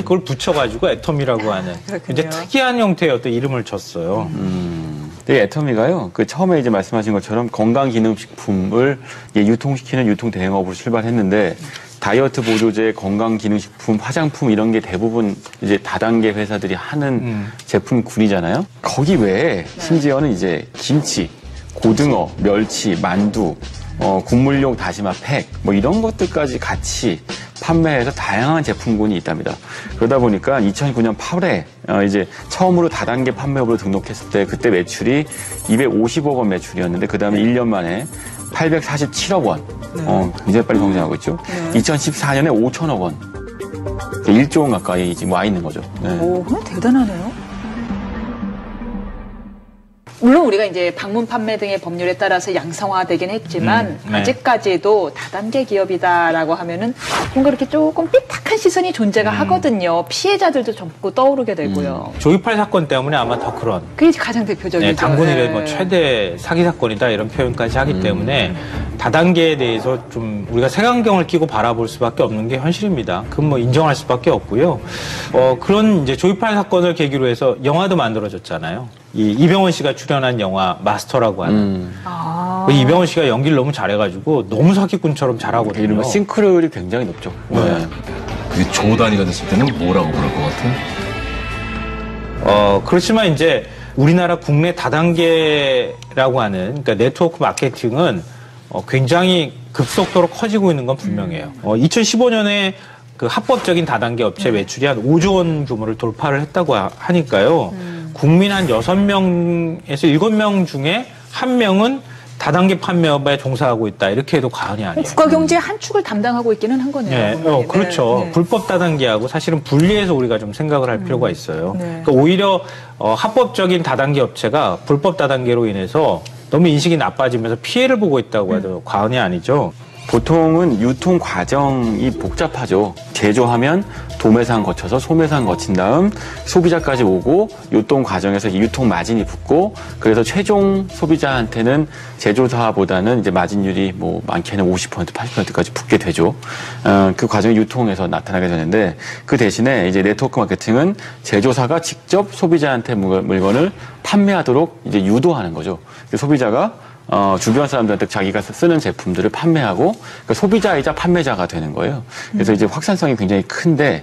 그걸 붙여가지고 애터미라고 하는 이제 특이한 형태의 어떤 이름을 줬어요. 네, 애터미가요. 그 처음에 이제 말씀하신 것처럼 건강기능식품을 유통시키는 유통대행업으로 출발했는데 다이어트 보조제, 건강기능식품, 화장품 이런 게 대부분 이제 다단계 회사들이 하는 제품군이잖아요. 거기 외에 심지어는 이제 김치, 고등어, 멸치, 만두, 국물용 다시마 팩, 뭐 이런 것들까지 같이 판매해서 다양한 제품군이 있답니다. 그러다 보니까 2009년 8월에 이제 처음으로 다단계 판매업으로 등록했을 때 그때 매출이 250억 원 매출이었는데 그 다음에 1년 만에 847억 원. 굉장히 빨리 성장하고 있죠. 2014년에 5천억 원. 1조 원 가까이 지금 와 있는 거죠. 네. 오, 대단하네요. 물론 우리가 이제 방문 판매 등의 법률에 따라서 양성화되긴 했지만 아직까지도 다단계 기업이다라고 하면은 뭔가 이렇게 조금 삐딱한 시선이 존재가 하거든요. 피해자들도 젊고 떠오르게 되고요. 조이팔 사건 때문에 아마 더 그런. 그게 가장 대표적이죠. 네, 당군 이래 뭐 최대 사기 사건이다 이런 표현까지 하기 때문에 다단계에 대해서 좀 우리가 색안경을 끼고 바라볼 수밖에 없는 게 현실입니다. 그건 뭐 인정할 수밖에 없고요. 그런 이제 조이팔 사건을 계기로 해서 영화도 만들어졌잖아요. 이병헌 씨가 출연한 영화 마스터라고 하는. 이병헌 씨가 연기를 너무 잘해가지고 너무 사기꾼처럼 잘하거든요. 이런 싱크로율이 굉장히 높죠. 네. 그게 조 단위가 됐을 때는 뭐라고 그럴 것 같아? 그렇지만 이제 우리나라 국내 다단계라고 하는 그러니까 네트워크 마케팅은 굉장히 급속도로 커지고 있는 건 분명해요. 2015년에 그 합법적인 다단계 업체 매출이 한 5조 원 규모를 돌파를 했다고 하니까요. 국민 한 6명에서 7명 중에 1명은 다단계 판매업에 종사하고 있다. 이렇게 해도 과언이 아니에요. 국가 경제의 한 축을 담당하고 있기는 한 거네요. 네, 그렇죠. 불법 다단계하고 사실은 분리해서 우리가 좀 생각을 할 필요가 있어요. 그러니까 오히려 합법적인 다단계 업체가 불법 다단계로 인해서 너무 인식이 나빠지면서 피해를 보고 있다고 해도 과언이 아니죠. 보통은 유통 과정이 복잡하죠. 제조하면 도매상 거쳐서 소매상 거친 다음 소비자까지 오고 유통 과정에서 유통 마진이 붙고 그래서 최종 소비자한테는 제조사보다는 이제 마진율이 뭐 많게는 50%, 80%까지 붙게 되죠. 그 과정이 유통에서 나타나게 되는데 그 대신에 이제 네트워크 마케팅은 제조사가 직접 소비자한테 물건을 판매하도록 이제 유도하는 거죠. 소비자가 주변 사람들한테 자기가 쓰는 제품들을 판매하고 그러니까 소비자이자 판매자가 되는 거예요. 그래서 이제 확산성이 굉장히 큰데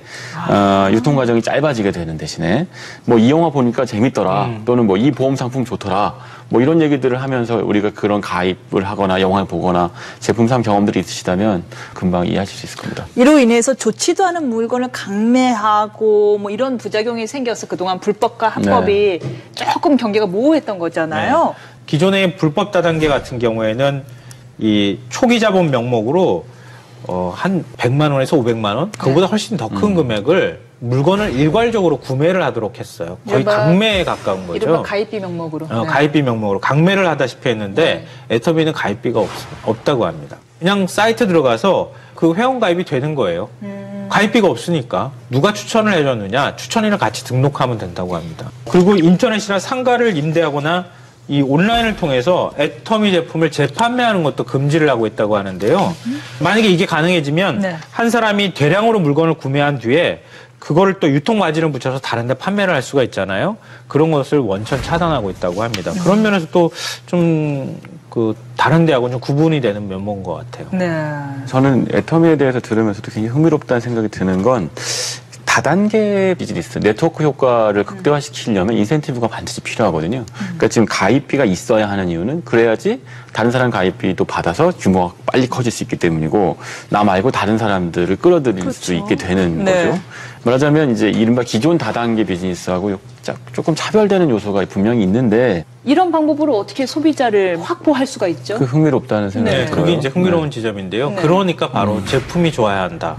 유통 과정이 짧아지게 되는 대신에 뭐 이 영화 보니까 재밌더라 또는 뭐 이 보험 상품 좋더라 뭐 이런 얘기들을 하면서 우리가 그런 가입을 하거나 영화를 보거나 제품 산 경험들이 있으시다면 금방 이해하실 수 있을 겁니다. 이로 인해서 좋지도 않은 물건을 강매하고 뭐 이런 부작용이 생겨서 그동안 불법과 합법이 조금 경계가 모호했던 거잖아요. 네. 기존의 불법 다단계 같은 경우에는 이 초기 자본 명목으로 한 100만 원에서 500만 원 그거보다 훨씬 더 큰 금액을 물건을 일괄적으로 구매를 하도록 했어요. 거의 강매에 가까운 거죠. 이른바 가입비 명목으로. 가입비 명목으로 강매를 하다시피 했는데 애터미는 가입비가 없다고 합니다. 그냥 사이트 들어가서 그 회원 가입이 되는 거예요. 가입비가 없으니까 누가 추천을 해줬느냐 추천인을 같이 등록하면 된다고 합니다. 그리고 인터넷이나 상가를 임대하거나 이 온라인을 통해서 애터미 제품을 재판매하는 것도 금지를 하고 있다고 하는데요. 만약에 이게 가능해지면 한 사람이 대량으로 물건을 구매한 뒤에 그거를 또 유통 마진을 붙여서 다른 데 판매를 할 수가 있잖아요. 그런 것을 원천 차단하고 있다고 합니다. 그런 면에서 또 좀 그 다른 데하고는 좀 구분이 되는 면모인 것 같아요. 네. 저는 애터미에 대해서 들으면서도 굉장히 흥미롭다는 생각이 드는 건 다단계 비즈니스, 네트워크 효과를 극대화시키려면 인센티브가 반드시 필요하거든요. 그러니까 지금 가입비가 있어야 하는 이유는 그래야지 다른 사람 가입비도 받아서 규모가 빨리 커질 수 있기 때문이고 나 말고 다른 사람들을 끌어들일 수 있게 되는 거죠. 말하자면 이제 이른바 기존 다단계 비즈니스하고 조금 차별되는 요소가 분명히 있는데 이런 방법으로 어떻게 소비자를 확보할 수가 있죠? 그 흥미롭다는 생각이 들어요. 그게 이제 흥미로운 지점인데요. 그러니까 바로 제품이 좋아야 한다.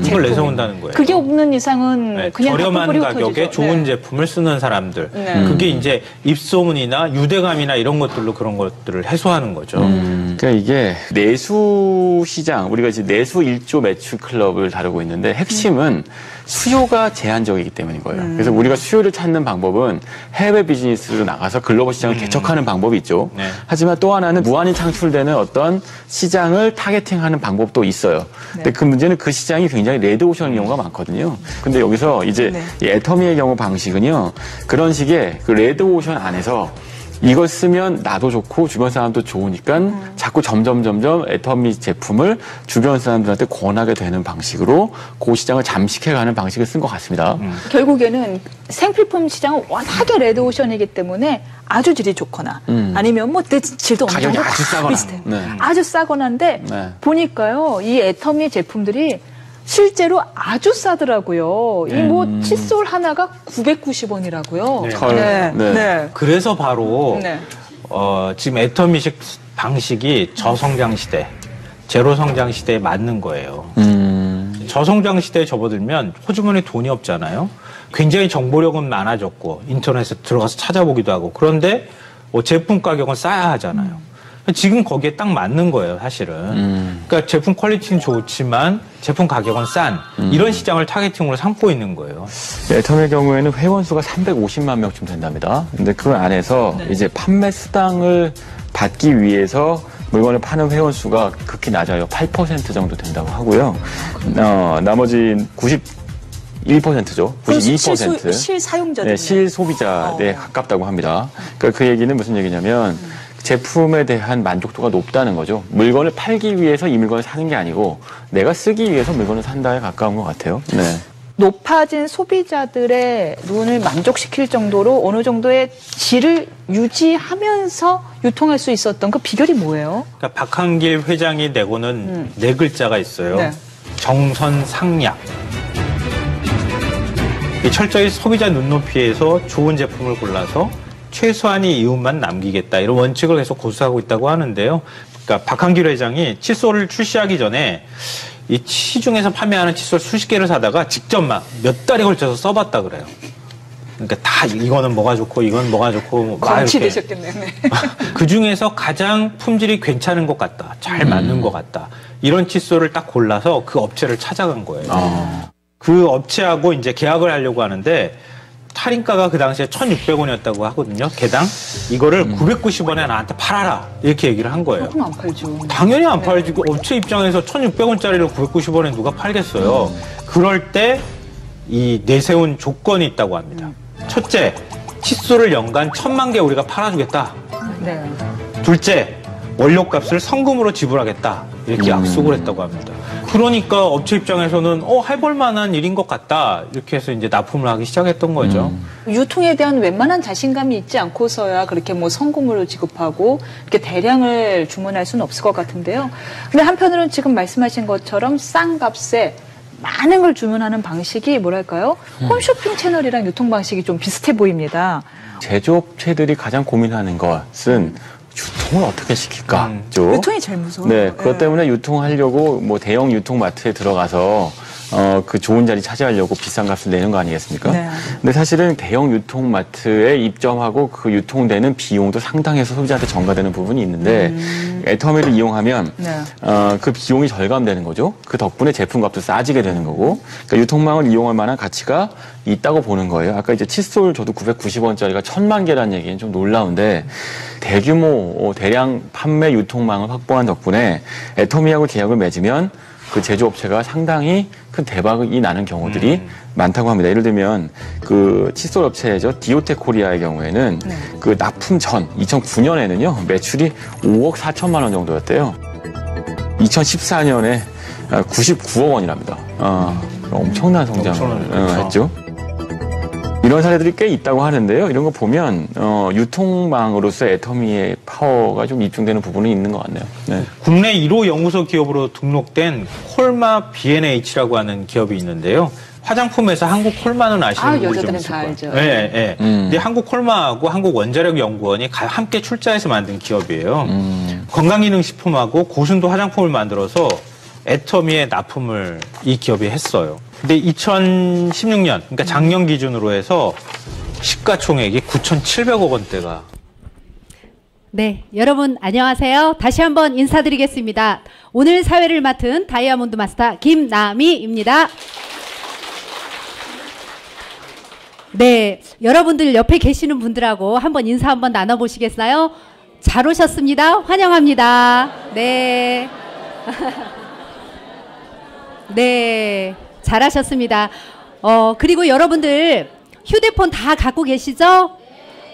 이걸 내세운다는 거예요. 그게 없는 이상은 그냥 저렴한 가격에 좋은 제품을 쓰는 사람들. 그게 이제 입소문이나 유대감이나 이런 것들로 그런 것들을 해소하는 거죠. 그러니까 이게 내수 시장, 우리가 이제 내수 1조 매출 클럽을 다루고 있는데 핵심은 수요가 제한적이기 때문인 거예요. 그래서 우리가 수요를 찾는 하는 방법은 해외 비즈니스로 나가서 글로벌 시장을 개척하는 방법이 있죠. 네. 하지만 또 하나는 무한히 창출되는 어떤 시장을 타겟팅하는 방법도 있어요. 근데 그 문제는 그 시장이 굉장히 레드오션인 경우가 많거든요. 근데 여기서 이제 이 애터미의 경우 방식은요, 그런 식의 그 레드오션 안에서 이걸 쓰면 나도 좋고 주변 사람도 좋으니까 자꾸 점점 애터미 제품을 주변 사람들한테 권하게 되는 방식으로 그 시장을 잠식해가는 방식을 쓴 것 같습니다. 결국에는 생필품 시장은 워낙에 레드오션이기 때문에 아주 질이 좋거나 아니면 뭐 질도 어느 가격이 정도 아주 싸거나. 비슷해요. 네. 아주 싸거나인데 네. 보니까요, 이 애터미 제품들이 실제로 아주 싸더라고요. 이 뭐 칫솔 하나가 990원이라고요. 네. 헐. 네. 그래서 바로 네. 지금 애터미식 방식이 저성장 시대, 제로 성장 시대에 맞는 거예요. 저성장 시대에 접어들면 호주머니에 돈이 없잖아요. 굉장히 정보력은 많아졌고 인터넷에 들어가서 찾아보기도 하고, 그런데 제품 가격은 싸야 하잖아요. 지금 거기에 딱 맞는 거예요, 사실은. 그러니까 제품 퀄리티는 좋지만 제품 가격은 싼 이런 시장을 타겟팅으로 삼고 있는 거예요. 애터미의 경우에는 회원 수가 350만 명쯤 된답니다. 근데 그 안에서 이제 판매 수당을 받기 위해서 물건을 파는 회원 수가 극히 낮아요. 8% 정도 된다고 하고요. 나머지 91%죠. 92%. 실사용자들. 네, 실소비자에 가깝다고 합니다. 그러니까 그 얘기는 무슨 얘기냐면 제품에 대한 만족도가 높다는 거죠. 물건을 팔기 위해서 이 물건을 사는 게 아니고 내가 쓰기 위해서 물건을 산다에 가까운 것 같아요. 네. 높아진 소비자들의 눈을 만족시킬 정도로 어느 정도의 질을 유지하면서 유통할 수 있었던 그 비결이 뭐예요? 그러니까 박한길 회장이 내고는 네 글자가 있어요. 네. 정선상약. 철저히 소비자 눈높이에서 좋은 제품을 골라서 최소한의 이윤만 남기겠다, 이런 원칙을 계속 고수하고 있다고 하는데요. 그러니까 박한길 회장이 칫솔을 출시하기 전에 이 시중에서 판매하는 칫솔 수십 개를 사다가 직접 막 몇 달에 걸쳐서 써봤다 그래요. 그러니까 다 이거는 뭐가 좋고 이건 뭐가 좋고 막 광치 이렇게. 되셨겠네요. 네. 그 중에서 가장 품질이 괜찮은 것 같다, 잘 맞는 것 같다, 이런 칫솔을 딱 골라서 그 업체를 찾아간 거예요. 그 업체하고 이제 계약을 하려고 하는데 할인가가 그 당시에 1,600원이었다고 하거든요, 개당. 이거를 990원에 나한테 팔아라, 이렇게 얘기를 한 거예요. 그럼 안 팔죠. 당연히 안 팔지. 그 업체 입장에서 1,600원짜리를 990원에 누가 팔겠어요. 그럴 때 이 내세운 조건이 있다고 합니다. 첫째, 칫솔을 연간 1,000만 개 우리가 팔아주겠다. 네. 둘째, 원료값을 성금으로 지불하겠다, 이렇게 약속을 했다고 합니다. 그러니까 업체 입장에서는 해볼 만한 일인 것 같다, 이렇게 해서 이제 납품을 하기 시작했던 거죠. 유통에 대한 웬만한 자신감이 있지 않고서야 그렇게 뭐 성금으로 지급하고 이렇게 대량을 주문할 수는 없을 것 같은데요. 근데 한편으로는 지금 말씀하신 것처럼 싼 값에 많은 걸 주문하는 방식이 뭐랄까요? 홈쇼핑 채널이랑 유통 방식이 좀 비슷해 보입니다. 제조업체들이 가장 고민하는 것은 유통을 어떻게 시킬까죠. 유통이 제일 무서워요. 네, 그것 때문에 유통하려고 뭐 대형 유통마트에 들어가서 그 좋은 자리 차지하려고 비싼 값을 내는 거 아니겠습니까? 네. 근데 사실은 대형 유통마트에 입점하고 그 유통되는 비용도 상당해서 소비자한테 전가되는 부분이 있는데 애터미를 이용하면 네. 그 비용이 절감되는 거죠. 그 덕분에 제품값도 싸지게 되는 거고, 그러니까 유통망을 이용할 만한 가치가 있다고 보는 거예요. 아까 이제 칫솔 저도 990원짜리가 1,000만 개라는 얘기는 좀 놀라운데, 대규모 대량 판매 유통망을 확보한 덕분에 애터미하고 계약을 맺으면 그 제조업체가 상당히 큰 대박이 나는 경우들이 많다고 합니다. 예를 들면 그 칫솔 업체죠, 디오텍 코리아의 경우에는 그 납품 전 2009년에는요 매출이 5억 4천만 원 정도였대요. 2014년에 99억 원이랍니다. 엄청난 성장을 했죠. 이런 사례들이 꽤 있다고 하는데요. 이런 거 보면 유통망으로서 애터미의 파워가 좀 입증되는 부분이 있는 것 같네요. 네. 국내 1호 연구소 기업으로 등록된 콜마 B&H라고 하는 기업이 있는데요. 화장품에서 한국 콜마는 아시는 분들이 좀 여자들은 있을 다 거예요. 알죠. 네, 네. 근데 한국 콜마하고 한국 원자력 연구원이 함께 출자해서 만든 기업이에요. 건강기능식품하고 고순도 화장품을 만들어서 애터미에 납품을 이 기업이 했어요. 근데 2016년, 그러니까 작년 기준으로 해서 시가총액이 9,700억 원대가. 네, 여러분 안녕하세요. 다시 한번 인사드리겠습니다. 오늘 사회를 맡은 다이아몬드 마스터 김나미입니다. 네, 여러분들 옆에 계시는 분들하고 한번 인사 한번 나눠보시겠어요? 잘 오셨습니다. 환영합니다. 네. 네, 잘하셨습니다. 그리고 여러분들 휴대폰 다 갖고 계시죠?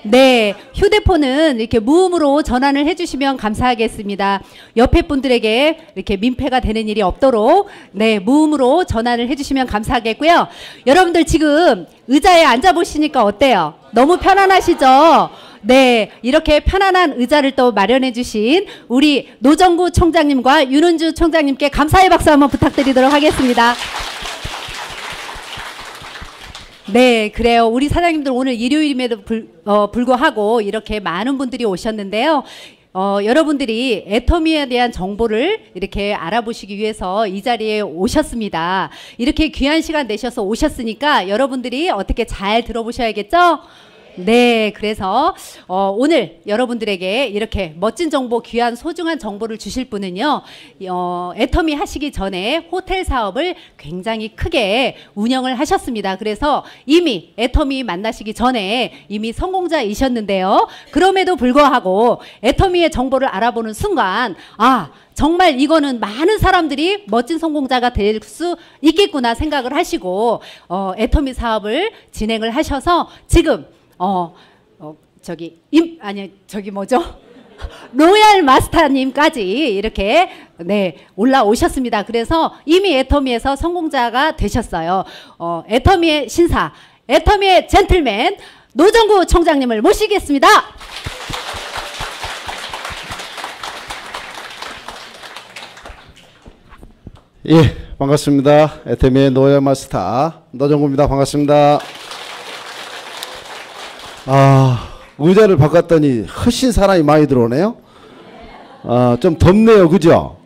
네, 휴대폰은 이렇게 무음으로 전환을 해주시면 감사하겠습니다. 옆에 분들에게 이렇게 민폐가 되는 일이 없도록 네, 무음으로 전환을 해주시면 감사하겠고요. 여러분들 지금 의자에 앉아보시니까 어때요? 너무 편안하시죠? 네, 이렇게 편안한 의자를 또 마련해 주신 우리 노정구 총장님과 윤은주 총장님께 감사의 박수 한번 부탁드리도록 하겠습니다. 네, 그래요. 우리 사장님들 오늘 일요일임에도 불구하고 이렇게 많은 분들이 오셨는데요. 여러분들이 애터미에 대한 정보를 이렇게 알아보시기 위해서 이 자리에 오셨습니다. 이렇게 귀한 시간 내셔서 오셨으니까 여러분들이 어떻게 잘 들어보셔야겠죠? 네, 그래서 오늘 여러분들에게 이렇게 멋진 정보, 귀한 소중한 정보를 주실 분은요, 애터미 하시기 전에 호텔 사업을 굉장히 크게 운영을 하셨습니다. 그래서 이미 애터미 만나시기 전에 이미 성공자이셨는데요. 그럼에도 불구하고 애터미의 정보를 알아보는 순간, 아, 정말 이거는 많은 사람들이 멋진 성공자가 될 수 있겠구나 생각을 하시고 애터미 사업을 진행을 하셔서 지금 저기 뭐죠? 로얄 마스터님까지 이렇게 네, 올라오셨습니다. 그래서 이미 애터미에서 성공자가 되셨어요. 애터미의 신사, 애터미의 젠틀맨 노정구 총장님을 모시겠습니다. 예, 반갑습니다. 애터미의 로얄 마스터 노정구입니다. 반갑습니다. 의자를 바꿨더니 훨씬 사람이 많이 들어오네요. 좀 덥네요. 그죠?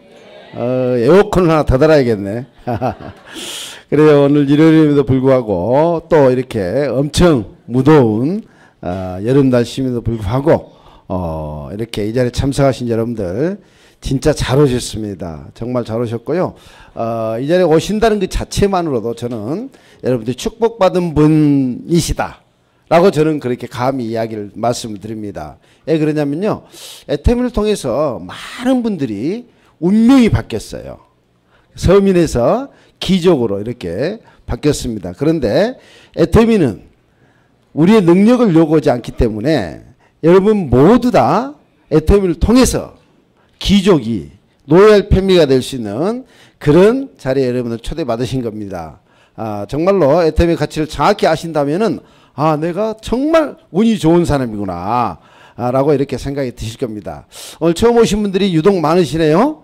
에어컨을 하나 더 달아야겠네. 그래요. 오늘 일요일임에도 불구하고 또 이렇게 엄청 무더운 여름 날씨임에도 불구하고 이렇게 이 자리에 참석하신 여러분들 진짜 잘 오셨습니다. 정말 잘 오셨고요. 이 자리에 오신다는 그 자체만으로도 저는 여러분들이 축복받은 분이시다 라고 저는 그렇게 감히 이야기를 말씀을 드립니다. 왜 그러냐면요, 애터미를 통해서 많은 분들이 운명이 바뀌었어요. 서민에서 기적으로 이렇게 바뀌었습니다. 그런데 애터미는 우리의 능력을 요구하지 않기 때문에 여러분 모두 다 애터미를 통해서 기족이 로얄 패밀리가 될 수 있는 그런 자리에 여러분들 초대받으신 겁니다. 정말로 애터미 가치를 정확히 아신다면은 내가 정말 운이 좋은 사람이구나 라고 이렇게 생각이 드실 겁니다. 오늘 처음 오신 분들이 유독 많으시네요.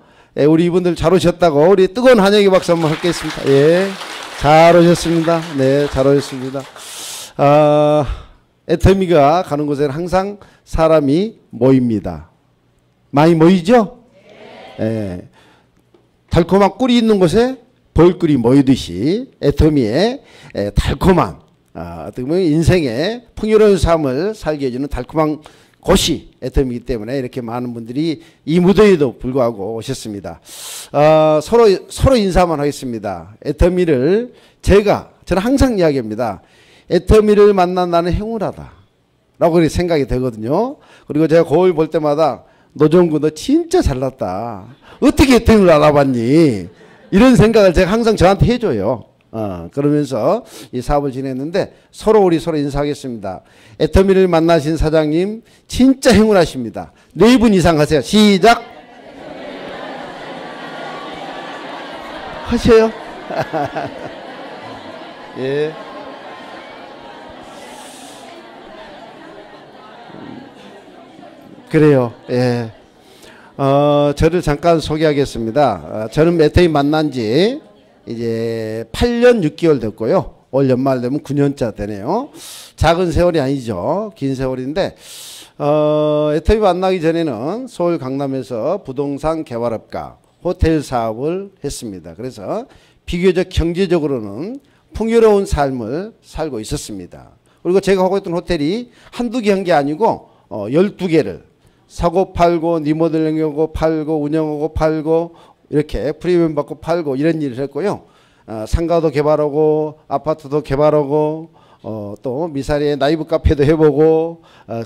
우리 이분들 잘 오셨다고 우리 뜨거운 환영의 박수 한번 하겠습니다. 예, 잘 오셨습니다. 네, 잘 오셨습니다. 애터미가 가는 곳에는 항상 사람이 모입니다. 많이 모이죠? 예, 달콤한 꿀이 있는 곳에 벌꿀이 모이듯이 애터미의 달콤한 어떻게 보면 인생의 풍요로운 삶을 살게 해주는 달콤한 곳이 애터미이기 때문에 이렇게 많은 분들이 이 무더위에도 불구하고 오셨습니다. 서로 인사만 하겠습니다. 애터미를 저는 항상 이야기합니다. 애터미를 만난 나는 행운하다 라고 생각이 되거든요. 그리고 제가 거울 볼 때마다 노정구 너 진짜 잘났다. 어떻게 애터미를 알아봤니? 이런 생각을 제가 항상 저한테 해줘요. 그러면서 이 사업을 진행했는데 서로 인사하겠습니다. 애터미를 만나신 사장님 진짜 행운하십니다. 4분 이상 하세요. 시작. 하세요. 예. 그래요. 예. 저를 잠깐 소개하겠습니다. 저는 애터미 만난 지 이제 8년 6개월 됐고요. 올 연말 되면 9년차 되네요. 작은 세월이 아니죠. 긴 세월인데 애터미 만나기 전에는 서울 강남에서 부동산 개발업가 호텔 사업을 했습니다. 그래서 비교적 경제적으로는 풍요로운 삶을 살고 있었습니다. 그리고 제가 하고 있던 호텔이 한두 개 한 게 아니고 12개를 사고 팔고 리모델링하고 팔고 운영하고 팔고 이렇게 프리미엄 받고 팔고 이런 일을 했고요. 상가도 개발하고 아파트도 개발하고 또 미사리에 나이브 카페도 해보고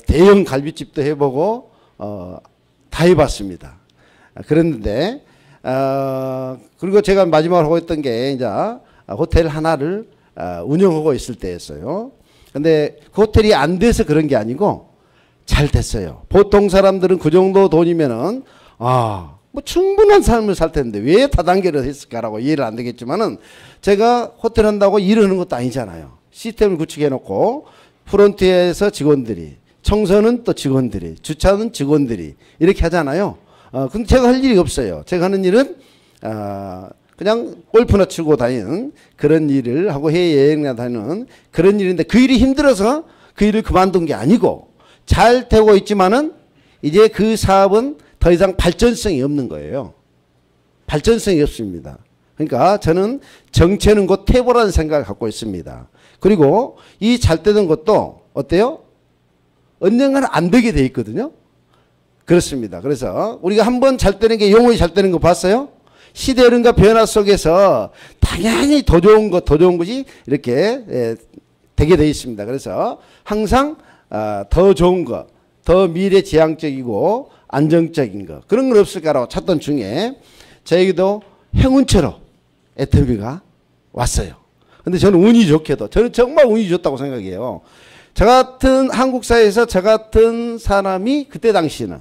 대형 갈비집도 해보고 다 해봤습니다. 그랬는데 그리고 제가 마지막으로 하고 있던 게 이제 호텔 하나를 운영하고 있을 때였어요. 근데 그 호텔이 안 돼서 그런 게 아니고 잘 됐어요. 보통 사람들은 그 정도 돈이면은 뭐 충분한 삶을 살 텐데 왜 다단계를 했을까라고 이해를 안 되겠지만은 제가 호텔 한다고 일을 하는 것도 아니잖아요. 시스템을 구축해 놓고 프론트에서 직원들이, 청소는 또 직원들이, 주차는 직원들이 이렇게 하잖아요. 근데 제가 할 일이 없어요. 제가 하는 일은 그냥 골프나 치고 다니는 그런 일을 하고 해외여행이나 다니는 그런 일인데 그 일이 힘들어서 그 일을 그만둔 게 아니고 잘 되고 있지만은 이제 그 사업은 더 이상 발전성이 없는 거예요. 발전성이 없습니다. 그러니까 저는 정체는 곧 퇴보라는 생각을 갖고 있습니다. 그리고 이 잘 되는 것도 어때요? 언젠가는 안 되게 돼 있거든요. 그렇습니다. 그래서 우리가 한번 잘 되는 게 영원히 잘 되는 거 봤어요? 시대 흐름과 변화 속에서 당연히 더 좋은 것이 이렇게 되게 돼 있습니다. 그래서 항상 더 좋은 것, 더 미래지향적이고 안정적인 것 그런 건 없을까라고 찾던 중에 저에게도 행운처럼 애터미가 왔어요. 근데 저는 운이 좋게도 저는 정말 운이 좋다고 생각해요. 저 같은 한국 사회에서 저 같은 사람이 그때 당시는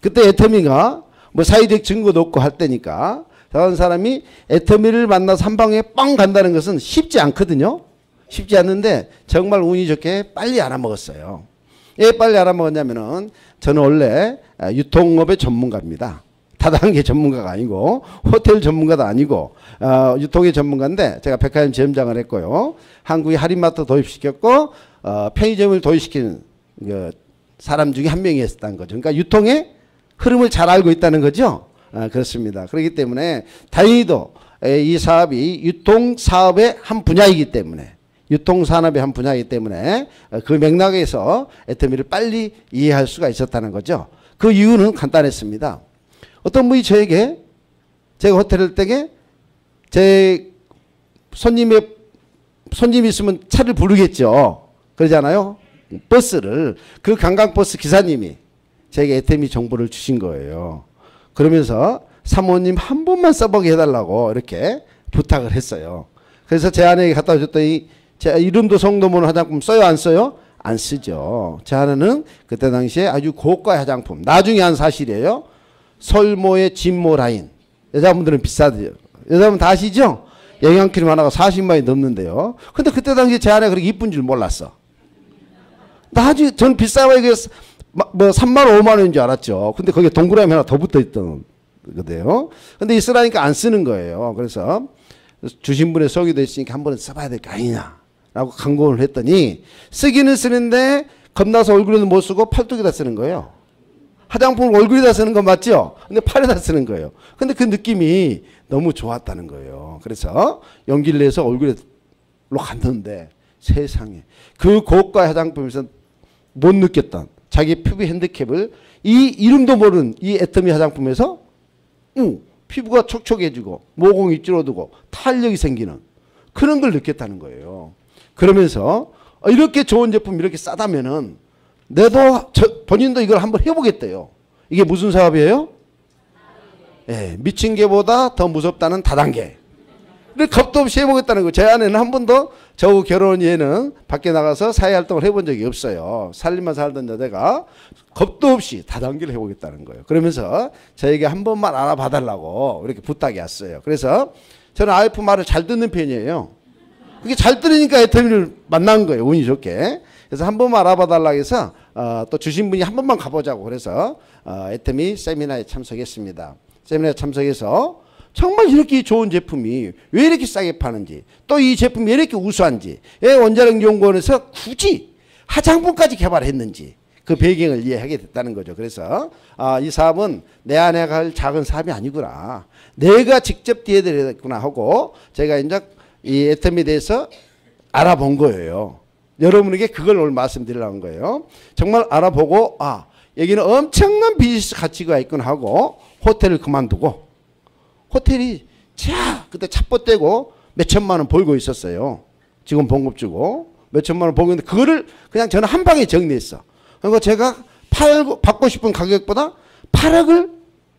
그때 애터미가 뭐 사회적 증거도 없고 할 때니까 저 같은 사람이 애터미를 만나서 한 방에 빵 간다는 것은 쉽지 않거든요. 쉽지 않는데 정말 운이 좋게 빨리 알아먹었어요. 왜 빨리 알아먹었냐면은 저는 원래 유통업의 전문가입니다. 다단계 전문가가 아니고 호텔 전문가도 아니고 유통의 전문가인데 제가 백화점 지점장을 했고요. 한국에 할인마트 도입시켰고 편의점을 도입시킨 그 사람 중에 한 명이었다는 거죠. 그러니까 유통의 흐름을 잘 알고 있다는 거죠. 그렇습니다. 그렇기 때문에 다행히도 이 사업이 유통사업의 한 분야이기 때문에 유통산업의 한 분야이기 때문에 그 맥락에서 애터미를 빨리 이해할 수가 있었다는 거죠. 그 이유는 간단했습니다. 어떤 분이 저에게 제가 호텔 할 때에 제 손님이 있으면 차를 부르겠죠. 그러잖아요. 버스를. 그 관광버스 기사님이 제게 애터미 정보를 주신 거예요. 그러면서 사모님 한 번만 써보게 해달라고 이렇게 부탁을 했어요. 그래서 제 아내에게 갖다 줬더니 제 이름도 성도모는 화장품 써요 안 써요? 안 쓰죠. 제 아내는 그때 당시에 아주 고가의 화장품. 나중에 한 사실이에요. 설모의 진모 라인. 여자분들은 비싸대요. 여자분 다 아시죠? 영양크림 하나가 40만이 넘는데요. 근데 그때 당시에 제 아내가 그렇게 이쁜 줄 몰랐어. 나중에 전 비싸고 이게 뭐 3만 원, 5만 원인 줄 알았죠. 근데 거기에 동그라미 하나 더 붙어 있던 거예요. 근데 있으라니까 안 쓰는 거예요. 그래서 주신 분의 속이 있으니까 한 번은 써봐야 될 거 아니냐. 라고 강권을 했더니 쓰기는 쓰는데 겁나서 얼굴에는 못 쓰고 팔뚝에다 쓰는 거예요. 화장품을 얼굴에다 쓰는 건 맞죠? 근데 팔에다 쓰는 거예요. 근데 그 느낌이 너무 좋았다는 거예요. 그래서 용기를 내서 얼굴로 갔는데 세상에 그 고가 화장품에서 못 느꼈던 자기 피부 핸디캡을 이 이름도 모르는 이 애터미 화장품에서 피부가 촉촉해지고 모공이 줄어들고 탄력이 생기는 그런 걸 느꼈다는 거예요. 그러면서 이렇게 좋은 제품 이렇게 싸다면은 내도 본인도 이걸 한번 해보겠대요. 이게 무슨 사업이에요? 예, 미친 개보다 더 무섭다는 다단계. 근데 겁도 없이 해보겠다는 거. 제 아내는 한 번도 저 결혼 이후에는 밖에 나가서 사회활동을 해본 적이 없어요. 살림만 살던 여자가 겁도 없이 다단계를 해보겠다는 거예요. 그러면서 저에게 한 번만 알아봐달라고 이렇게 부탁이 왔어요. 그래서 저는 아이프 말을 잘 듣는 편이에요. 그게 잘 들으니까 애터미를 만난 거예요. 운이 좋게. 그래서 한 번만 알아봐달라고 해서 또 주신 분이 한 번만 가보자고 그래서 애터미 세미나에 참석했습니다. 세미나에 참석해서 정말 이렇게 좋은 제품이 왜 이렇게 싸게 파는지 또 이 제품이 왜 이렇게 우수한지 왜 원자력연구원에서 굳이 화장품까지 개발했는지 그 배경을 이해하게 됐다는 거죠. 그래서 이 사업은 내 아내가 할 작은 사업이 아니구나. 내가 직접 뛰어들어야겠구나 하고 제가 이제 이 애터미에 대해서 알아본 거예요. 여러분에게 그걸 오늘 말씀드리려는 거예요. 정말 알아보고 여기는 엄청난 비즈니스 가치가 있구나 하고 호텔을 그만두고 호텔이 그때 찹봇대고 몇 천만 원 벌고 있었어요. 직원 봉급 주고 몇 천만 원 보고 있는데 그거를 그냥 저는 한 방에 정리했어. 그리고 제가 받고 싶은 가격보다 8억을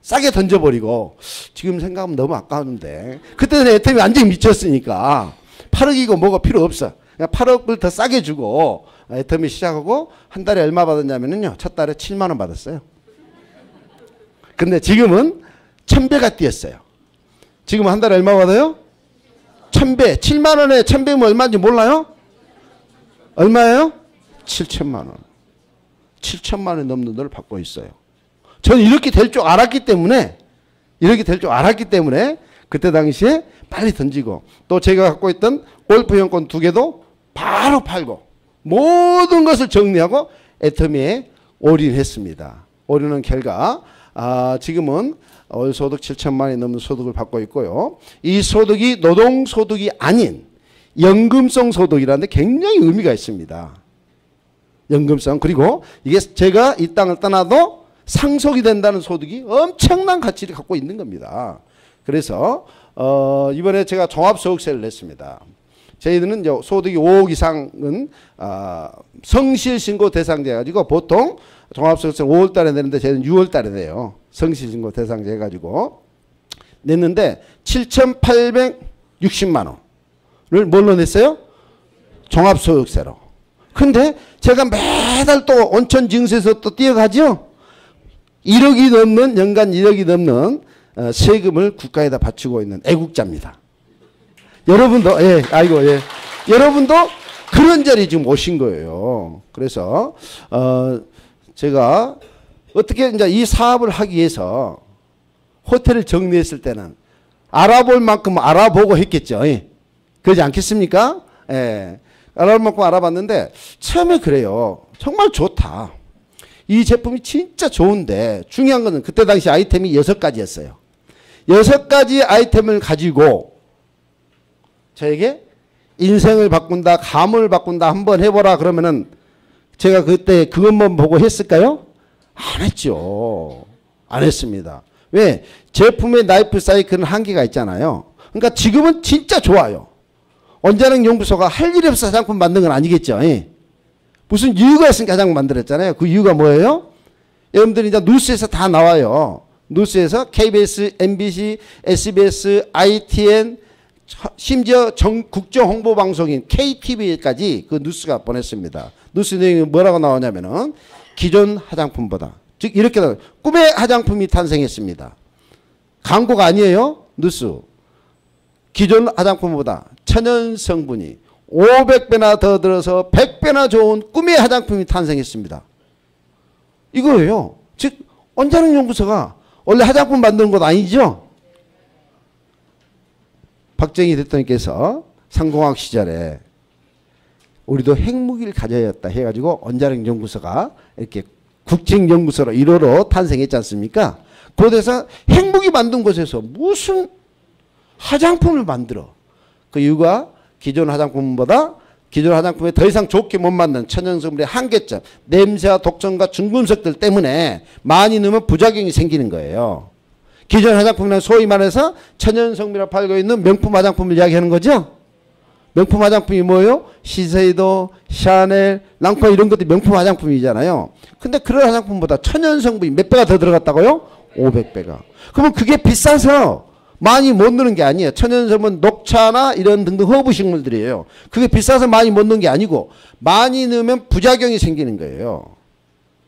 싸게 던져버리고 지금 생각하면 너무 아까운데 그때는 애터미 완전히 미쳤으니까 8억이고 뭐가 필요 없어. 그냥 8억을 더 싸게 주고 애터미 시작하고 한 달에 얼마 받았냐면요. 첫 달에 7만 원 받았어요. 근데 지금은 1000배가 뛰었어요. 지금 한 달에 얼마 받아요? 1000배. 7만 원에 1000배면 얼마인지 몰라요? 얼마예요? 7천만 원. 7천만 원 넘는 돈을 받고 있어요. 저는 이렇게 될 줄 알았기 때문에 그때 당시에 빨리 던지고 또 제가 갖고 있던 골프 이용권 2개도 바로 팔고 모든 것을 정리하고 애터미에 올인했습니다. 올인한 결과 지금은 월 소득 7천만 원이 넘는 소득을 받고 있고요. 이 소득이 노동소득이 아닌 연금성 소득이라는 데 굉장히 의미가 있습니다. 연금성. 그리고 이게 제가 이 땅을 떠나도 상속이 된다는 소득이 엄청난 가치를 갖고 있는 겁니다. 그래서 이번에 제가 종합소득세를 냈습니다. 저희들은 소득이 5억 이상은 성실신고 대상제 해가지고 보통 종합소득세 5월 달에 내는데 저희는 6월 달에 내요. 성실신고 대상제 해가지고 냈는데 7,860만 원을 뭘로 냈어요? 종합소득세로. 근데 제가 매달 또 온천징수에서 또 뛰어가죠. 1억이 넘는 연간 1억이 넘는 세금을 국가에다 바치고 있는 애국자입니다. 여러분도 여러분도 그런 자리에 지금 오신 거예요. 그래서 제가 어떻게 이제 이 사업을 하기 위해서 호텔을 정리했을 때는 알아볼 만큼 알아보고 했겠죠. 그러지 않겠습니까? 예. 알아볼 만큼 알아봤는데 처음에 그래요. 정말 좋다. 이 제품이 진짜 좋은데 중요한 거는 그때 당시 아이템이 6가지였어요. 6가지 아이템을 가지고 저에게 인생을 바꾼다, 가문을 바꾼다 한번 해보라 그러면은 제가 그때 그것만 보고 했을까요? 안 했죠. 안 했습니다. 왜? 제품의 라이프 사이클은 한계가 있잖아요. 그러니까 지금은 진짜 좋아요. 원자력 연구소가 할 일이 없어서 화장품 만든 건 아니겠죠. 무슨 이유가 있으니까 화장품 만들었잖아요. 그 이유가 뭐예요? 여러분들이 이제 뉴스에서 다 나와요. 뉴스에서 KBS, MBC, SBS, ITN, 심지어 국정홍보방송인 KTV까지 그 뉴스가 보냈습니다. 뉴스 내용이 뭐라고 나오냐면은 기존 화장품보다 즉 이렇게 나와요. 꿈의 화장품이 탄생했습니다. 광고가 아니에요. 뉴스. 기존 화장품보다 천연 성분이 500배나 더 들어서 100배나 좋은 꿈의 화장품이 탄생했습니다. 이거예요. 즉 원자력 연구소가 원래 화장품 만드는 것 아니죠? 박정희 대통령께서 상공학 시절에 우리도 핵무기를 가져야 했다 해가지고 원자력 연구소가 이렇게 국책연구소로 1호로 탄생했지 않습니까? 그곳에서 핵무기 만든 곳에서 무슨 화장품을 만들어. 그 이유가 기존 화장품보다 기존 화장품에 더 이상 좋게 못 만든 천연성분의 한계점, 냄새와 독성과 중금속들 때문에 많이 넣으면 부작용이 생기는 거예요. 기존 화장품은 소위 말해서 천연성분이라고 팔고 있는 명품 화장품을 이야기하는 거죠. 명품 화장품이 뭐예요? 시세이도, 샤넬, 랑코메 이런 것들이 명품 화장품이잖아요. 근데 그런 화장품보다 천연성분이 몇 배가 더 들어갔다고요? 500배가. 그러면 그게 비싸서 많이 못 넣는 게 아니에요. 천연성분 녹차나 이런 등등 허브 식물들이에요. 그게 비싸서 많이 못 넣는 게 아니고 많이 넣으면 부작용이 생기는 거예요.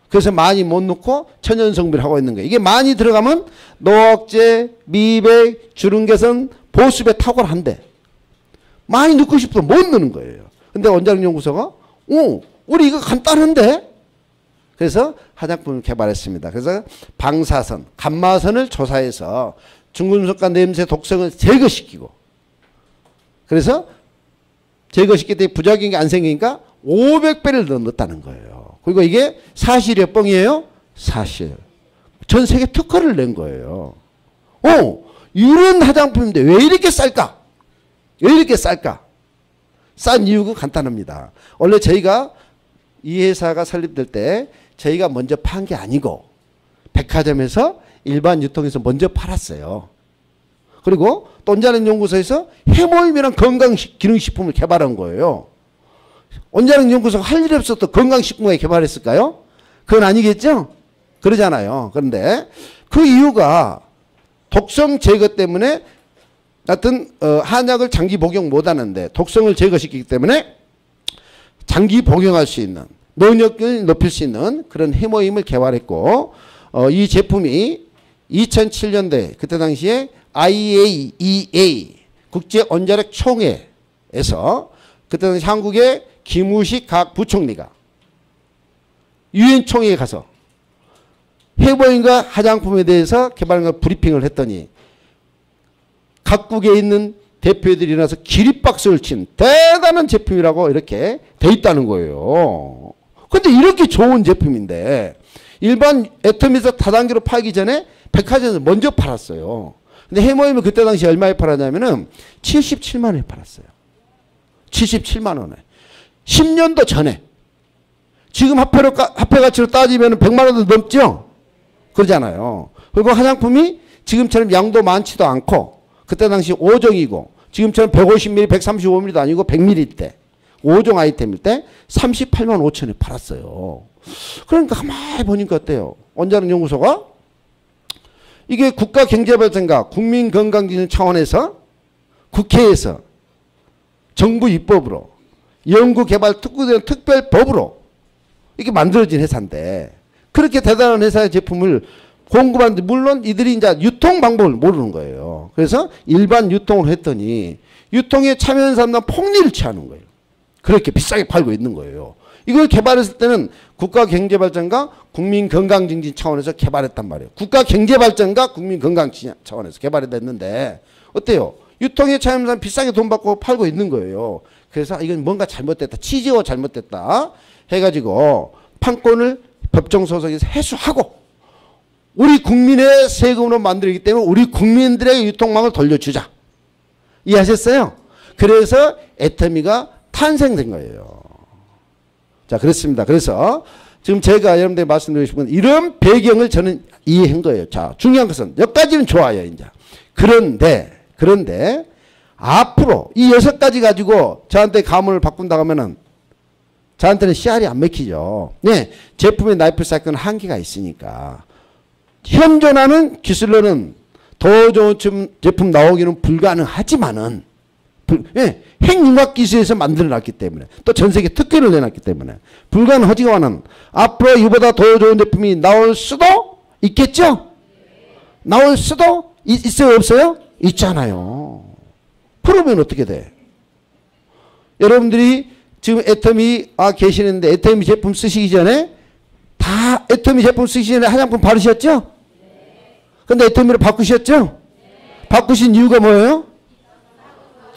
그래서 많이 못 넣고 천연성분을 하고 있는 거예요. 이게 많이 들어가면 노억제, 미백, 주름 개선, 보습에 탁월한데 많이 넣고 싶어도 못 넣는 거예요. 근데 원자력 연구소가 우리 이거 간단한데? 그래서 화장품을 개발했습니다. 그래서 방사선, 감마선을 조사해서 중금속과 냄새, 독성을 제거시키고 그래서 제거시킬 때 부작용이 안 생기니까 500배를 더 넣었다는 거예요. 그리고 이게 사실이에요? 뻥이에요? 사실. 전 세계 특허를 낸 거예요. 이런 화장품인데 왜 이렇게 쌀까? 왜 이렇게 쌀까? 싼 이유가 간단합니다. 원래 저희가 이 회사가 설립될 때 저희가 먼저 판 게 아니고 백화점에서 일반 유통에서 먼저 팔았어요. 그리고 또 원자력 연구소에서 해모임이란 건강기능식품을 개발한 거예요. 원자력 연구소가 할 일이 없어서 건강식품에 개발했을까요? 그건 아니겠죠? 그러잖아요. 그런데 그 이유가 독성 제거 때문에 하여튼 한약을 장기 복용 못하는데 독성을 제거시키기 때문에 장기 복용할 수 있는 면역력을 높일 수 있는 그런 해모임을 개발했고 이 제품이 2007년도에 그때 당시에 IAEA 국제원자력 총회에서 그때 당시 한국의 김우식 각 부총리가 유엔 총회에 가서 해모임과 화장품에 대해서 개발한 걸 브리핑을 했더니 각국에 있는 대표들이 일어나서 기립박수를 친 대단한 제품이라고 이렇게 돼 있다는 거예요. 근데 이렇게 좋은 제품인데 일반 애터미에서 다단계로 팔기 전에 백화점에서 먼저 팔았어요. 근데 해모임을 그때 당시 얼마에 팔았냐면은 77만 원에 팔았어요. 77만 원에. 10년도 전에. 지금 화폐 가치로 따지면 100만 원도 넘죠? 그러잖아요. 그리고 화장품이 지금처럼 양도 많지도 않고 그때 당시 5종이고 지금처럼 150ml, 135ml도 아니고 100ml 때 5종 아이템일 때 38만 5천에 팔았어요. 그러니까 가만히 보니까 어때요? 원자력 연구소가 이게 국가경제발전과 국민건강기준 차원에서 국회에서 정부 입법으로 연구개발 특구된 특별법으로 이게 만들어진 회사인데 그렇게 대단한 회사의 제품을 공급하는데 물론 이들이 이제 유통 방법을 모르는 거예요. 그래서 일반 유통을 했더니 유통에 참여하는 사람들은 폭리를 취하는 거예요. 그렇게 비싸게 팔고 있는 거예요. 이걸 개발했을 때는 국가경제발전과 국민건강증진 차원에서 개발했단 말이에요. 국가경제발전과 국민건강증진 차원에서 개발이 됐는데 어때요? 유통에 참여하는 사람 비싸게 돈 받고 팔고 있는 거예요. 그래서 이건 뭔가 잘못됐다. 취지가 잘못됐다 해가지고 판권을 법정소송에서 해소하고 우리 국민의 세금으로 만들기 때문에 우리 국민들의 유통망을 돌려주자. 이해하셨어요? 그래서 애터미가 탄생된 거예요. 자, 그렇습니다. 그래서 지금 제가 여러분들에게 말씀드리고 싶은 이런 배경을 저는 이해한 거예요. 자, 중요한 것은 여기까지는 좋아요, 이제. 그런데 앞으로 이 6가지 가지고 저한테 가문을 바꾼다고 하면은 저한테는 씨알이 안 먹히죠. 네, 제품의 라이프 사이클은 한계가 있으니까. 현존하는 기술로는 더 좋은 제품 나오기는 불가능하지만은 핵융합 기술에서 만들어놨기 때문에 또 전세계 특허를 내놨기 때문에 불가능하지만은 앞으로 이보다 더 좋은 제품이 나올 수도 있겠죠? 나올 수도 있어요? 없어요? 있잖아요. 그러면 어떻게 돼? 여러분들이 지금 애터미 계시는데 애터미 제품 쓰시기 전에 다 애터미 제품 쓰시기 전에 화장품 바르셨죠? 근데 애터미로 바꾸셨죠? 바꾸신 이유가 뭐예요?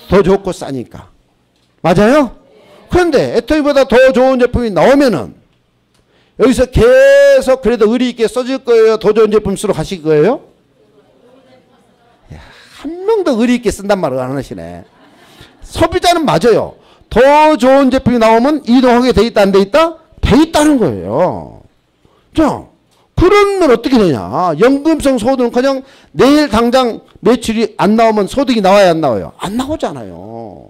더 좋고 싸니까. 맞아요? 그런데 애터미보다 더 좋은 제품이 나오면은 여기서 계속 그래도 의리 있게 써줄 거예요? 더 좋은 제품 쓰러 가실 거예요? 한 명도 의리 있게 쓴단 말을 안 하시네. 소비자는 맞아요. 더 좋은 제품이 나오면 이동하게 돼 있다 안 돼 있다? 돼 있다는 거예요. 자, 그러면 어떻게 되냐? 연금성 소득은 그냥 내일 당장 매출이 안 나오면 소득이 나와야 안 나와요? 안 나오잖아요.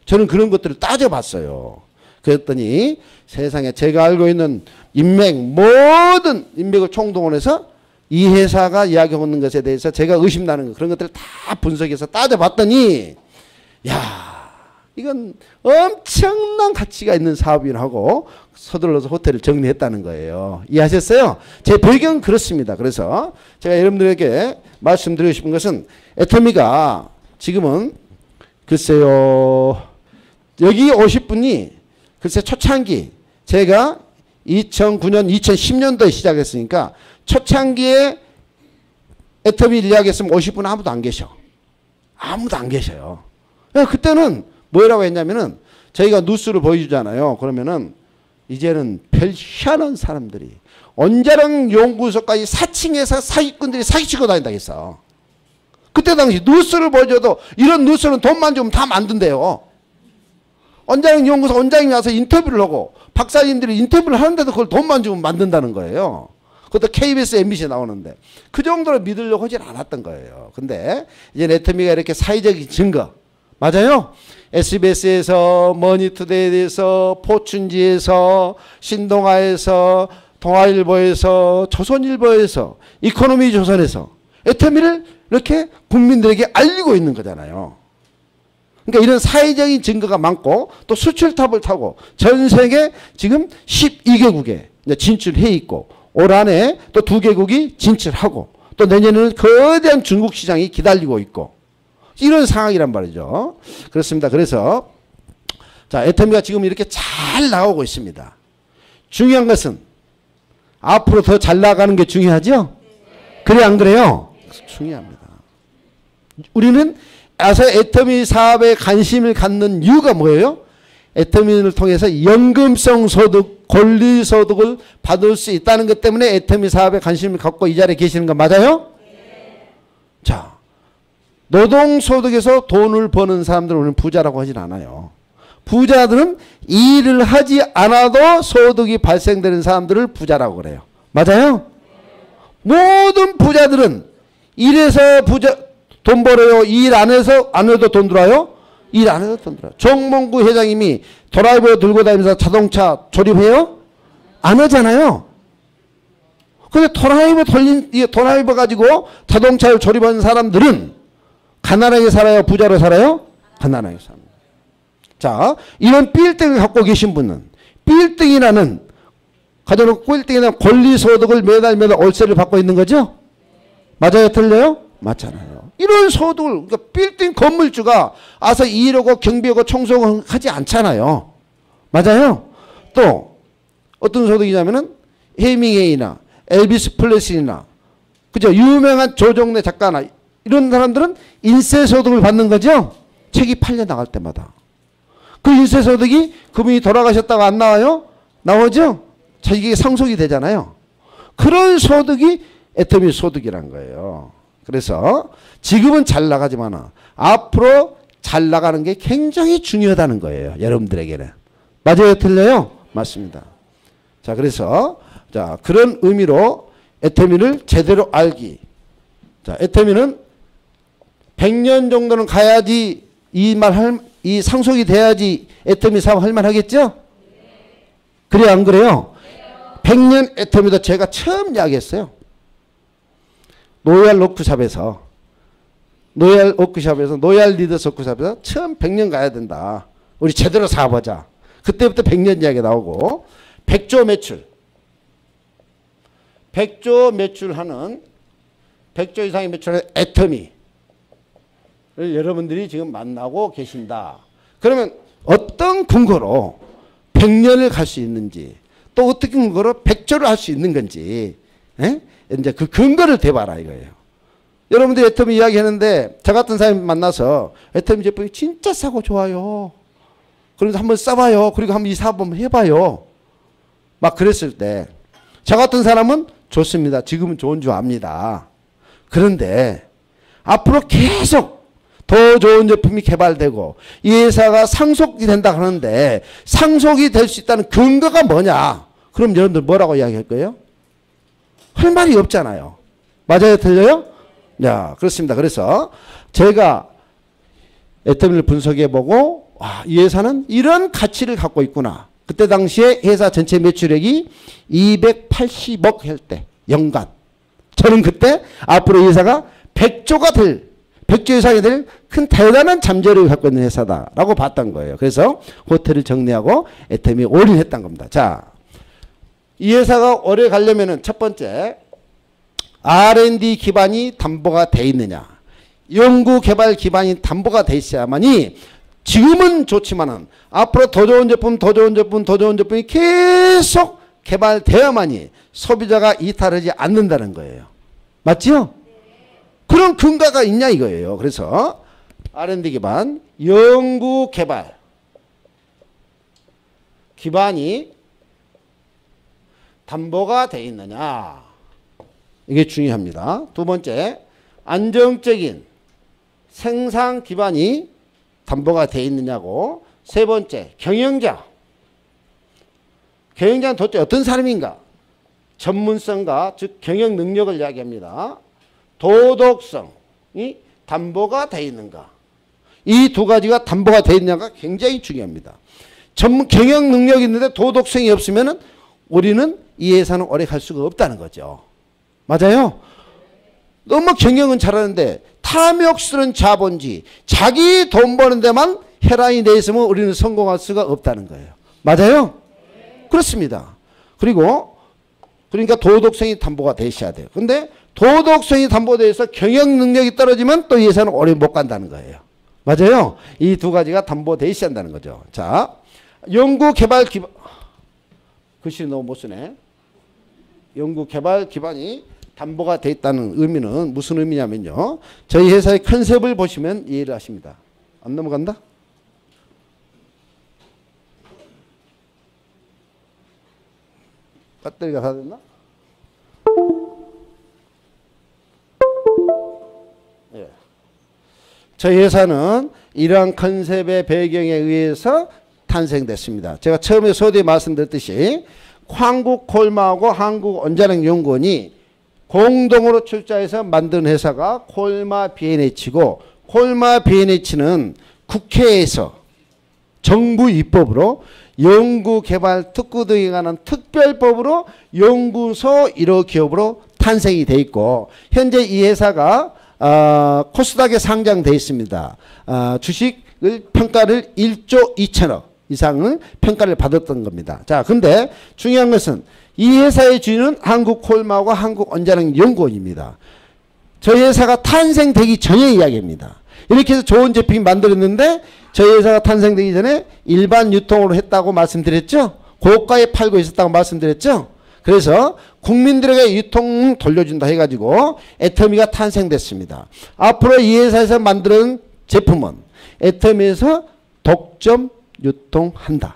저는 그런 것들을 따져봤어요. 그랬더니 세상에 제가 알고 있는 인맥, 모든 인맥을 총동원해서 이 회사가 이야기하고 있는 것에 대해서 제가 의심나는 그런 것들을 다 분석해서 따져봤더니 야, 이건 엄청난 가치가 있는 사업이라고 서둘러서 호텔을 정리했다는 거예요. 이해하셨어요? 제 배경은 그렇습니다. 그래서 제가 여러분들에게 말씀드리고 싶은 것은 애터미가 지금은 글쎄요, 여기 오실 분이 글쎄 초창기 제가 2009년, 2010년도에 시작했으니까 초창기에 애터미 이야기했으면 오실 분은 아무도 안 계셔. 아무도 안 계셔요. 그때는 뭐라고 했냐면은 저희가 뉴스를 보여주잖아요. 그러면은 이제는 별 희한한 사람들이 원자력 연구소까지 4층에서 사기꾼들이 사기치고 다닌다 했어. 그때 당시 뉴스를 보여줘도 이런 뉴스는 돈만 주면 다 만든대요. 원자력 연구소 원장님이 와서 인터뷰를 하고 박사님들이 인터뷰를 하는데도 그걸 돈만 주면 만든다는 거예요. 그것도 KBS, MBC에 나오는데 그 정도로 믿으려고 하진 않았던 거예요. 근데 이제 애터미가 이렇게 사회적인 증거 맞아요? SBS에서, 머니투데이에서, 포춘지에서, 신동아에서, 동아일보에서, 조선일보에서, 이코노미 조선에서 애터미를 이렇게 국민들에게 알리고 있는 거잖아요. 그러니까 이런 사회적인 증거가 많고 또 수출탑을 타고 전 세계 지금 12개국에 진출해 있고 올 한해 또 2개국이 진출하고 또 내년에는 거대한 중국 시장이 기다리고 있고 이런 상황이란 말이죠. 그렇습니다. 그래서 자, 애터미가 지금 이렇게 잘 나오고 있습니다. 중요한 것은 앞으로 더 잘 나가는 게 중요하죠? 그래 안 그래요? 중요합니다. 우리는 애터미 사업에 관심을 갖는 이유가 뭐예요? 애터미를 통해서 연금성 소득, 권리소득을 받을 수 있다는 것 때문에 애터미 사업에 관심을 갖고 이 자리에 계시는 거 맞아요? 네. 자, 노동소득에서 돈을 버는 사람들은 우리는 부자라고 하진 않아요. 부자들은 일을 하지 않아도 소득이 발생되는 사람들을 부자라고 그래요. 맞아요? 모든 부자들은 일해서 돈 벌어요. 일 안 해서 안 해도 돈 들어요? 일 안 해도 돈 들어요. 정몽구 회장님이 드라이버 들고 다니면서 자동차 조립해요? 안 하잖아요. 근데 드라이버 가지고 자동차를 조립하는 사람들은 가난하게 살아요? 부자로 살아요? 가난하게 삽니다. 자, 이런 빌딩을 갖고 계신 분은 빌딩이라는 가져놓고 빌딩이라는 권리소득을 매달 월세를 받고 있는 거죠? 맞아요? 틀려요? 맞잖아요. 이런 소득을 그러니까 빌딩 건물주가 와서 일하고 경비하고 청소하고 하지 않잖아요. 맞아요? 또 어떤 소득이냐면은 헤밍웨이나 엘비스 플레슬리나 그죠? 유명한 조정래 작가나 이런 사람들은 인세소득을 받는 거죠? 책이 팔려 나갈 때마다. 그 인세소득이 그분이 돌아가셨다가 안 나와요? 나오죠? 자기에게 상속이 되잖아요. 그런 소득이 애터미 소득이란 거예요. 그래서 지금은 잘 나가지만 앞으로 잘 나가는 게 굉장히 중요하다는 거예요. 여러분들에게는. 맞아요? 틀려요? 맞습니다. 자, 그래서 자, 그런 의미로 애터미를 제대로 알기. 자, 애터미는 100년 정도는 가야지 이 상속이 돼야지 애터미 사업 할 만하겠죠? 그래 안 그래요? 100년 애터미도 제가 처음 이야기했어요. 노얄 워크샵에서 노얄 리더스 워크샵에서 처음 100년 가야 된다. 우리 제대로 사업하자. 그때부터 100년 이야기 나오고 100조 매출 100조 매출하는 100조 이상의 매출하는 애터미를 여러분들이 지금 만나고 계신다. 그러면 어떤 근거로 100년을 갈 수 있는지 또 어떤 근거로 100조를 할 수 있는 건지 에? 이제 그 근거를 대봐라 이거예요. 여러분들 애터미 이야기하는데 저 같은 사람이 만나서 애터미 제품이 진짜 싸고 좋아요. 그래서 한번 써봐요. 그리고 한번 이 사업 한번 해봐요. 막 그랬을 때 저 같은 사람은 좋습니다. 지금은 좋은 줄 압니다. 그런데 앞으로 계속 더 좋은 제품이 개발되고 이 회사가 상속이 된다 하는데 상속이 될 수 있다는 근거가 뭐냐? 그럼 여러분들 뭐라고 이야기할 거예요? 할 말이 없잖아요. 맞아요? 틀려요? 야, 그렇습니다. 그래서 제가 애터미를 분석해보고 이 회사는 이런 가치를 갖고 있구나. 그때 당시에 회사 전체 매출액이 280억 할 때 연간. 저는 그때 앞으로 이 회사가 100조 이상이 될 큰 대단한 잠재력을 갖고 있는 회사다라고 봤던 거예요. 그래서 호텔을 정리하고 애터미에 올인했던 겁니다. 자, 이 회사가 오래 가려면은 첫 번째 R&D 기반이 담보가 돼 있느냐. 연구개발 기반이 담보가 돼 있어야만이 지금은 좋지만은 앞으로 더 좋은 제품이 계속 개발되어야만이 소비자가 이탈하지 않는다는 거예요. 맞죠? 그런 근거가 있냐 이거예요. 그래서 R&D 기반, 연구개발 기반이 담보가 돼 있느냐. 이게 중요합니다. 두 번째, 안정적인 생산 기반이 담보가 돼 있느냐고. 세 번째, 경영자는 도대체 어떤 사람인가? 전문성과 즉 경영 능력을 이야기합니다. 도덕성이 담보가 돼 있는가? 이 두 가지가 담보가 돼 있냐가 굉장히 중요합니다. 전문 경영 능력이 있는데 도덕성이 없으면은 우리는 이 회사는 오래 갈 수가 없다는 거죠. 맞아요? 너무 경영은 잘하는데 탐욕스러운 자본주의, 자기 돈 버는 데만 혈안이 돼 있으면 우리는 성공할 수가 없다는 거예요. 맞아요? 그렇습니다. 그러니까 도덕성이 담보가 되셔야 돼요. 근데 도덕성이 담보되어 있어 경영 능력이 떨어지면 또 이 회사는 오래 못 간다는 거예요. 맞아요? 이 두 가지가 담보되어 있어야 한다는 거죠. 자, 연구개발 기반, 글씨 너무 못 쓰네. 연구개발 기반이 담보가 되어 있다는 의미는 무슨 의미냐면요. 저희 회사의 컨셉을 보시면 이해를 하십니다. 안 넘어간다? 배터리가 다 됐나? 예. 저희 회사는 이러한 컨셉의 배경에 의해서 탄생됐습니다. 제가 처음에 서두에 말씀드렸듯이 한국콜마하고 한국원자력연구원이 공동으로 출자해서 만든 회사가 콜마 B&H고, 콜마 B&H는 국회에서 정부 입법으로 연구개발 특구 등에 관한 특별법으로 연구소 1호 기업으로 탄생이 돼 있고, 현재 이 회사가 코스닥에 상장돼 있습니다. 주식을 평가를 1조 2천억 이상을 평가를 받았던 겁니다. 자, 근데 중요한 것은 이 회사의 주인은 한국콜마하고 한국원자력연구원입니다. 저희 회사가 탄생되기 전의 이야기입니다. 이렇게 해서 좋은 제품이 만들었는데 저희 회사가 탄생되기 전에 일반 유통으로 했다고 말씀드렸죠. 고가에 팔고 있었다고 말씀드렸죠. 그래서 국민들에게 유통 돌려준다 해가지고 애터미가 탄생됐습니다. 앞으로 이 회사에서 만드는 제품은 애터미에서 독점 유통한다.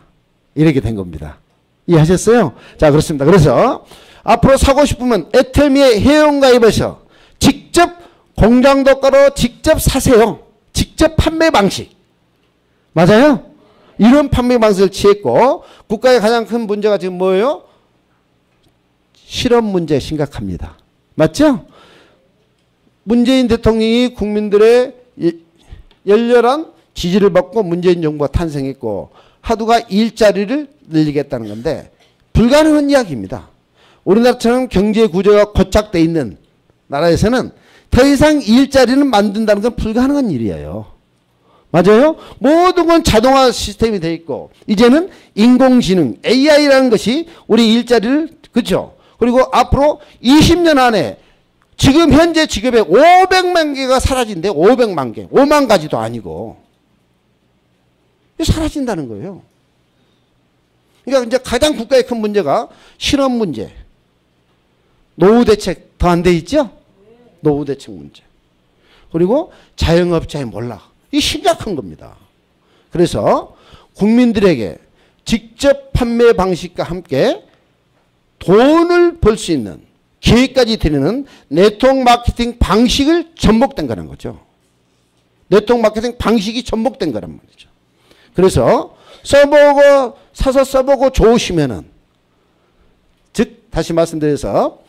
이렇게 된 겁니다. 이해하셨어요? 자, 그렇습니다. 그래서 앞으로 사고 싶으면 애터미에 회원가입해서 직접 공장도 가로 직접 사세요. 직접 판매 방식. 맞아요? 이런 판매 방식을 취했고, 국가의 가장 큰 문제가 지금 뭐예요? 실업 문제 심각합니다. 맞죠? 문재인 대통령이 국민들의 열렬한 지지를 받고 문재인 정부가 탄생했고, 하두가 일자리를 늘리겠다는 건데 불가능한 이야기입니다. 우리나라처럼 경제 구조가 고착되어 있는 나라에서는 더 이상 일자리를 만든다는 건 불가능한 일이에요. 맞아요? 모든 건 자동화 시스템이 되어 있고, 이제는 인공지능 AI라는 것이 우리 일자리를, 그렇죠? 그리고 앞으로 20년 안에 지금 현재 직업의 500만 개가 사라진대. 500만 개. 5만 가지도 아니고 사라진다는 거예요. 그러니까 이제 가장 국가의 큰 문제가 실업 문제, 노후 대책 더 안 돼 있죠? 노후 대책 문제. 그리고 자영업자의 몰락. 이 심각한 겁니다. 그래서 국민들에게 직접 판매 방식과 함께 돈을 벌 수 있는 기회까지 드리는 네트워크 마케팅 방식을 접목된 거라는 거죠. 네트워크 마케팅 방식이 접목된 거란 말이죠. 그래서 사서 써보고 좋으시면은, 즉 다시 말씀드려서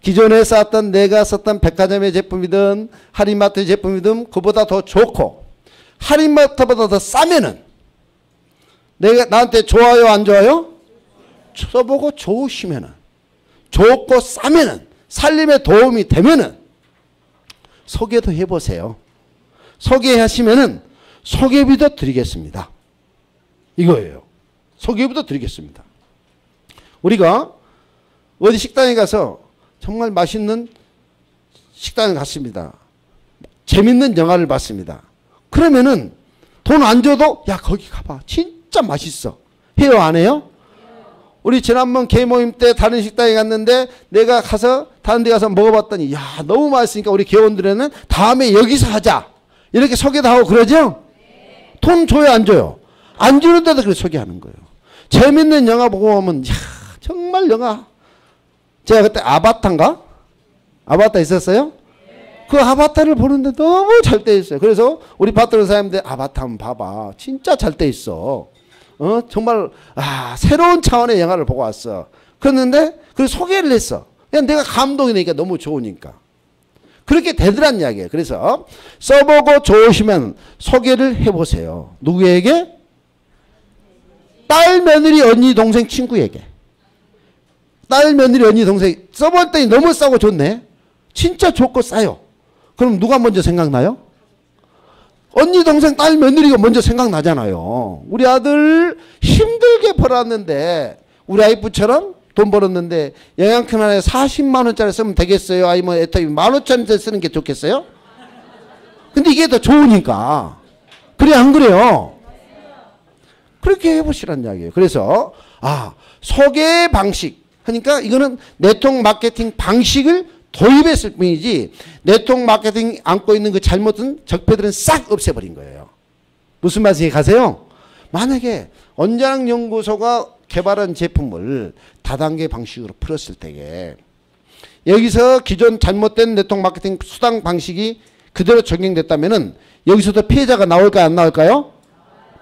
기존에 썼던 내가 썼던 백화점의 제품이든 할인마트 제품이든 그보다 더 좋고 할인마트보다 더 싸면은 내가 나한테 좋아요 안 좋아요? 써보고 좋으시면은, 좋고 싸면은, 살림에 도움이 되면은 소개도 해보세요. 소개하시면은 소개비도 드리겠습니다. 이거예요. 소개비도 드리겠습니다. 우리가 어디 식당에 가서 정말 맛있는 식당에 갔습니다. 재밌는 영화를 봤습니다. 그러면은 돈 안 줘도 야 거기 가봐 진짜 맛있어 해요 안 해요? 우리 지난번 개모임 때 다른 식당에 갔는데 내가 가서 다른 데 가서 먹어봤더니 야 너무 맛있으니까 우리 개원들에는 다음에 여기서 하자 이렇게 소개도 하고 그러죠? 돈 줘요 안 줘요? 안 주는데도 그렇게 소개하는 거예요. 재밌는 영화 보고 오면 야 정말 영화, 제가 그때 아바타인가? 아바타 있었어요? 그 아바타를 보는데 너무 잘 돼 있어요. 그래서 우리 봤던 사람들 아바타 한번 봐봐. 진짜 잘 돼 있어. 정말 새로운 차원의 영화를 보고 왔어. 그랬는데 그 소개를 했어. 그냥 내가 감동이 되니까 너무 좋으니까. 그렇게 되더란 이야기예요. 그래서 써보고 좋으시면 소개를 해보세요. 누구에게? 딸, 며느리, 언니, 동생, 친구에게. 딸, 며느리, 언니, 동생 써봤더니 너무 싸고 좋네. 진짜 좋고 싸요. 그럼 누가 먼저 생각나요? 언니, 동생, 딸, 며느리가 먼저 생각나잖아요. 우리 아들 힘들게 벌었는데 우리 와이프처럼 돈 벌었는데 영양큰 하나에 40만 원짜리 쓰면 되겠어요? 아니면 애터미 15,000원짜리 쓰는 게 좋겠어요? 근데 이게 더 좋으니까. 그래 안 그래요? 그렇게 해보시란 이야기예요. 그래서 소개 방식 하니까 이거는 네트워크 마케팅 방식을 도입했을 뿐이지 네트워크 마케팅 안고 있는 그 잘못된 적폐들은 싹 없애버린 거예요. 무슨 말씀이 가세요? 만약에 언자랑연구소가 개발한 제품을 다단계 방식으로 풀었을 때에 여기서 기존 잘못된 네트워크 마케팅 수당 방식이 그대로 적용됐다면은 여기서도 피해자가 나올까요? 안 나올까요?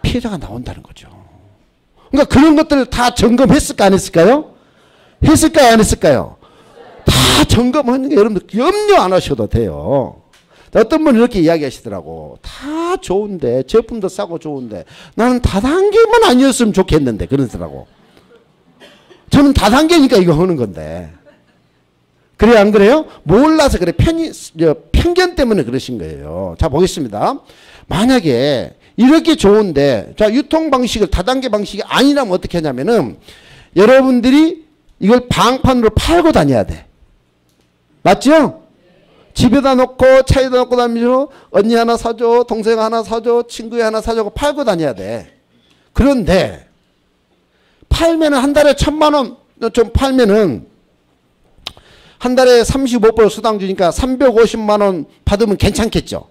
피해자가 나온다는 거죠. 그러니까 그런 것들을 다 점검했을까 안 했을까요? 했을까요? 안 했을까요? 다 점검하는 게 여러분들 염려 안 하셔도 돼요. 어떤 분은 이렇게 이야기하시더라고. 다 좋은데 제품도 싸고 좋은데 나는 다단계만 아니었으면 좋겠는데 그러더라고. 저는 다단계니까 이거 하는 건데. 그래요 안 그래요? 몰라서 그래. 편견 때문에 그러신 거예요. 자 보겠습니다. 만약에 이렇게 좋은데 자 유통 방식을 다단계 방식이 아니라면 어떻게 하냐면은 여러분들이 이걸 방판으로 팔고 다녀야 돼. 맞죠? 집에다 놓고 차에다 놓고 다니면서 언니 하나 사줘, 동생 하나 사줘, 친구 하나 사줘 팔고 다녀야 돼. 그런데 팔면은 한 달에 1,000만 원 좀 팔면은 한 달에 35% 수당 주니까 350만 원 받으면 괜찮겠죠?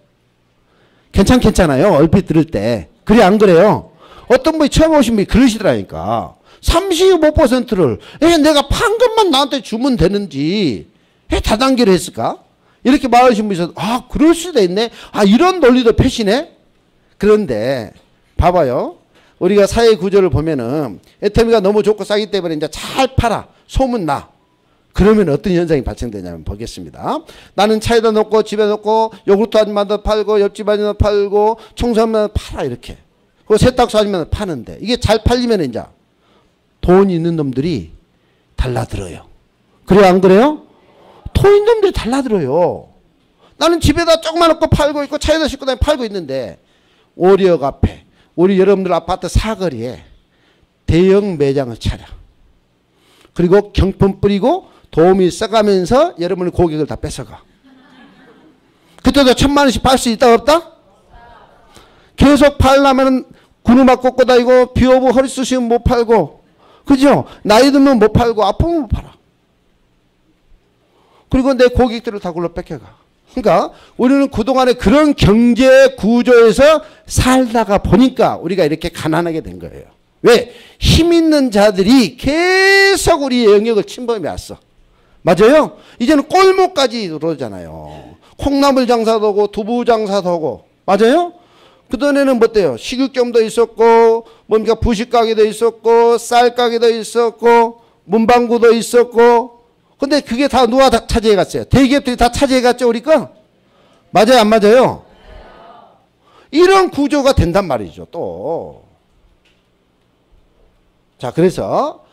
괜찮겠잖아요. 얼핏 들을 때. 그래 안 그래요? 어떤 분이 처음 오신 분이 그러시더라니까. 35%를 내가 판 것만 나한테 주면 되는지 다단계로 했을까? 이렇게 말하신 분이 있어서 그럴 수도 있네. 이런 논리도 펴시네. 그런데 봐봐요. 우리가 사회 구조를 보면은 애터미가 너무 좋고 싸기 때문에 이제 잘 팔아. 소문나. 그러면 어떤 현상이 발생되냐면 보겠습니다. 나는 차에다 놓고 집에 놓고 요구르트 아줌마도 팔고 옆집 아줌마도 팔고 청소하면 팔아 이렇게. 그 세탁소 아줌마도 파는데 이게 잘 팔리면 이제 돈 있는 놈들이 달라들어요. 그래요 안 그래요? 돈 있는 놈들이 달라들어요. 나는 집에다 조그만 놓고 팔고 있고 차에다 싣고 다니고 팔고 있는데 오리역 앞에 우리 여러분들 아파트 사거리에 대형 매장을 차려. 그리고 경품 뿌리고 도우미 써가면서 여러분의 고객을 다 뺏어가. 그때도 1,000만 원씩 팔 수 있다 없다? 계속 팔려면 구누막 꽂고 다니고 비 오고 허리 쑤시면 못 팔고 그죠? 나이 들면 못 팔고 아프면 못 팔아. 그리고 내 고객들을 다 그걸로 뺏겨가. 그러니까 우리는 그동안에 그런 경제 구조에서 살다가 보니까 우리가 이렇게 가난하게 된 거예요. 왜? 힘 있는 자들이 계속 우리의 영역을 침범해 왔어. 맞아요? 이제는 꼴목까지 들어오잖아요. 콩나물 장사도 하고 두부 장사도 하고. 맞아요? 그전에는 뭐 어때요? 식육점도 있었고 뭡니까 부식가게도 있었고 쌀가게도 있었고 문방구도 있었고 근데 그게 다 누가 다 차지해 갔어요? 대기업들이 다 차지해 갔죠 우리 거? 맞아요 안 맞아요? 이런 구조가 된단 말이죠 또. 자 그래서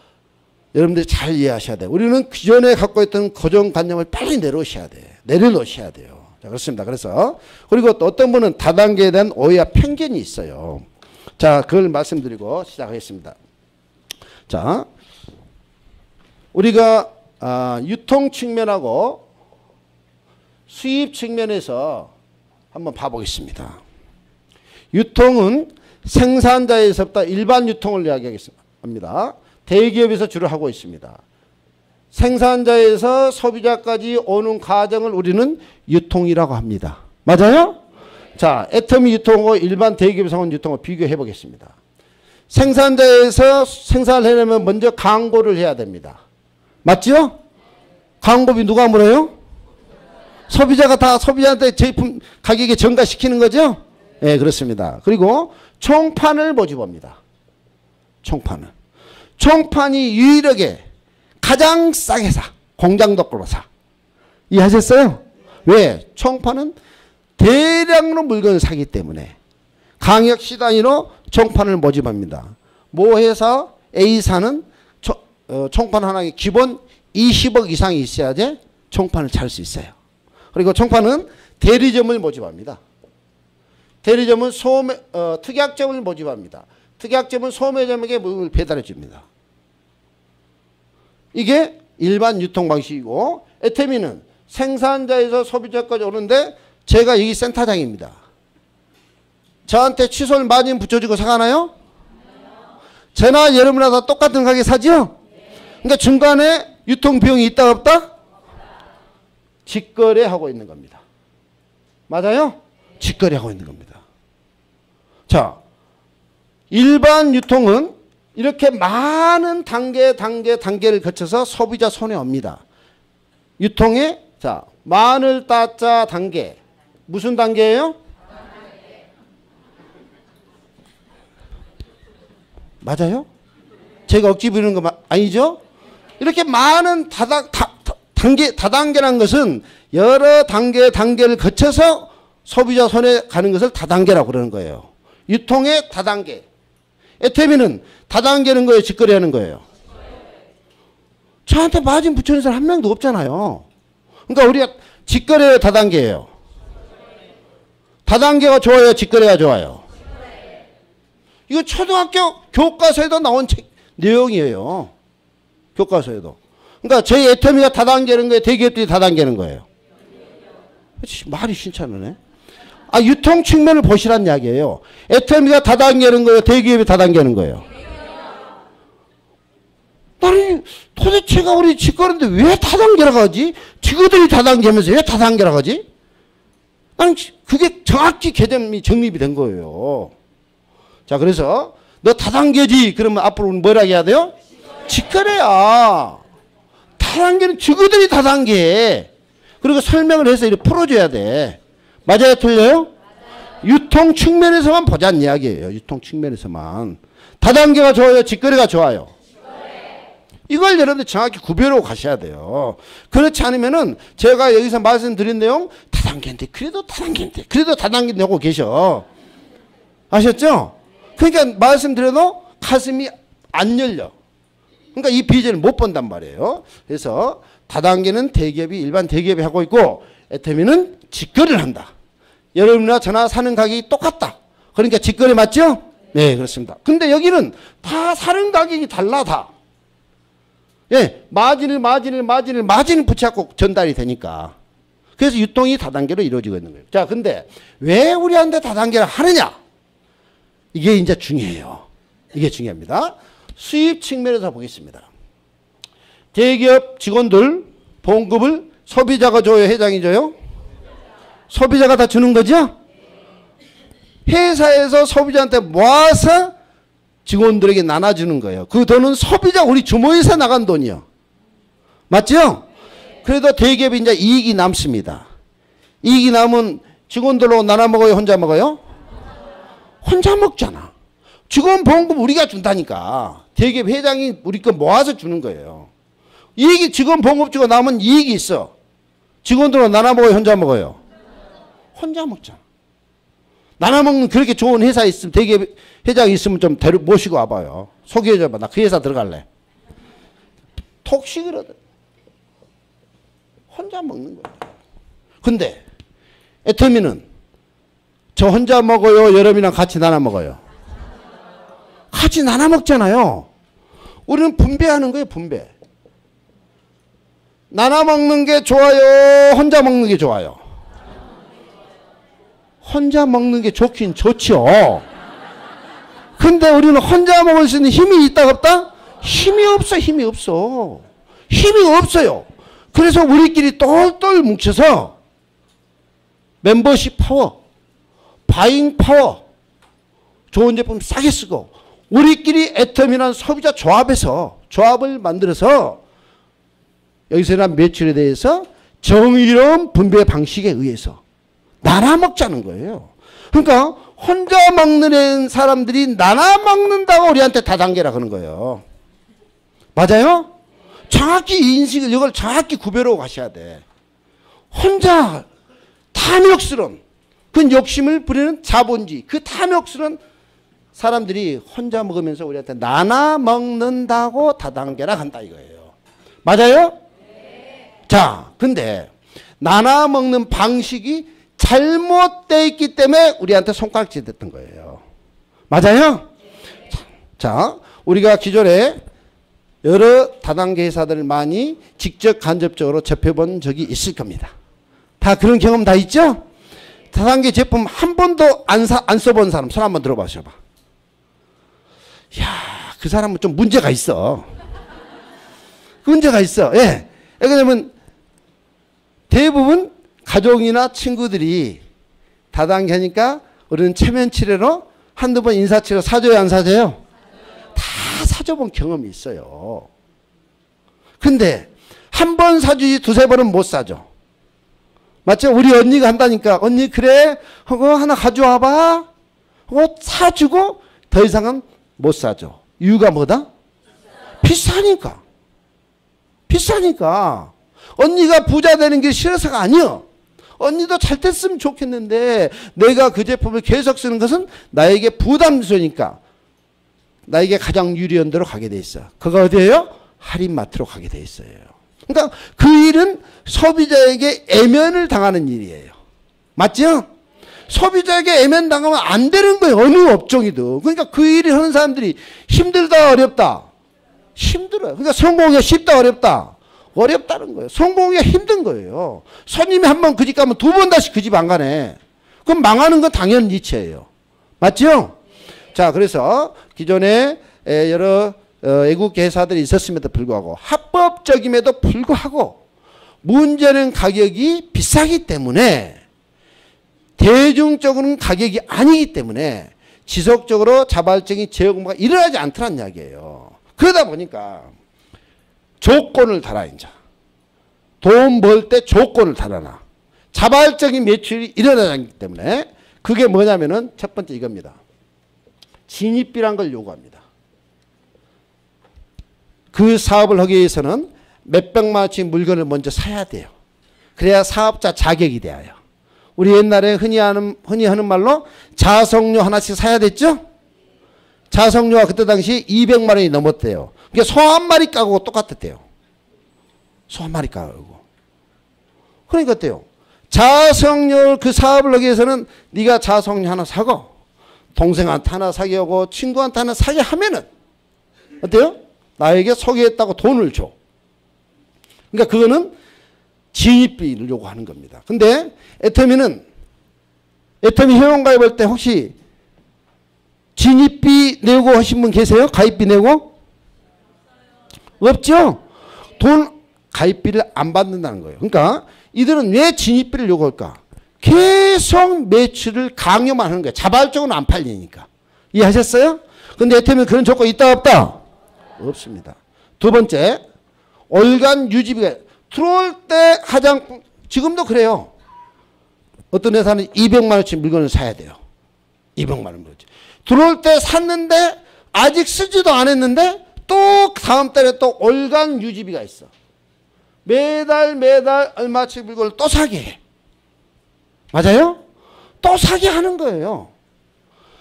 여러분들이 잘 이해하셔야 돼요. 우리는 기존에 갖고 있던 고정관념을 빨리 내려놓으셔야 돼요. 자, 그렇습니다. 그래서 그리고 또 어떤 분은 다단계에 대한 오해와 편견이 있어요. 자, 그걸 말씀드리고 시작하겠습니다. 자, 우리가 유통 측면하고 수입 측면에서 한번 봐보겠습니다. 유통은 생산자에서부터 일반 유통을 이야기하겠습니다. 대기업에서 주로 하고 있습니다. 생산자에서 소비자까지 오는 과정을 우리는 유통이라고 합니다. 맞아요? 자, 애터미 유통하고 일반 대기업에서 하는 유통을 비교해 보겠습니다. 생산자에서 생산을 해내면 먼저 광고를 해야 됩니다. 맞죠? 광고비 누가 물어요? 소비자가 다 소비자한테 제품 가격에 전가시키는 거죠? 네, 그렇습니다. 그리고 총판을 모집합니다. 총판이 유일하게 가장 싸게 사. 공장도 끌어 사. 이해하셨어요? 왜? 총파는 대량으로 물건을 사기 때문에 강역시 단위로 총판을 모집합니다. 모 회사 A사는 총판 하나에 기본 20억 이상이 있어야지 총판을 찰 수 있어요. 그리고 총판은 대리점을 모집합니다. 대리점은 특약점을 모집합니다. 특약점은 소매점에게 물건을 배달해 줍니다. 이게 일반 유통 방식이고, 애터미는 생산자에서 소비자까지 오는데 제가 여기 센터장입니다. 저한테 취소를 마진 붙여주고 사가나요? 저나 여러분이나 다 똑같은 가게 사죠? 그러니까 중간에 유통비용이 있다 없다? 직거래하고 있는 겁니다. 맞아요? 직거래하고 있는 겁니다. 자, 일반 유통은 이렇게 많은 단계를 거쳐서 소비자 손에 옵니다. 유통의 자, 마늘 따자 단계. 무슨 단계예요? 맞아요? 제가 억지 부리는 거 아니죠? 이렇게 많은 다단계라는 것은 여러 단계를 거쳐서 소비자 손에 가는 것을 다단계라고 그러는 거예요. 유통의 다단계. 애터미는 다단계는 거예요? 직거래하는 거예요? 저한테 마진 붙여주는 사람 한 명도 없잖아요. 그러니까 우리가 직거래예요? 다단계예요? 다단계가 좋아요? 직거래가 좋아요? 이거 초등학교 교과서에도 나온 내용이에요. 교과서에도. 그러니까 저희 애터미가 다단계는 거예요? 대기업들이 다단계는 거예요? 말이 신찮으네. 아, 유통 측면을 보시란 이야기예요. 애터미가 다단계는 거예요? 대기업이 다단계는 거예요? 나는 도대체가 우리 직거래인데 왜 다단계라고 하지? 직원들이 다단계면서 왜 다단계라고 하지? 나는 그게 정확히 개념이 정립이 된 거예요. 자, 그래서 너 다단계지 그러면 앞으로 뭐라고 해야 돼요? 직거래야. 다단계는 직원들이 다단계. 그리고 설명을 해서 이렇게 풀어줘야 돼. 맞아요? 틀려요? 유통 측면에서만 보자는 이야기예요. 유통 측면에서만. 다단계가 좋아요? 직거래가 좋아요? 이걸 여러분들 정확히 구별하고 가셔야 돼요. 그렇지 않으면은 제가 여기서 말씀드린 내용 다단계인데 그래도 다단계인데 하고 계셔. 아셨죠? 그러니까 말씀드려도 가슴이 안 열려. 그러니까 이 비전을 못 본단 말이에요. 그래서 다단계는 대기업이 일반 대기업이 하고 있고 애터미는 직거래를 한다. 여러분이나 저나 사는 가격이 똑같다. 그러니까 직거래 맞죠? 네, 그렇습니다. 근데 여기는 다 사는 가격이 달라 다. 예, 마진을 붙여갖고 전달이 되니까. 그래서 유통이 다단계로 이루어지고 있는 거예요. 자, 근데 왜 우리한테 다단계를 하느냐? 이게 이제 중요해요. 이게 중요합니다. 수입 측면에서 보겠습니다. 대기업 직원들 봉급을 소비자가 줘요? 회장이 줘요? 소비자가 다 주는 거죠? 회사에서 소비자한테 모아서 직원들에게 나눠주는 거예요. 그 돈은 소비자 우리 주머니에서 나간 돈이요. 맞죠? 그래도 대기업이 이제 이익이 남습니다. 이익이 남은 직원들로 나눠 먹어요? 혼자 먹어요? 혼자 먹잖아. 직원 봉급 우리가 준다니까. 대기업 회장이 우리 거 모아서 주는 거예요. 이익이 직원 봉급 주고 남은 이익이 있어. 직원들로 나눠 먹어요? 혼자 먹어요? 혼자 먹잖아. 나눠 먹는 그렇게 좋은 회사 있으면 대기업 회장이 있으면 좀 모시고 와봐요. 소개해줘봐. 나 그 회사 들어갈래. 톡식이라도 혼자 먹는 거예요. 근데 애터미는 저 혼자 먹어요? 여러분이랑 같이 나눠 먹어요? 같이 나눠 먹잖아요. 우리는 분배하는 거예요. 분배. 나눠 먹는 게 좋아요? 혼자 먹는 게 좋아요? 혼자 먹는 게 좋긴 좋죠. 근데 우리는 혼자 먹을 수 있는 힘이 있다 없다? 힘이 없어. 힘이 없어요. 그래서 우리끼리 똘똘 뭉쳐서 멤버십 파워, 바잉 파워, 좋은 제품 싸게 쓰고 우리끼리 애터미라는 소비자 조합을 만들어서 여기서 난 매출에 대해서 정의로운 분배 방식에 의해서 나눠 먹자는 거예요. 그러니까 혼자 먹는 사람들이 나눠 먹는다고 우리한테 다단계라 그러는 거예요. 맞아요? 정확히 이 인식을 이걸 정확히 구별하고 가셔야 돼. 혼자 탐욕스러운 그 욕심을 부리는 자본주의, 그 탐욕스러운 사람들이 혼자 먹으면서 우리한테 나눠 먹는다고 다단계라 한다 이거예요. 맞아요? 네. 자, 근데 나눠 먹는 방식이 잘못되어 있기 때문에 우리한테 손가락질 됐던 거예요. 맞아요? 네. 자, 우리가 기존에 여러 다단계 회사들을 많이 직접 간접적으로 접해본 적이 있을 겁니다. 다 그런 경험 다 있죠? 다단계 제품 한 번도 안 써본 사람 손 한번 들어봐셔봐. 이야, 그 사람은 좀 문제가 있어. 문제가 있어. 예. 왜냐면 대부분 가족이나 친구들이 다단계 하니까 우리는 체면 치레로 한두 번 인사치레 사줘요, 안 사줘요? 다 사줘본 경험이 있어요. 근데 한 번 사주지 두세 번은 못 사줘. 맞죠? 우리 언니가 한다니까 언니 그래 하고 하나 가져와봐 하고 사주고 더 이상은 못 사줘. 이유가 뭐다? 비싸니까. 비싸니까. 언니가 부자 되는 게 싫어서가 아니야. 언니도 잘 됐으면 좋겠는데 내가 그 제품을 계속 쓰는 것은 나에게 부담스러우니까 나에게 가장 유리한 데로 가게 돼 있어. 그거 어디예요? 할인마트로 가게 돼 있어요. 그러니까 그 일은 소비자에게 애면을 당하는 일이에요. 맞죠? 소비자에게 애면당하면 안 되는 거예요. 어느 업종이든. 그러니까 그 일을 하는 사람들이 힘들다 어렵다? 힘들어요. 그러니까 성공하기가 쉽다 어렵다? 어렵다는 거예요. 성공하기가 힘든 거예요. 손님이 한 번 그 집 가면 두 번 다시 그 집 안 가네. 그럼 망하는 건 당연 이치예요. 맞죠? 자, 그래서 기존에 여러 애국계 회사들이 있었음에도 불구하고 합법적임에도 불구하고 문제는 가격이 비싸기 때문에 대중적으로는 가격이 아니기 때문에 지속적으로 자발적인 제어 공부가 일어나지 않더란 이야기예요. 그러다 보니까 조건을 달아 이제 돈 벌 때 조건을 달아놔. 자발적인 매출이 일어나기 때문에 그게 뭐냐면은 첫 번째 이겁니다. 진입비란 걸 요구합니다. 그 사업을 하기 위해서는 몇백만 원치 물건을 먼저 사야 돼요. 그래야 사업자 자격이 돼요. 우리 옛날에 흔히 하는 말로 자석료 하나씩 사야 됐죠? 자석료가 그때 당시 200만 원이 넘었대요. 그게 소 한 마리 까고 똑같았대요. 소 한 마리 까고. 그러니까 어때요? 자석료 그 사업을 하기 위해서는 네가 자석료 하나 사고 동생한테 하나 사게 하고 친구한테 하나 사게 하면은 어때요? 나에게 소개했다고 돈을 줘. 그러니까 그거는 진입비를 요구하는 겁니다. 근데 애터미 회원가입할 때 혹시 진입비 내고 하신 분 계세요? 가입비 내고? 없죠? 가입비를 안 받는다는 거예요. 그러니까 이들은 왜 진입비를 요구할까? 계속 매출을 강요만 하는 거예요. 자발적으로 안 팔리니까. 이해하셨어요? 근데 애터미는 그런 조건 있다 없다? 없습니다. 두 번째, 월간 유지비가 들어올 때 화장품 지금도 그래요. 어떤 회사는 200만 원치 물건을 사야 돼요. 200만 원 물건. 들어올 때 샀는데 아직 쓰지도 않았는데 또 다음 달에 또 월간 유지비가 있어. 매달 얼마치 물건을 또 사게 해. 맞아요? 또 사게 하는 거예요.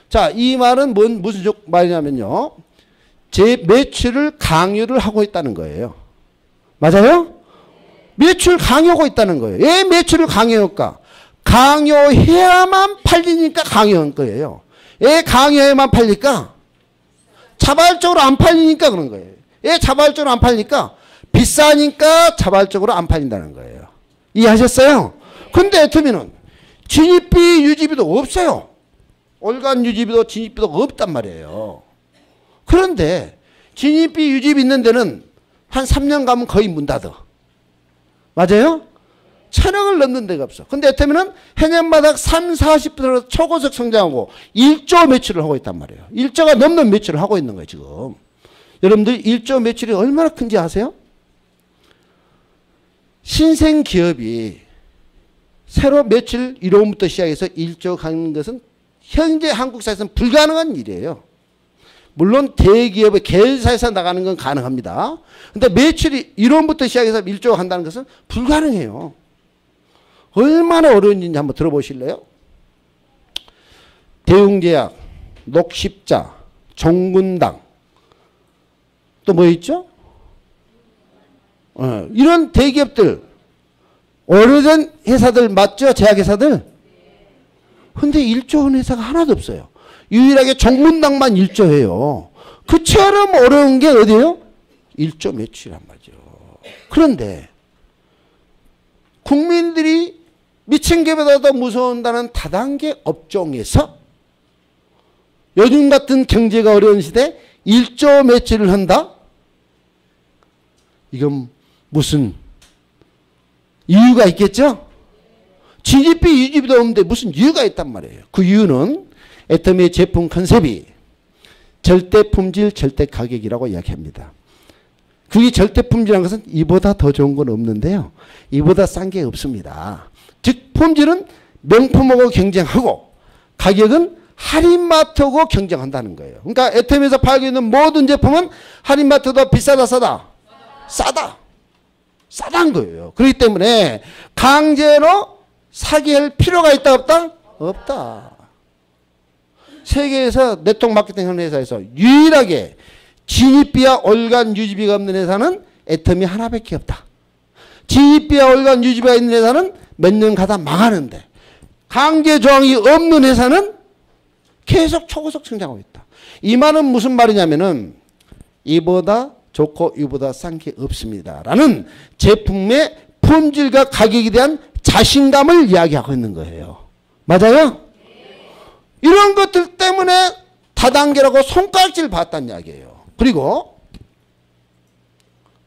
자, 이 말은 무슨 말이냐면요. 제 매출을 강요를 하고 있다는 거예요. 맞아요? 매출 강요하고 있다는 거예요. 왜 매출을 강요할까? 강요해야만 팔리니까 강요한 거예요. 왜 강요해야만 팔릴까? 자발적으로 안 팔리니까 그런 거예요. 왜 자발적으로 안 팔리니까? 비싸니까 자발적으로 안 팔린다는 거예요. 이해하셨어요? 근데 애터미는 진입비 유지비도 없어요. 월간 유지비도 진입비도 없단 말이에요. 그런데 진입비 유지비 있는 데는 한 3년 가면 거의 문 닫아. 맞아요? 1,000억을 넘는 데가 없어. 근데 애터미는 해년마다 3, 40% 초고속 성장하고 1조 매출을 하고 있단 말이에요. 1조가 넘는 매출을 하고 있는 거예요, 지금. 여러분들 1조 매출이 얼마나 큰지 아세요? 신생 기업이 새로 매출 1호부터 시작해서 1조 가는 것은 현재 한국 사회에서는 불가능한 일이에요. 물론 대기업의 계열사에서 나가는 건 가능합니다. 근데 매출이 1원부터 시작해서 1조가 간다는 것은 불가능해요. 얼마나 어려운지 한번 들어보실래요? 대웅제약, 녹십자, 종군당, 또 뭐 있죠? 이런 대기업들, 오래된 회사들 맞죠? 제약회사들? 근데 1조 원 회사가 하나도 없어요. 유일하게 종군당만 1조예요. 그처럼 어려운 게 어디예요? 1조 매출이란 말이죠. 그런데 국민들이 미친 개보다도 무서운다는 다단계 업종에서 요즘 같은 경제가 어려운 시대에 1조 매출을 한다? 이건 무슨 이유가 있겠죠? 진입비 유지비도 없는데 무슨 이유가 있단 말이에요. 그 이유는 애터미의 제품 컨셉이 절대 품질, 절대 가격이라고 이야기합니다. 그게 절대 품질이라는 것은 이보다 더 좋은 건 없는데요. 이보다 싼 게 없습니다. 즉 품질은 명품하고 경쟁하고 가격은 할인마트하고 경쟁한다는 거예요. 그러니까 애터미에서 팔고 있는 모든 제품은 할인마트도 비싸다 싸다? 싸다. 싸다는 거예요. 그렇기 때문에 강제로 사게 할 필요가 있다 없다? 없다. 세계에서 네트워크 마케팅 하는 회사에서 유일하게 진입비와 월간 유지비가 없는 회사는 애터미 하나밖에 없다. 진입비와 월간 유지비가 있는 회사는 몇 년 가다 망하는데 강제 조항이 없는 회사는 계속 초고속 성장하고 있다. 이 말은 무슨 말이냐면은 이보다 좋고 이보다 싼 게 없습니다. 라는 제품의 품질과 가격에 대한 자신감을 이야기하고 있는 거예요. 맞아요? 이런 것들 때문에 다단계라고 손가락질 받았다는 이야기예요. 그리고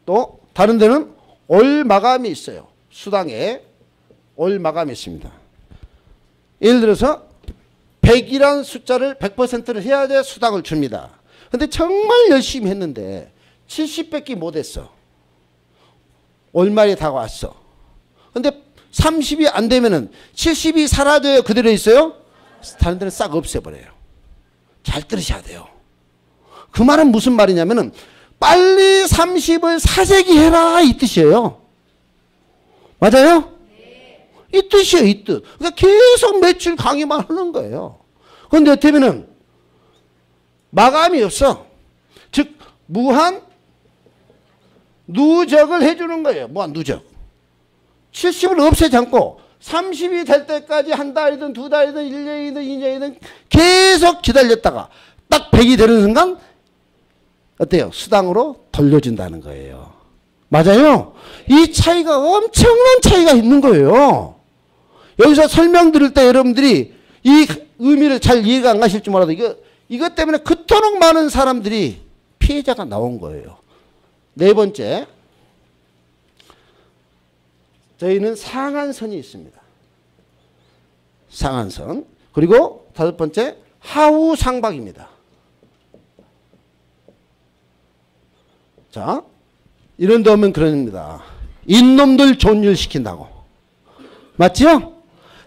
또 다른 데는 올 마감이 있어요. 수당에 올 마감이 있습니다. 예를 들어서 100이라는 숫자를 100%를 해야지 수당을 줍니다. 근데 정말 열심히 했는데 70밖에 못했어. 월말이 다가왔어. 근데 30이 안 되면은 70이 사라져요? 그대로 있어요? 다른 데는 싹 없애버려요. 잘 들으셔야 돼요. 그 말은 무슨 말이냐면은 빨리 30을 사재기 해라 이 뜻이에요. 맞아요? 이 뜻이에요. 이 뜻. 그러니까 계속 매출 강의만 하는 거예요. 그런데 어떻게면은 마감이 없어. 즉 무한 누적을 해주는 거예요. 무한 누적. 70을 없애지 않고 30이 될 때까지 한 달이든 두 달이든 1년이든 2년이든 계속 기다렸다가 딱 100이 되는 순간 어때요? 수당으로 돌려준다는 거예요. 맞아요? 이 차이가 엄청난 차이가 있는 거예요. 여기서 설명드릴 때 여러분들이 이 의미를 잘 이해가 안 가실지 몰라도 이것 때문에 그토록 많은 사람들이 피해자가 나온 거예요. 네 번째, 저희는 상한선이 있습니다. 상한선. 그리고 다섯 번째, 하우상박입니다. 자, 이런 데 오면 그럽니다. 인놈들 좋은 일 시킨다고. 맞지요?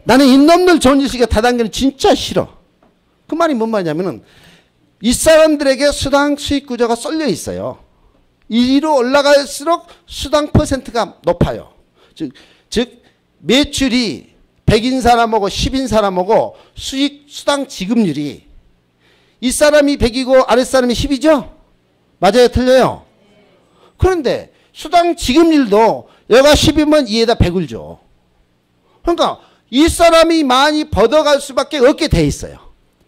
나는 인놈들 좋은 일 시키가 다단계는 진짜 싫어. 그 말이 뭔 말이냐면은 이 사람들에게 수당 수익 구조가 쏠려 있어요. 이로 올라갈수록 수당 퍼센트가 높아요. 즉 매출이 100인 사람하고 10인 사람하고 수당 지급률이 이 사람이 100이고 아랫사람이 10이죠? 맞아요? 틀려요? 그런데 수당 지급률도 얘가 10이면 얘에다 100을 줘. 그러니까 이 사람이 많이 벌어갈 수밖에 없게 돼 있어요.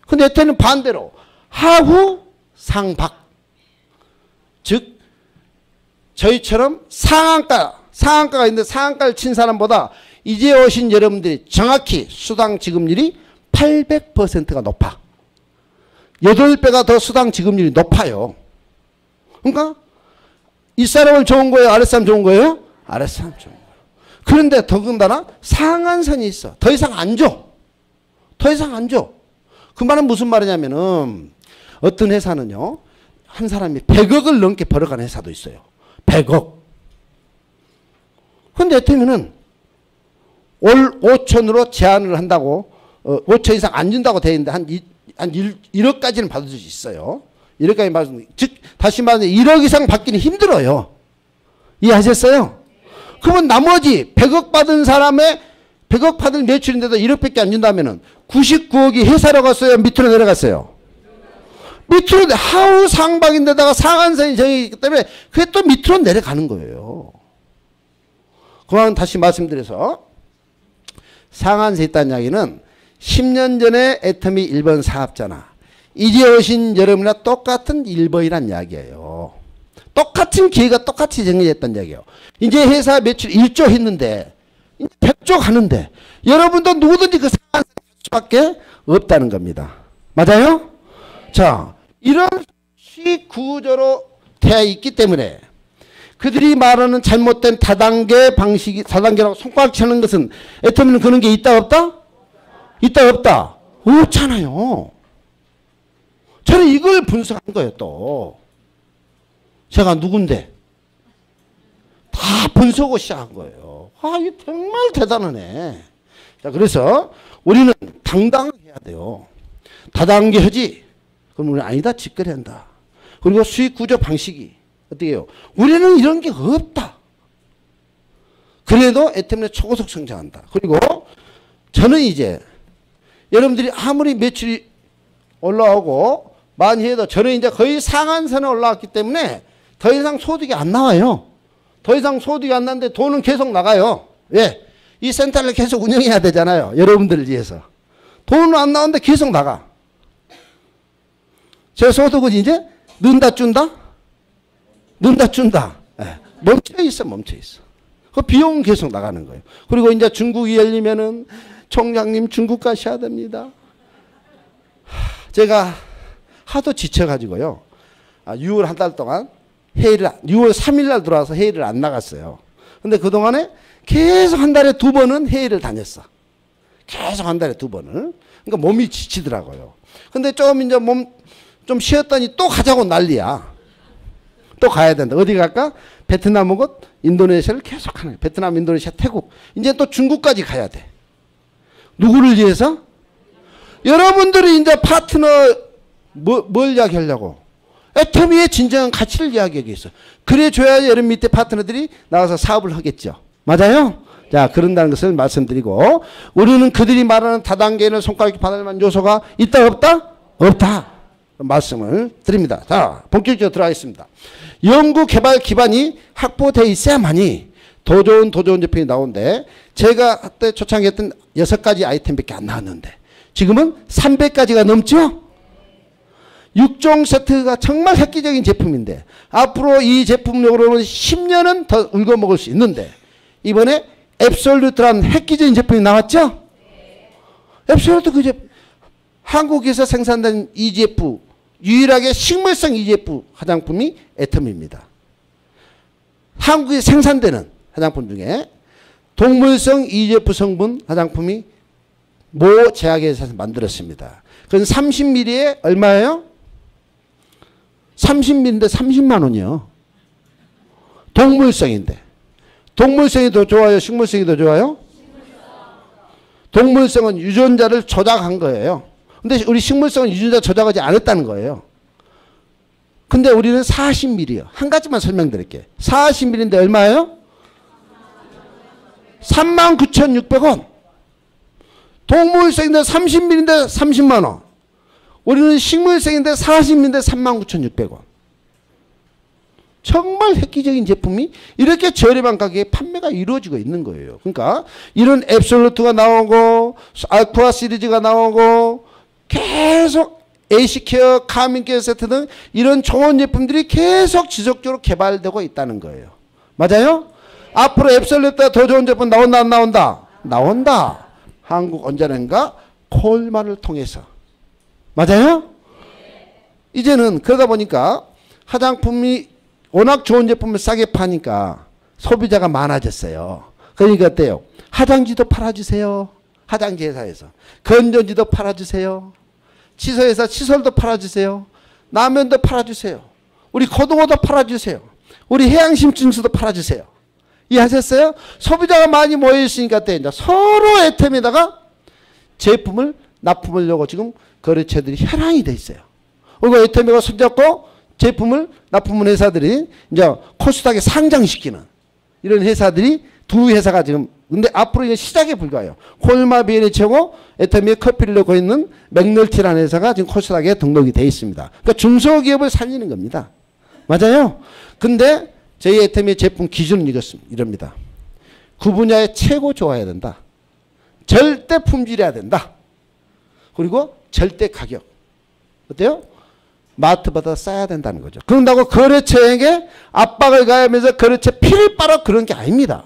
근데 여태는 반대로 하후 상박. 즉 저희처럼 상한가가 있는데 상한가를 친 사람보다 이제 오신 여러분들이 정확히 수당 지급률이 800%가 높아. 8배가 더 수당 지급률이 높아요. 그러니까 이 사람은 좋은 거예요? 아랫사람 좋은 거예요? 아랫사람 좋은 거예요. 그런데 더군다나 상한선이 있어. 더 이상 안 줘. 더 이상 안 줘. 그 말은 무슨 말이냐면은 어떤 회사는요. 한 사람이 100억을 넘게 벌어가는 회사도 있어요. 100억. 근데 어떻게면은 올 5천으로 제한을 한다고 5천 이상 안 준다고 돼 있는데 한 1억까지는 받을 수 있어요. 1억까지 받을 즉 다시 말하면 1억 이상 받기는 힘들어요. 이해하셨어요? 그러면 나머지 100억 받은 사람의 100억 받을 매출인데도 1억밖에 안 준다면은 99억이 회사로 갔어요? 밑으로 내려갔어요? 밑으로, 하우 상박인데다가 상한선이 정해있기 때문에 그게 또 밑으로 내려가는 거예요. 그만 다시 말씀드려서 상한선에 있다는 이야기는 10년 전에 애터미 1번 사업자나 이제 오신 여러분이나 똑같은 1번이란 이야기예요. 똑같은 기회가 똑같이 정해졌다는 이야기예요. 이제 회사 매출 1조 했는데 100조 가는데 여러분도 누구든지 그 상한선에 갈 수밖에 없다는 겁니다. 맞아요? 자, 이런 수익 구조로 되어 있기 때문에 그들이 말하는 잘못된 다단계 방식이, 다단계라고 손가락 치는 것은 애터미는 그런 게 있다 없다? 있다 없다? 없잖아요. 저는 이걸 분석한 거예요. 또 제가 누군데 다 분석을 시작한 거예요. 아, 이거 정말 대단하네. 자, 그래서 우리는 당당해야 돼요. 다단계 하지. 그럼 우리는 아니다, 직거래 한다. 그리고 수익 구조 방식이 어떻게 해요? 우리는 이런 게 없다. 그래도 애터미는 초고속 성장한다. 그리고 저는 이제 여러분들이 아무리 매출이 올라오고 많이 해도 저는 이제 거의 상한선에 올라왔기 때문에 더 이상 소득이 안 나와요. 더 이상 소득이 안 나는데 돈은 계속 나가요. 왜? 이 센터를 계속 운영해야 되잖아요. 여러분들을 위해서. 돈은 안 나오는데 계속 나가. 제 소득은 이제 는다 준다? 는다 준다. 네. 멈춰 있어, 멈춰 있어. 그 비용은 계속 나가는 거예요. 그리고 이제 중국이 열리면은 총장님 중국 가셔야 됩니다. 제가 하도 지쳐가지고요. 6월 한 달 동안 회의를, 6월 3일 날 들어와서 회의를 안 나갔어요. 근데 그동안에 계속 한 달에 2번은 회의를 다녔어. 계속 한 달에 2번을. 그러니까 몸이 지치더라고요. 근데 좀 이제 좀 쉬었더니 또 가자고 난리야. 또 가야 된다. 어디 갈까? 베트남하고 인도네시아를 계속 하는 거야. 베트남, 인도네시아, 태국. 이제 또 중국까지 가야 돼. 누구를 위해서? 여러분들이 이제 파트너 뭘 이야기하려고? 애터미의 진정한 가치를 이야기하기 위해서. 그래 줘야 여러분 밑에 파트너들이 나와서 사업을 하겠죠. 맞아요? 자, 그런다는 것을 말씀드리고 우리는 그들이 말하는 다단계를 손가락에 받을 만한 요소가 있다 없다? 없다. 말씀을 드립니다. 자, 본격적으로 들어가겠습니다. 연구 개발 기반이 확보되어 있어야만이 더 좋은 제품이 나오는데 제가 그때 초창기했던 6가지 아이템밖에 안 나왔는데 지금은 300가지가 넘죠? 6종 세트가 정말 획기적인 제품인데 앞으로 이 제품력으로는 10년은 더 울고 먹을 수 있는데 이번에 앱솔루트라는 획기적인 제품이 나왔죠? 앱솔루트 그 제품 한국에서 생산된 EGF 유일하게 식물성 EGF 화장품이 애터미입니다. 한국에 생산되는 화장품 중에 동물성 EGF 성분 화장품이 모 제약회사에서 만들었습니다. 그건 30ml에 얼마예요? 30ml인데 30만 원이요. 동물성인데. 동물성이 더 좋아요? 식물성이 더 좋아요? 동물성은 유전자를 조작한 거예요. 근데 우리 식물성은 유전자 조작하지 않았다는 거예요. 근데 우리는 40ml요. 한 가지만 설명드릴게요. 40ml인데 얼마예요? 39,600원. 동물성인데 30ml인데 30만 원. 우리는 식물성인데 40ml인데 39,600원. 정말 획기적인 제품이 이렇게 저렴한 가격에 판매가 이루어지고 있는 거예요. 그러니까 이런 앱솔루트가 나오고 아쿠아 시리즈가 나오고 계속 에이시케어, 카민케어 세트 등 이런 좋은 제품들이 계속 지속적으로 개발되고 있다는 거예요. 맞아요? 앞으로 앱솔루트가 더 좋은 제품 나온다 안 나온다? 나온다. 한국 언제는가 콜만을 통해서. 맞아요? 이제는 그러다 보니까 화장품이 워낙 좋은 제품을 싸게 파니까 소비자가 많아졌어요. 그러니까 어때요? 화장지도 팔아주세요. 화장지 회사에서. 건전지도 팔아주세요. 칫솔에서 칫솔도 팔아주세요. 라면도 팔아주세요. 우리 고등어도 팔아주세요. 우리 해양심층수도 팔아주세요. 이해하셨어요? 소비자가 많이 모여있으니까 이제 서로 애템에다가 제품을 납품하려고 지금 거래처들이 혈안이 돼 있어요. 그리고 애템에가 손잡고 제품을 납품하는 회사들이 이제 코스닥에 상장시키는 이런 회사들이 두 회사가 지금 근데 앞으로 이제 시작에 불과해요. 콜마 비엔이 최고 애터미에 커피를 넣고 있는 맥널티라는 회사가 지금 코스닥에 등록이 돼 있습니다. 그러니까 중소기업을 살리는 겁니다. 맞아요? 근데 저희 애터미의 제품 기준은 이럽니다. 그 분야에 최고 좋아야 된다. 절대 품질해야 된다. 그리고 절대 가격. 어때요? 마트보다 싸야 된다는 거죠. 그런다고 거래처에게 압박을 가하면서 거래처 피를 빨아 그런 게 아닙니다.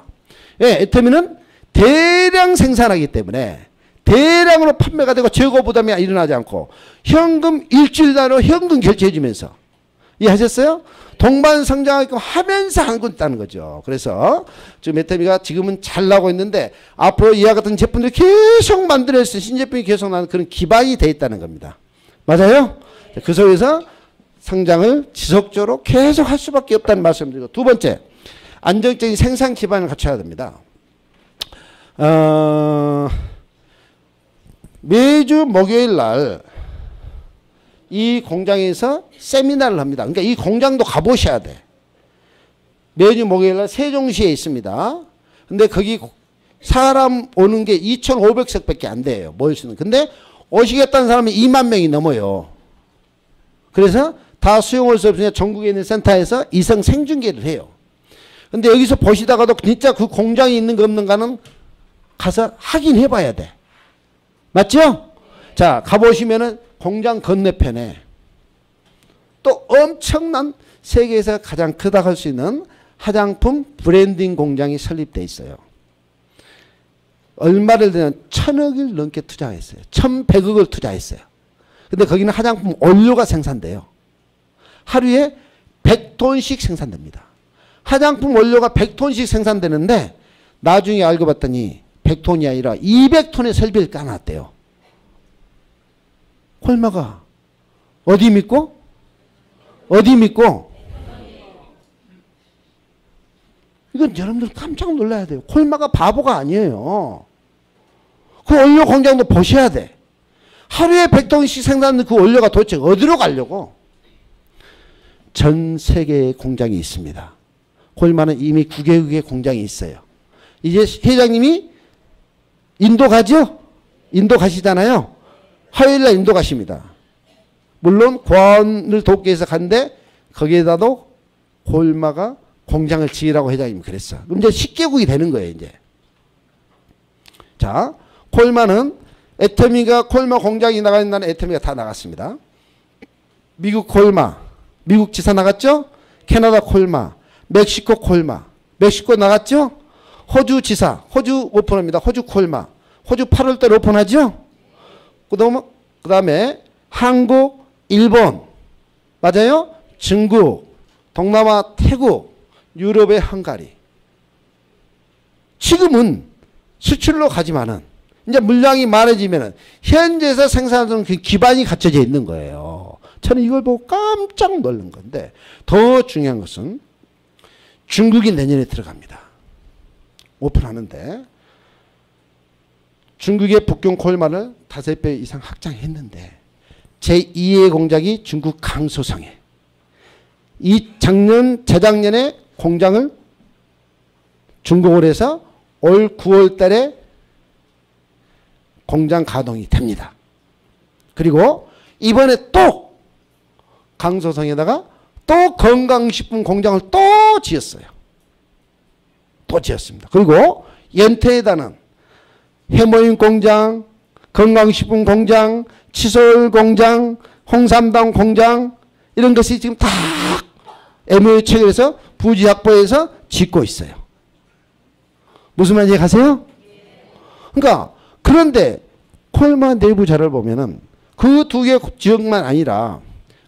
예, 애터미는 대량 생산하기 때문에 대량으로 판매가 되고 재고 부담이 일어나지 않고 현금 일주일 단위로 현금 결제해 주면서 이해하셨어요? 동반 성장하게끔 하면서 하고 있다는 거죠. 그래서 지금 애터미가 지금은 잘 나오고 있는데 앞으로 이와 같은 제품들이 계속 만들어서 신제품이 계속 나는 그런 기반이 돼 있다는 겁니다. 맞아요? 그 속에서 성장을 지속적으로 계속 할 수밖에 없다는 말씀드리고, 두 번째, 안정적인 생산 기반을 갖춰야 됩니다. 매주 목요일 날 이 공장에서 세미나를 합니다. 그러니까 이 공장도 가보셔야 돼. 매주 목요일 날 세종시에 있습니다. 근데 거기 사람 오는 게 2,500석밖에 안 돼요. 모일 수 있는. 근데 오시겠다는 사람이 2만 명이 넘어요. 그래서 다 수용할 수 없으니까 전국에 있는 센터에서 이성 생중계를 해요. 근데 여기서 보시다가도 진짜 그 공장이 있는 거 없는가는 가서 확인해 봐야 돼. 맞죠? 자, 가보시면은 공장 건너편에 또 엄청난 세계에서 가장 크다고 할 수 있는 화장품 브랜딩 공장이 설립되어 있어요. 얼마를 들면 1,000억을 넘게 투자했어요. 1,100억을 투자했어요. 근데 거기는 화장품 원료가 생산돼요. 하루에 100톤씩 생산됩니다. 화장품 원료가 100톤씩 생산되는데 나중에 알고 봤더니 100톤이 아니라 200톤의 설비를 까놨대요. 콜마가 어디 믿고? 어디 믿고? 이건 여러분들 깜짝 놀라야 돼요. 콜마가 바보가 아니에요. 그 원료 공장도 보셔야 돼. 하루에 100톤씩 생산하는 그 원료가 도대체 어디로 가려고? 전 세계의 공장이 있습니다. 콜마는 이미 9개국의 공장이 있어요. 이제 회장님이 인도 가죠? 인도 가시잖아요. 화요일날 인도 가십니다. 물론 고아원을 돕기 위해서 간데 거기에다도 콜마가 공장을 지으라고 회장님이 그랬어. 그럼 이제 10개국이 되는 거예요, 이제. 자, 콜마는 애터미가 콜마 공장이 나가 있는 애터미가 다 나갔습니다. 미국 콜마, 미국 지사 나갔죠? 캐나다 콜마, 멕시코 콜마, 멕시코 나갔죠? 호주 지사, 호주 오픈합니다. 호주 콜마, 호주 8월달에 오픈하죠? 그 다음에 한국, 일본, 맞아요? 중국, 동남아, 태국, 유럽의 헝가리. 지금은 수출로 가지만은 이제 물량이 많아지면은 현지에서 생산하는 그 기반이 갖춰져 있는 거예요. 저는 이걸 보고 깜짝 놀란 건데, 더 중요한 것은 중국이 내년에 들어갑니다. 오픈하는데 중국의 북경 콜마를 5배 이상 확장했는데 제2의 공장이 중국 강소성에, 이 재작년에 공장을 준공을 해서 올 9월 달에 공장 가동이 됩니다. 그리고 이번에 또 강소성에다가 또 건강식품 공장을 또 지었어요. 또 지었습니다. 그리고 연태에다는 해모임 공장, 건강식품 공장, 칫솔 공장, 홍삼당 공장, 이런 것이 지금 다 MOU 체결해서 부지 확보해서 짓고 있어요. 무슨 말인지 가세요? 그러니까 그런데 콜마 내부 자료를 보면은 그 2개 지역만 아니라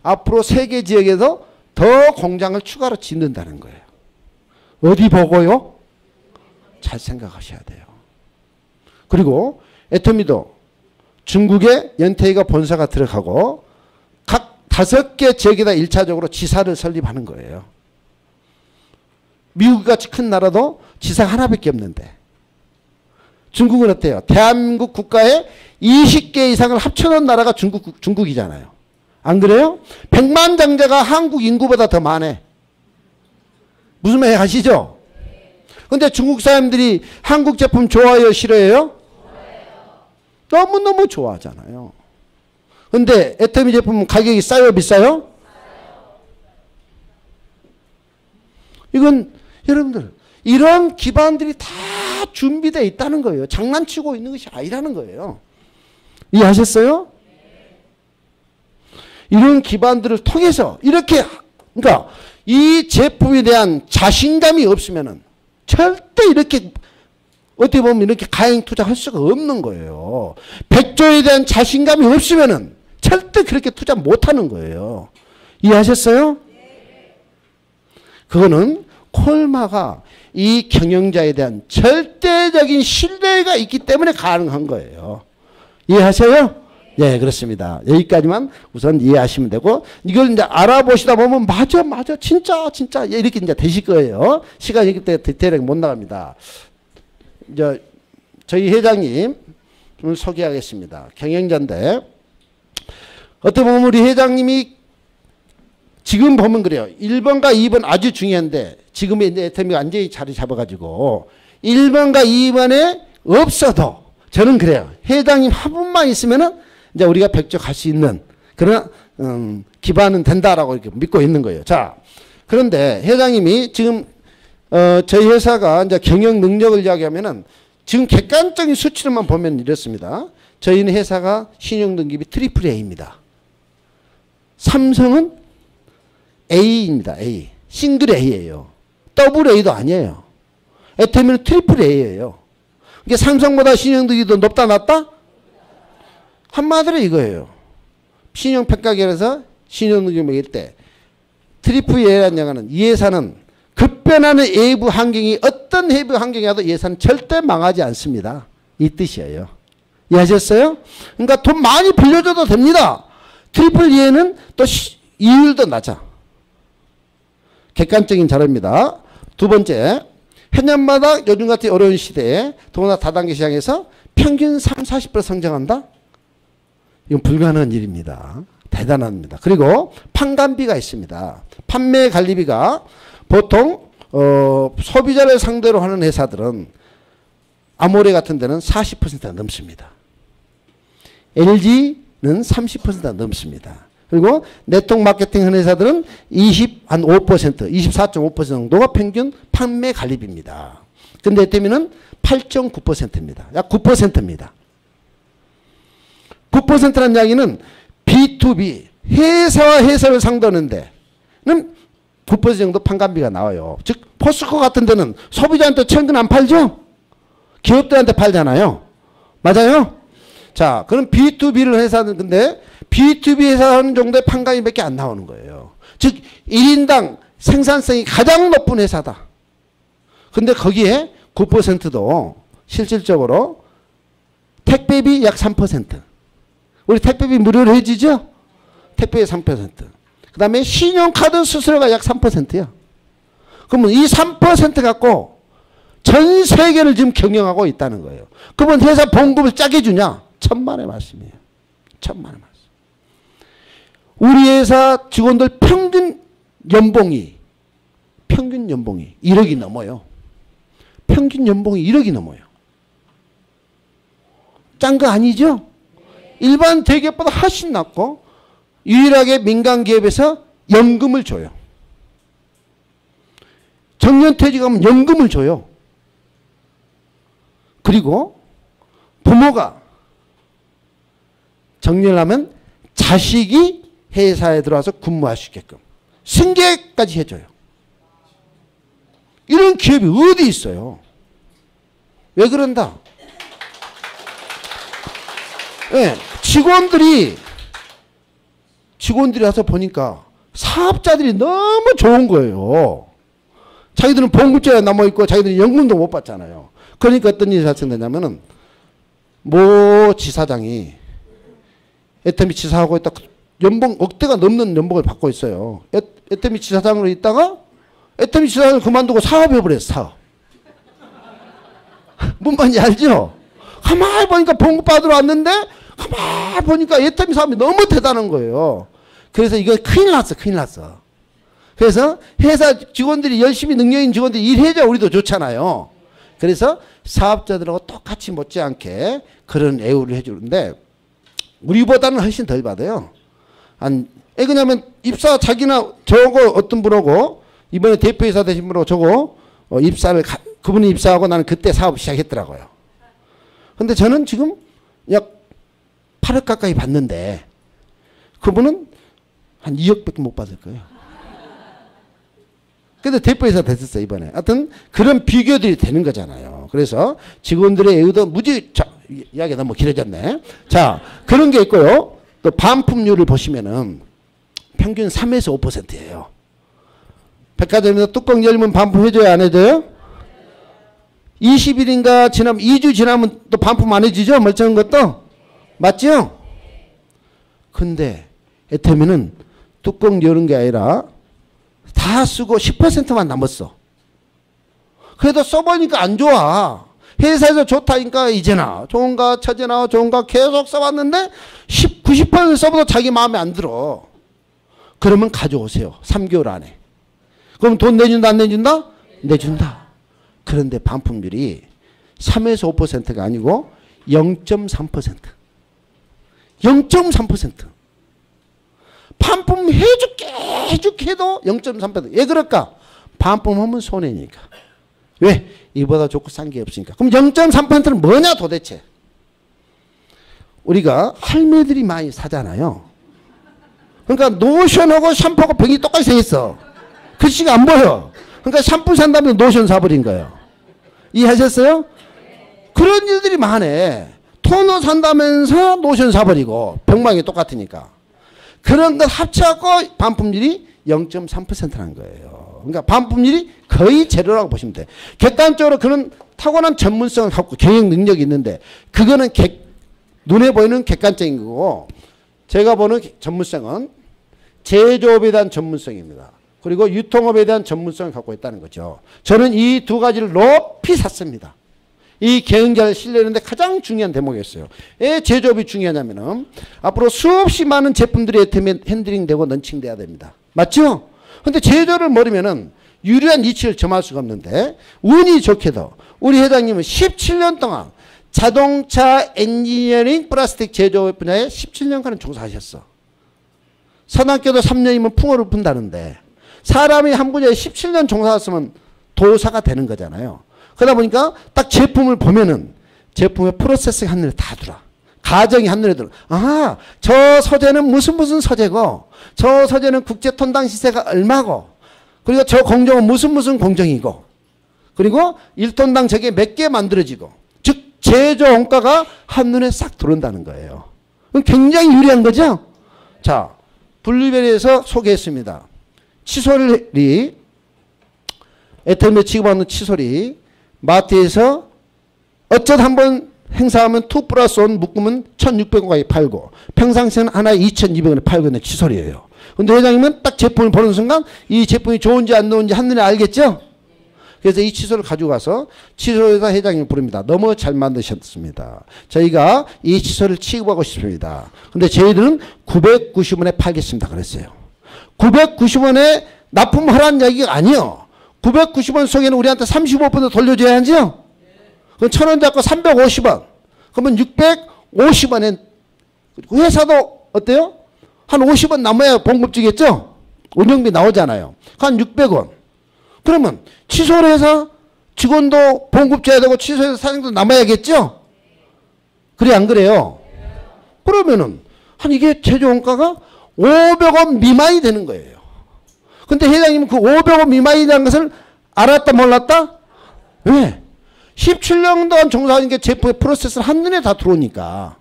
앞으로 3개 지역에서 더 공장을 추가로 짓는다는 거예요. 어디 보고요? 잘 생각하셔야 돼요. 그리고 애터미도 중국에 연태이가 본사가 들어가고 각 5개 지역에다 1차적으로 지사를 설립하는 거예요. 미국같이 큰 나라도 지사 하나밖에 없는데 중국은 어때요? 대한민국 국가에 20개 이상을 합쳐놓은 나라가 중국이잖아요. 안 그래요? 100만 장자가 한국 인구보다 더 많아. 무슨 말 아시죠? 근데 중국 사람들이 한국 제품 좋아해요, 싫어해요? 너무너무 좋아하잖아요. 근데 애터미 제품은 가격이 싸요, 비싸요? 이건 여러분들 이런 기반들이 다 준비되어 있다는 거예요. 장난치고 있는 것이 아니라는 거예요. 이해하셨어요? 이런 기반들을 통해서 이렇게 그러니까 이 제품에 대한 자신감이 없으면은 절대 이렇게 어떻게 보면 이렇게 가행 투자할 수가 없는 거예요. 백조에 대한 자신감이 없으면은 절대 그렇게 투자 못 하는 거예요. 이해하셨어요? 그거는 콜마가 이 경영자에 대한 절대적인 신뢰가 있기 때문에 가능한 거예요. 이해하세요? 네, 그렇습니다. 여기까지만 우선 이해하시면 되고, 이걸 이제 알아보시다 보면, 맞아, 진짜, 이렇게 이제 되실 거예요. 시간이 있기 때문에 디테일하게 못 나갑니다. 이제, 저희 회장님을 소개하겠습니다. 경영자인데, 어떻게 보면 우리 회장님이 지금 보면 그래요. 1번과 2번 아주 중요한데, 지금의 이제 애터미가 완전히 자리 잡아가지고, 1번과 2번에 없어도, 저는 그래요. 회장님 한 분만 있으면은, 이제 우리가 백조 갈 수 있는 그런 기반은 된다라고 이렇게 믿고 있는 거예요. 자, 그런데 회장님이 지금 저희 회사가 이제 경영 능력을 이야기하면은 지금 객관적인 수치로만 보면 이렇습니다. 저희는 회사가 신용 등급이 트리플 A입니다. 삼성은 A입니다. A. 싱글 A예요. 더블 A도 아니에요. 애터미는 트리플 A예요. 이게 삼성보다 신용 등급이 더 높다 낮다? 한마디로 이거예요. 신용평가결에서 신용등급을 매길 때 트리플 A라는 영화는 이 회사는 급변하는 외부 환경이 어떤 외부 환경이 와도 이 회사는 절대 망하지 않습니다. 이 뜻이에요. 이해하셨어요? 그러니까 돈 많이 빌려줘도 됩니다. 트리플 A는 또 이율도 낮아. 객관적인 자료입니다. 두 번째, 해년마다 요즘 같은 어려운 시대에 더구나 다단계 시장에서 평균 30-40% 성장한다? 이건 불가능한 일입니다. 대단합니다. 그리고 판관비가 있습니다. 판매 관리비가 보통 소비자를 상대로 하는 회사들은 아모레 같은 데는 40%가 넘습니다. LG는 30%가 넘습니다. 그리고 네트워크 마케팅 하는 회사들은 24.5% 정도가 평균 판매 관리비입니다. 근데 애터미는 8.9%입니다. 약 9%입니다. 9%라는 이야기는 B2B, 회사와 회사를 상대하는 데는 9% 정도 판관비가 나와요. 즉 포스코 같은 데는 소비자한테 천근 안 팔죠? 기업들한테 팔잖아요. 맞아요? 자, 그럼 B2B를 회사는 근데 B2B 회사는 정도의 판관비밖에 안 나오는 거예요. 즉 1인당 생산성이 가장 높은 회사다. 근데 거기에 9%도 실질적으로 택배비 약 3%. 우리 택배비 무료로 해주죠? 택배비 3%. 그 다음에 신용카드 수수료가 약 3%야. 그러면 이 3% 갖고 전 세계를 지금 경영하고 있다는 거예요. 그러면 회사 봉급을 짜게 주냐? 천만의 말씀이에요. 천만의 말씀. 우리 회사 직원들 평균 연봉이 1억이 넘어요. 평균 연봉이 1억이 넘어요. 짠 거 아니죠? 일반 대기업보다 훨씬 낮고 유일하게 민간기업에서 연금을 줘요. 정년퇴직하면 연금을 줘요. 그리고 부모가 정년하면 자식이 회사에 들어와서 근무할 수 있게끔 승계까지 해줘요. 이런 기업이 어디 있어요? 왜 그런다? 네, 직원들이 와서 보니까 사업자들이 너무 좋은 거예요. 자기들은 봉급제가 남아있고 자기들은 연금도 못 받잖아요. 그러니까 어떤 일이 발생되냐면은 모 지사장이 애터미 지사하고 있다 연봉 억대가 넘는 연봉을 받고 있어요. 애터미 지사장으로 있다가 애터미 지사장을 그만두고 사업해버렸어. 사업. 뭔 말인지 알죠? 가만히 보니까 봉급 받으러 왔는데 가만히 보니까 애터미 사업이 너무 대단한 거예요. 그래서 이거 큰일 났어. 큰일 났어. 그래서 회사 직원들이 열심히 능력 있는 직원들이 일해줘야 우리도 좋잖아요. 그래서 사업자들하고 똑같이 못지않게 그런 애우를 해주는데 우리보다는 훨씬 덜 받아요. 왜냐면 입사 자기나 저거 어떤 분하고 이번에 대표이사 되신 분하고 저거 그분이 입사하고 나는 그때 사업 시작했더라고요. 근데 저는 지금 약 8억 가까이 받는데 그분은 한 2억밖에 못 받을 거예요. 근데 대표이사 됐었어요, 이번에. 하여튼 그런 비교들이 되는 거잖아요. 그래서 직원들의 애우도 이야기가 너무 길어졌네. 자, 그런 게 있고요. 또 반품률을 보시면은 평균 3에서 5%예요. 백화점에서 뚜껑 열면 반품해줘요, 안 해줘요? 20일인가 지나면 2주 지나면 또 반품 안 해주죠? 멀쩡한 것도? 맞죠? 근데 애터미는 뚜껑 여는 게 아니라 다 쓰고 10%만 남았어. 그래도 써보니까 안 좋아. 회사에서 좋다니까 이제나 좋은가 처제나 좋은가 계속 써봤는데 90% 써봐도 자기 마음에 안 들어. 그러면 가져오세요. 3개월 안에. 그럼 돈 내준다 안 내준다? 내준다. 그런데 반품률이 3에서 5%가 아니고 0.3%. 0.3%. 반품 해줄게 해도 0.3%. 왜 그럴까? 반품하면 손해니까. 왜? 이보다 좋고 싼 게 없으니까. 그럼 0.3%는 뭐냐 도대체? 우리가 할매들이 많이 사잖아요. 그러니까 노션하고 샴푸하고 병이 똑같이 생겼어. 글씨가 안 보여. 그러니까 샴푸 산다면 노션 사버린 거예요. 이해하셨어요? 그런 일들이 많아. 토너 산다면서 노션 사버리고 병망이 똑같으니까. 그런 걸 합쳐갖고 반품률이 0.3%라는 거예요. 그러니까 반품률이 거의 제로라고 보시면 돼요. 객관적으로 그런 타고난 전문성을 갖고 경영 능력이 있는데 그거는 눈에 보이는 객관적인 거고 제가 보는 전문성은 제조업에 대한 전문성입니다. 그리고 유통업에 대한 전문성을 갖고 있다는 거죠. 저는 이 두 가지를 높이 샀습니다. 이 경영자를 신뢰하는데 가장 중요한 대목이었어요. 왜 제조업이 중요하냐면은 앞으로 수없이 많은 제품들이 애터미에 핸들링되고 런칭돼야 됩니다. 맞죠? 근데 제조를 모르면은 유리한 니치를 점할 수가 없는데 운이 좋게도 우리 회장님은 17년 동안 자동차 엔지니어링 플라스틱 제조 분야에 17년간 종사하셨어. 선학교도 3년이면 풍어를 분다는데 사람이 한 분야에 17년 종사했으면 도사가 되는 거잖아요. 그러다 보니까 딱 제품을 보면은 제품의 프로세싱 한눈에 다 들어. 가정이 한눈에 들어. 아, 저 소재는 무슨 소재고 저 소재는 국제 톤당 시세가 얼마고 그리고 저 공정은 무슨 공정이고 그리고 1톤당 저게 몇 개 만들어지고 즉 제조 원가가 한눈에 싹 들어온다는 거예요. 굉장히 유리한 거죠. 자, 블루베리에서 소개했습니다. 칫솔이 애터미에 취급하는 칫솔이 마트에서 어쩌다 한번 행사하면 2+1 묶으면 1,600원까지 팔고 평상시에는 하나에 2,200원에 팔고 있는 칫솔이에요. 근데 회장님은 딱 제품을 보는 순간 이 제품이 좋은지 안 좋은지 한눈에 알겠죠? 그래서 이 칫솔을 가지고 가서 칫솔에다 회장님을 부릅니다. 너무 잘 만드셨습니다. 저희가 이 칫솔을 취급하고 싶습니다. 근데 저희들은 990원에 팔겠습니다. 그랬어요. 990원에 납품하라는 얘기가 아니요. 990원 속에는 우리한테 35% 돌려줘야 하죠? 그럼 1,000원 잡고 350원. 그러면 650원에 회사도 어때요? 한 50원 남아야 봉급 주겠죠? 운영비 나오잖아요. 한 600원. 그러면 칫솔회사 직원도 봉급 줘야 되고 칫솔회사 사장도 남아야겠죠? 그래 안 그래요? 그러면은 한 이게 최저 원가가 500원 미만이 되는 거예요. 근데 회장님은 그 500원 미만이라는 것을 알았다 몰랐다? 왜? 17년 동안 종사하는 게 제품의 프로세스를 한눈에 다 들어오니까.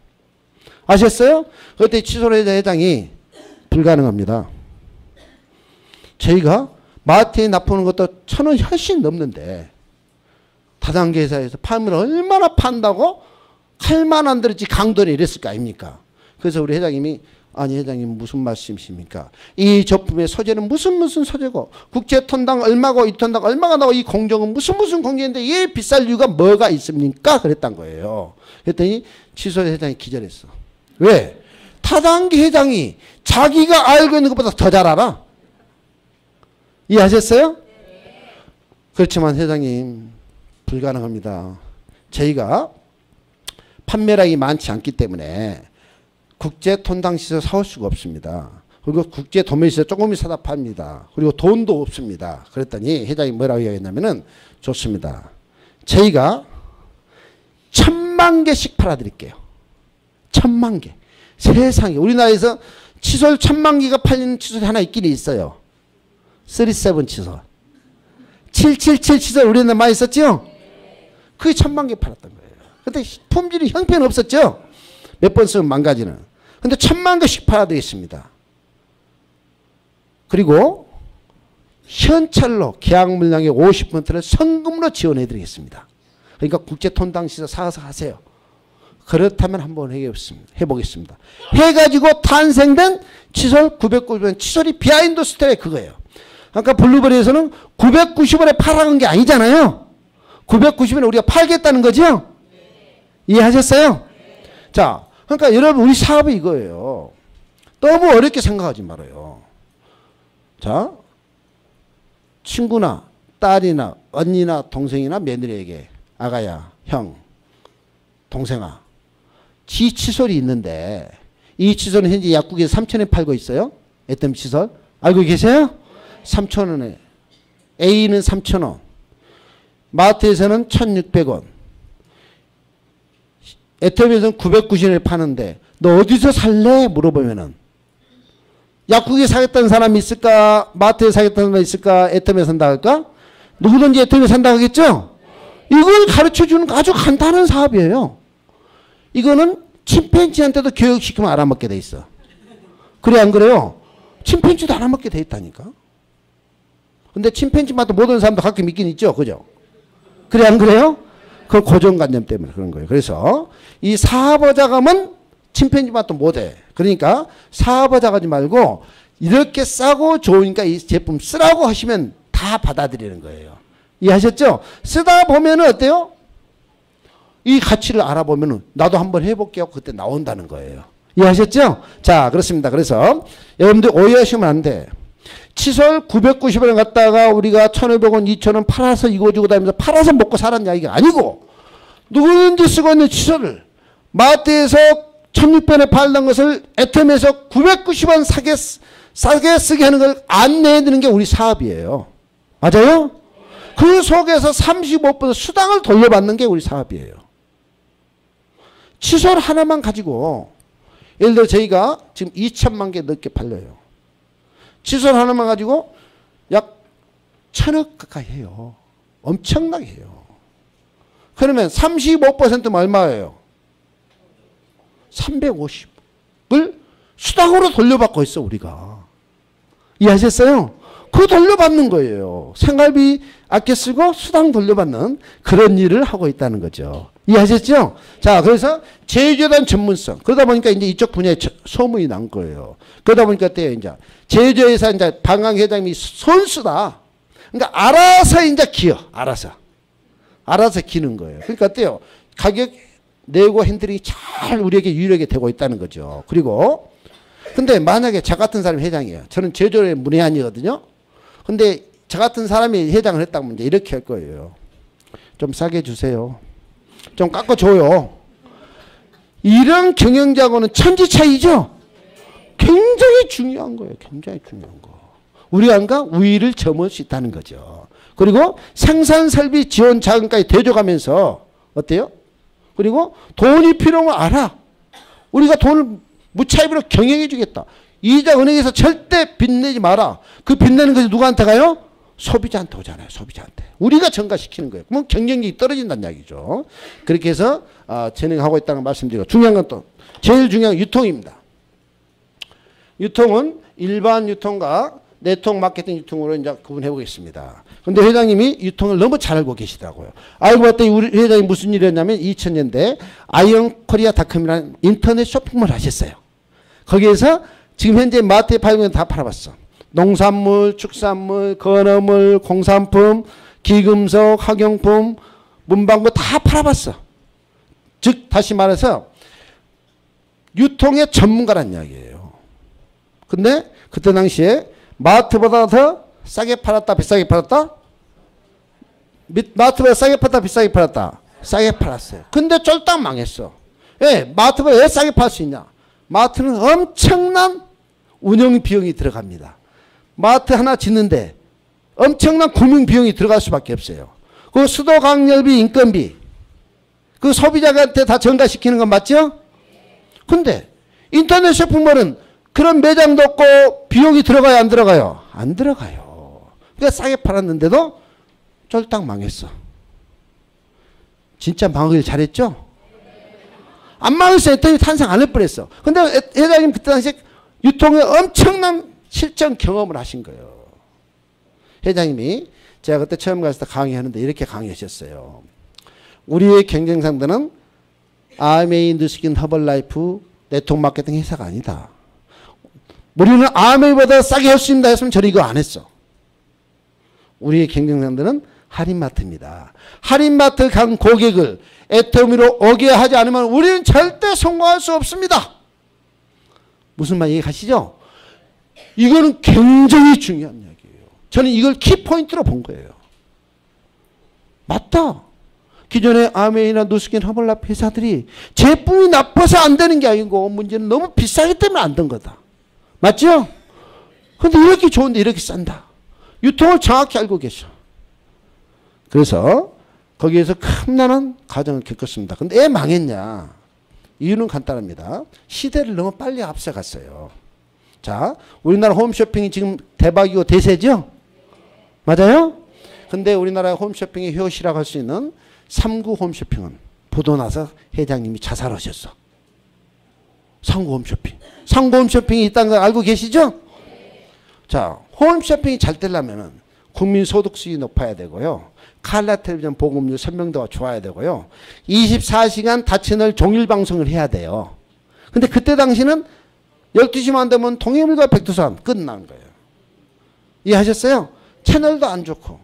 아셨어요? 그때 칫솔회사 회장이 불가능합니다. 저희가 마트에 납품하는 것도 1,000원 훨씬 넘는데 다단계 회사에서 팔면 얼마나 판다고 칼만 안 들었지 강도를 이랬을 거 아닙니까? 그래서 우리 회장님이 아니 회장님 무슨 말씀이십니까? 이 제품의 소재는 무슨 소재고 국제 톤당 얼마고 이 톤당 얼마가 나고 이 공정은 무슨 공정인데 얘 비쌀 이유가 뭐가 있습니까? 그랬단 거예요. 그랬더니 칫솔 회장이 기절했어. 왜? 타단계 회장이 자기가 알고 있는 것보다 더 잘 알아. 이해하셨어요? 그렇지만 회장님 불가능합니다. 저희가 판매량이 많지 않기 때문에 국제 톤당시에서 사올 수가 없습니다. 그리고 국제 도매시에서 조금이 사다 팝니다. 그리고 돈도 없습니다. 그랬더니 회장이 뭐라고 이야기했냐면은 좋습니다. 저희가 1000만 개씩 팔아드릴게요. 1000만 개. 세상에 우리나라에서 칫솔 1000만 개가 팔리는 칫솔이 하나 있긴 있어요. 37 칫솔. 777 칫솔 우리나라에 많이 썼죠? 그게 1000만 개 팔았던 거예요. 근데 품질이 형편없었죠? 몇 번 쓰면 망가지는. 근데 1000만 개씩 팔아드리겠습니다. 그리고 현찰로 계약 물량의 50%를 성금으로 지원해드리겠습니다. 그러니까 국제 톤당시에서 사서 하세요. 그렇다면 한번 해보겠습니다. 해가지고 탄생된 칫솔 990원. 칫솔이 비하인드 스토리 그거예요. 아까 블루베리에서는 990원에 팔아간 게 아니잖아요. 990원에 우리가 팔겠다는 거죠? 이해하셨어요? 자, 그러니까 여러분 우리 사업이 이거예요. 너무 어렵게 생각하지 말아요. 자, 친구나 딸이나 언니나 동생이나 며느리에게 아가야, 형, 동생아, 지 칫솔이 있는데 이 칫솔은 현재 약국에서 3,000원에 팔고 있어요. 애터미 칫솔. 알고 계세요? 3,000원에. A는 3,000원. 마트에서는 1,600원. 애터미에서는 990원에 파는데 너 어디서 살래? 물어보면은 약국에 사겠다는 사람이 있을까? 마트에 사겠다는 사람이 있을까? 애터미에 산다 할까? 누구든지 애터미에 산다 하겠죠? 이걸 가르쳐주는 아주 간단한 사업이에요. 이거는 침팬지한테도 교육시키면 알아먹게 돼 있어. 그래 안 그래요? 침팬지도 알아먹게 돼 있다니까. 근데 침팬지마다 모든 사람도 가끔 있긴 있죠. 그죠? 그래 안 그래요? 그 고정관념 때문에 그런 거예요. 그래서 이 사업자감은 침팬지마다 못해. 그러니까 사업자가지 말고 이렇게 싸고 좋으니까 이 제품 쓰라고 하시면 다 받아들이는 거예요. 이해하셨죠? 쓰다 보면은 어때요? 이 가치를 알아보면은 나도 한번 해볼게요. 그때 나온다는 거예요. 이해하셨죠? 자, 그렇습니다. 그래서 여러분들 오해하시면 안 돼. 칫솔 990원을 갖다가 우리가 1,500원, 2,000원 팔아서 이거 주고 다니면서 팔아서 먹고 살았냐 이게 아니고 누구든지 쓰고 있는 칫솔을 마트에서 1,600원에 팔던 것을 애터미에서 990원 싸게 쓰게 하는 걸 안내해드리는 게 우리 사업이에요. 맞아요? 그 속에서 35% 수당을 돌려받는 게 우리 사업이에요. 칫솔 하나만 가지고 예를 들어 저희가 지금 2천만 개 넘게 팔려요. 칫솔 하나만 가지고 약 1,000억 가까이 해요. 엄청나게 해요. 그러면 35%면 얼마예요? 350을 수당으로 돌려받고 있어 우리가. 이해하셨어요? 그거 돌려받는 거예요. 생활비 아껴 쓰고 수당 돌려받는 그런 일을 하고 있다는 거죠. 이해하셨죠? 자, 그래서 제조에 대한 전문성. 그러다 보니까 이제 이쪽 분야에 소문이 난 거예요. 그러다 보니까 어때요, 이제. 제조회사 이제 방광 회장님이 손수다. 그러니까 알아서 이제 기어. 알아서 기는 거예요. 그러니까 어때요? 가격 내고 핸들이 잘 우리에게 유일하게 되고 있다는 거죠. 그리고 근데 만약에 저 같은 사람이 회장이에요. 저는 제조의 문외한이거든요. 근데 저 같은 사람이 회장을 했다면 이제 이렇게 할 거예요. 좀 싸게 주세요. 좀 깎아줘요. 이런 경영자하고는 천지 차이죠. 굉장히 중요한 거예요. 굉장히 중요한 거. 우리가 우위를 점을 수 있다는 거죠. 그리고 생산설비 지원 자금까지 대줘가면서 어때요? 그리고 돈이 필요한 걸 알아. 우리가 돈을 무차입으로 경영해 주겠다. 이자 은행에서 절대 빚내지 마라. 그 빚내는 것이 누구한테 가요? 소비자한테 오잖아요. 소비자한테. 우리가 전가시키는 거예요. 그러면 경쟁력이 떨어진다는 이야기죠. 그렇게 해서 진행하고 있다는 걸 말씀드리고 중요한 건 또 제일 중요한 유통입니다. 유통은 일반 유통과 네트워크 마케팅 유통으로 이제 구분해 보겠습니다. 근데 회장님이 유통을 너무 잘 알고 계시더라고요. 알고 봤더니 우리 회장이 무슨 일을 했냐면 2000년대 아이언코리아닷컴이라는 인터넷 쇼핑몰 하셨어요. 거기에서 지금 현재 마트에 팔고 있는 다 팔아봤어. 농산물, 축산물, 건어물, 공산품, 기금속, 학용품, 문방구 다 팔아봤어. 즉 다시 말해서 유통의 전문가란 이야기예요. 근데 그때 당시에 마트보다 더 싸게 팔았다, 비싸게 팔았다? 마트보다 싸게 팔았다, 비싸게 팔았다? 싸게 팔았어요. 근데 쫄딱 망했어. 왜? 마트보다 왜 싸게 팔 수 있냐? 마트는 엄청난 운영 비용이 들어갑니다. 마트 하나 짓는데 엄청난 금융 비용이 들어갈 수밖에 없어요. 그 수도 강렬비, 인건비, 그 소비자한테 다 전가시키는 건 맞죠? 근데 인터넷 쇼핑몰은 그런 매장도 없고 비용이 들어가요, 안 들어가요? 안 들어가요. 그러니까 싸게 팔았는데도 쫄딱 망했어. 진짜 망하길 잘했죠? 안 망했어요. 애터미 탄생 안 할 뻔했어. 근데 회장님 그때 당시에 유통에 엄청난 실전 경험을 하신 거예요. 회장님이 제가 그때 처음 갔을 때 강의하는데 이렇게 강의하셨어요. 우리의 경쟁 상대는 아메이, 누스킨, 허벌라이프, 네트워크 마케팅 회사가 아니다. 우리는 아메이보다 싸게 할 수 있다 했으면 저는 이거 안 했어. 우리의 경쟁 상대는 할인마트입니다. 할인마트 간 고객을 애터미로 오게 하지 않으면 우리는 절대 성공할 수 없습니다. 무슨 말 이해가시죠? 이거는 굉장히 중요한 이야기예요. 저는 이걸 키포인트로 본 거예요. 맞다. 기존의 아메이나 누스킨, 허벌라이프 회사들이 제품이 나빠서 안 되는 게 아니고 문제는 너무 비싸기 때문에 안 된 거다. 맞죠? 근데 이렇게 좋은데 이렇게 싼다. 유통을 정확히 알고 계셔. 그래서 거기에서 큰 과정을 겪었습니다. 근데 왜 망했냐? 이유는 간단합니다. 시대를 너무 빨리 앞서갔어요. 자, 우리나라 홈쇼핑이 지금 대박이고 대세죠? 맞아요? 근데 우리나라 홈쇼핑의 효시라고 할 수 있는 3구 홈쇼핑은 보도 나서 회장님이 자살하셨어. 3구 홈쇼핑. 3구 홈쇼핑이 있다는 걸 알고 계시죠? 자, 홈쇼핑이 잘 되려면 국민 소득 수익이 높아야 되고요. 칼라 텔레비전 보급률 선명도가 좋아야 되고요. 24시간 다채널 종일 방송을 해야 돼요. 근데 그때 당시는 12시만 되면 동해물과 백두산 끝난 거예요. 이해하셨어요? 채널도 안 좋고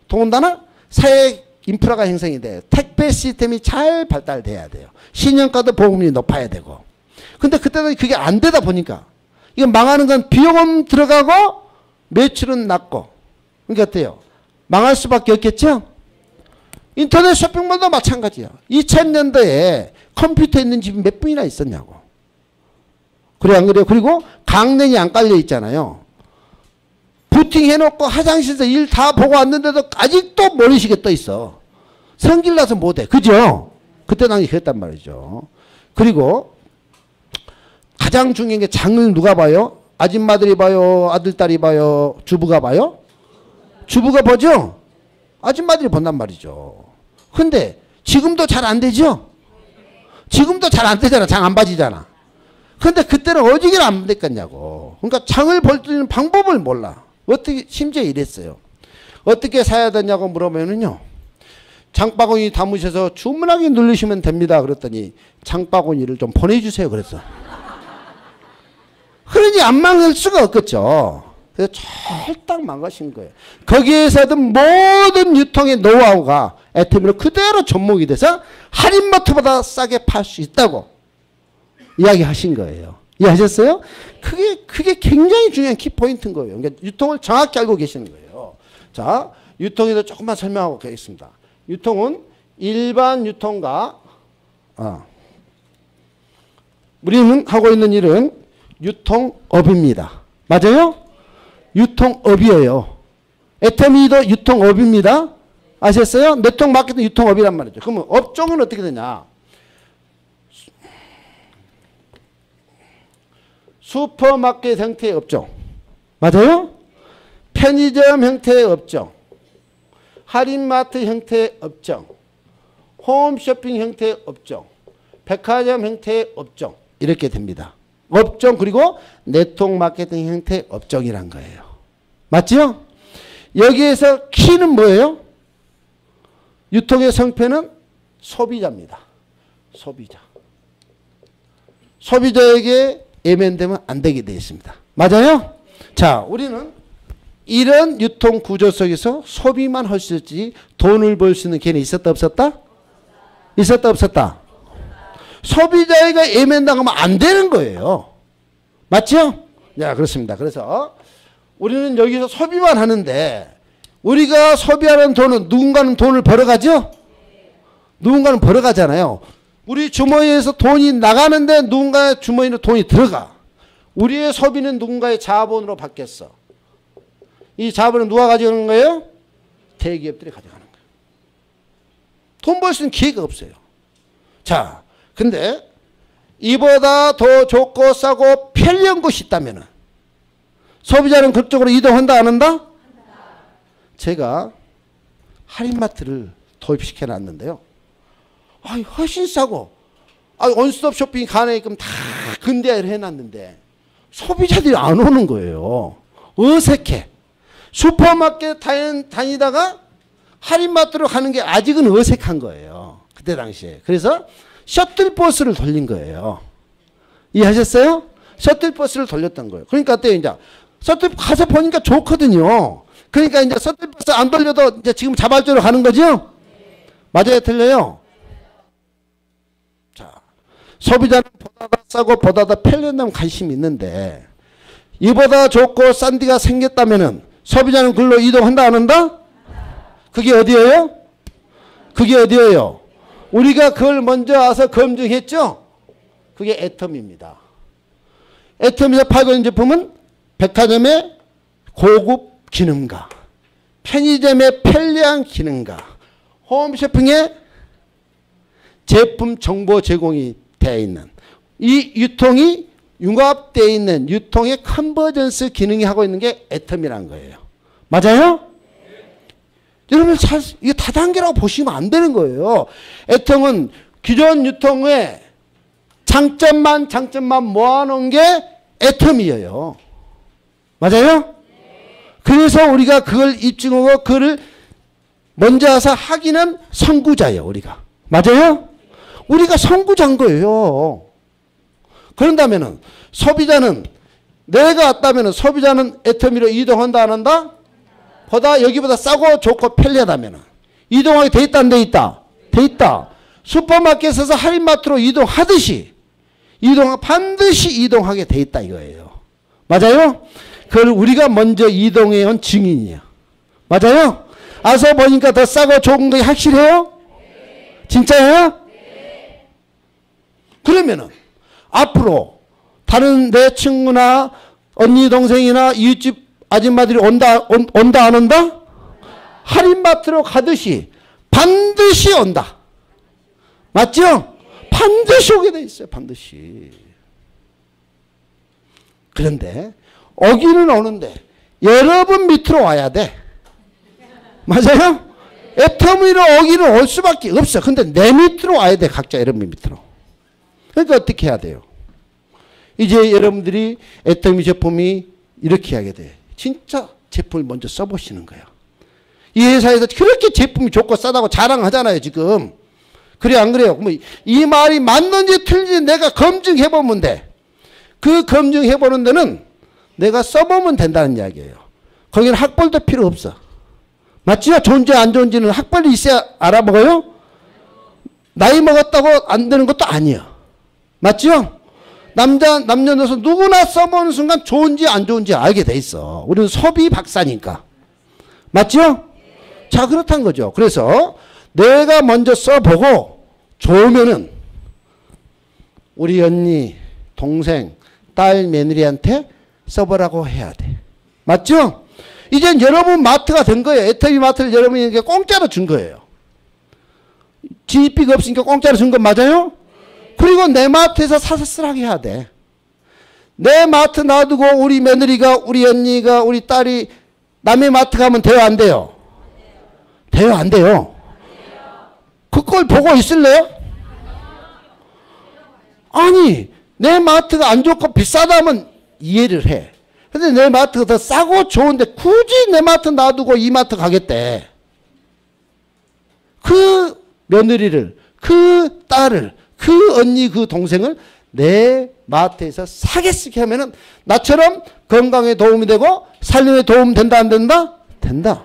더군다나 사회 인프라가 형성이 돼요. 택배 시스템이 잘 발달돼야 돼요. 신용카드 보급률이 높아야 되고. 근데 그때는 그게 안 되다 보니까 이거 망하는 건 비용은 들어가고 매출은 낮고. 그러니까 어때요? 망할 수밖에 없겠죠? 인터넷 쇼핑몰도 마찬가지야. 2000년도에 컴퓨터 있는 집이 몇 분이나 있었냐고. 그래 안 그래요? 그리고 강냉이 안 깔려 있잖아요. 부팅 해놓고 화장실에서 일 다 보고 왔는데도 아직도 모르시게 떠 있어. 성질 나서 못해. 그죠? 그때 당시 그랬단 말이죠. 그리고 가장 중요한 게 장을 누가 봐요? 아줌마들이 봐요? 아들딸이 봐요? 주부가 봐요? 주부가 보죠? 아줌마들이 본단 말이죠. 근데 지금도 잘 안 되죠? 지금도 잘 안 되잖아. 장 안 봐지잖아. 근데 그때는 어디게 안 됐겠냐고. 그러니까 장을 볼 수 있는 방법을 몰라. 어떻게, 심지어 이랬어요. 어떻게 사야 되냐고 물어보면요. 장바구니 담으셔서 주문하기 누르시면 됩니다. 그랬더니 장바구니를 좀 보내주세요. 그랬어. 그러니 안 망할 수가 없겠죠. 그래서 철딱 망가신 거예요. 거기에서든 모든 유통의 노하우가 애터미로 그대로 접목이 돼서 할인마트보다 싸게 팔 수 있다고 이야기하신 거예요. 이해하셨어요? 그게 굉장히 중요한 키포인트인 거예요. 그러니까 유통을 정확히 알고 계시는 거예요. 자, 유통에도 조금만 설명하고 가겠습니다. 유통은 일반 유통과 우리는 하고 있는 일은 유통업입니다. 맞아요? 유통업이에요. 애터미도 유통업입니다. 아셨어요? 네트워크 마케팅 유통업이란 말이죠. 그러면 업종은 어떻게 되냐? 슈퍼마켓 형태의 업종. 맞아요? 편의점 형태의 업종. 할인마트 형태의 업종. 홈쇼핑 형태의 업종. 백화점 형태의 업종. 이렇게 됩니다. 업종 그리고 네트워크 마케팅 형태의 업종이란 거예요. 맞죠? 여기에서 키는 뭐예요? 유통의 성패는 소비자입니다. 소비자. 소비자에게 예면되면 안 되게 되어 있습니다. 맞아요? 자, 우리는 이런 유통 구조 속에서 소비만 할 수 있지 돈을 벌 수 있는 개념이 있었다 없었다? 있었다 없었다? 소비자에게 예면당하면 안 되는 거예요. 맞죠? 야, 그렇습니다. 그래서 우리는 여기서 소비만 하는데 우리가 소비하는 돈은 누군가는 돈을 벌어가죠? 누군가는 벌어가잖아요. 우리 주머니에서 돈이 나가는데 누군가의 주머니로 돈이 들어가. 우리의 소비는 누군가의 자본으로 바뀌었어. 이 자본은 누가 가져가는 거예요? 대기업들이 가져가는 거예요. 돈 벌 수 있는 기회가 없어요. 자, 근데 이보다 더 좋고 싸고 편리한 곳이 있다면 소비자는 그쪽으로 이동한다 안 한다? 제가 할인마트를 도입시켜 놨는데요. 훨씬 싸고 원스톱 쇼핑 가능하게끔 다 근대화를 해놨는데 소비자들이 안 오는 거예요. 어색해. 슈퍼마켓 다니다가 할인마트로 가는 게 아직은 어색한 거예요. 그때 당시에. 그래서 셔틀버스를 돌린 거예요. 이해하셨어요? 셔틀버스를 돌렸던 거예요. 그러니까 어때요? 이제 셔틀 가서 보니까 좋거든요. 그러니까 이제 셔틀버스 안 돌려도 이제 지금 자발적으로 가는 거죠? 맞아요? 틀려요? 자, 소비자는 보다 더 싸고 보다 더 편리한 관심이 있는데 이보다 좋고 싼 데가 생겼다면은 소비자는 그걸로 이동한다 안 한다? 그게 어디예요? 그게 어디예요? 우리가 그걸 먼저 와서 검증했죠? 그게 애텀입니다. 애텀에서 팔고 있는 제품은 백화점의 고급 기능가, 편의점의 편리한 기능가, 홈쇼핑의 제품 정보 제공이 되어 있는 이 유통이 융합되어 있는 유통의 컨버전스 기능이 하고 있는 게 애텀이라는 거예요. 맞아요? 여러분 이게 다단계라고 보시면 안 되는 거예요. 애통은 기존 유통의 장점만 모아놓은 게 애텀이에요. 맞아요? 그래서 우리가 그걸 입증하고 그걸 먼저 와서 하기는 선구자예요. 우리가. 맞아요? 우리가 선구자인 거예요. 그런다면은 소비자는 내가 왔다면은 소비자는 애터미로 이동한다 안 한다? 보다 여기보다 싸고 좋고 편리하다면은 이동하게 돼 있다 안 돼 있다? 돼 있다. 슈퍼마켓에서 할인마트로 이동하듯이 반드시 이동하게 돼 있다 이거예요. 맞아요? 그걸 우리가 먼저 이동해 온 증인이에요. 맞아요? 와서 보니까 더 싸고 좋은 게 확실해요? 진짜예요? 그러면은 앞으로 다른 내 친구나 언니 동생이나 이웃집 아줌마들이 온다 안 온다? 할인마트로 가듯이 반드시 온다. 맞죠? 반드시 오게 돼 있어요. 반드시. 그런데 오기는 오는데 여러분 밑으로 와야 돼. 맞아요? 애터미로 오기는 올 수밖에 없어. 근데 내 밑으로 와야 돼. 각자 여러분 밑으로. 그러니까 어떻게 해야 돼요? 이제 여러분들이 애터미 제품이 이렇게 하게 돼. 진짜 제품을 먼저 써보시는 거예요. 이 회사에서 그렇게 제품이 좋고 싸다고 자랑하잖아요. 지금. 그래 안 그래요? 이 말이 맞는지 틀린지 내가 검증해보면 돼. 그 검증해보는 데는 내가 써보면 된다는 이야기예요. 거기는 학벌도 필요 없어. 맞지요? 좋은지 안 좋은지는 학벌이 있어야 알아먹어요? 나이 먹었다고 안 되는 것도 아니야. 맞지요? 남녀노소 누구나 써보는 순간 좋은지 안 좋은지 알게 돼 있어. 우리는 소비 박사니까. 맞죠? 자, 그렇다는 거죠. 그래서 내가 먼저 써보고 좋으면은 우리 언니, 동생, 딸, 며느리한테 써보라고 해야 돼. 맞죠? 이젠 여러분 마트가 된 거예요. 애터미 마트를 여러분에게 공짜로 준 거예요. 진입비가 없으니까 공짜로 준 건 맞아요? 그리고 내 마트에서 사서 쓰라고 해야 돼. 내 마트 놔두고 우리 며느리가, 우리 언니가, 우리 딸이 남의 마트 가면 돼요, 안 돼요? 돼요, 안 돼요? 그걸 보고 있을래요? 아니, 내 마트가 안 좋고 비싸다면 이해를 해. 근데 내 마트가 더 싸고 좋은데 굳이 내 마트 놔두고 이 마트 가겠대. 그 며느리를, 그 딸을, 그 언니, 그 동생을 내 마트에서 사겠게 하면은 나처럼 건강에 도움이 되고 살림에 도움 된다 안 된다? 된다.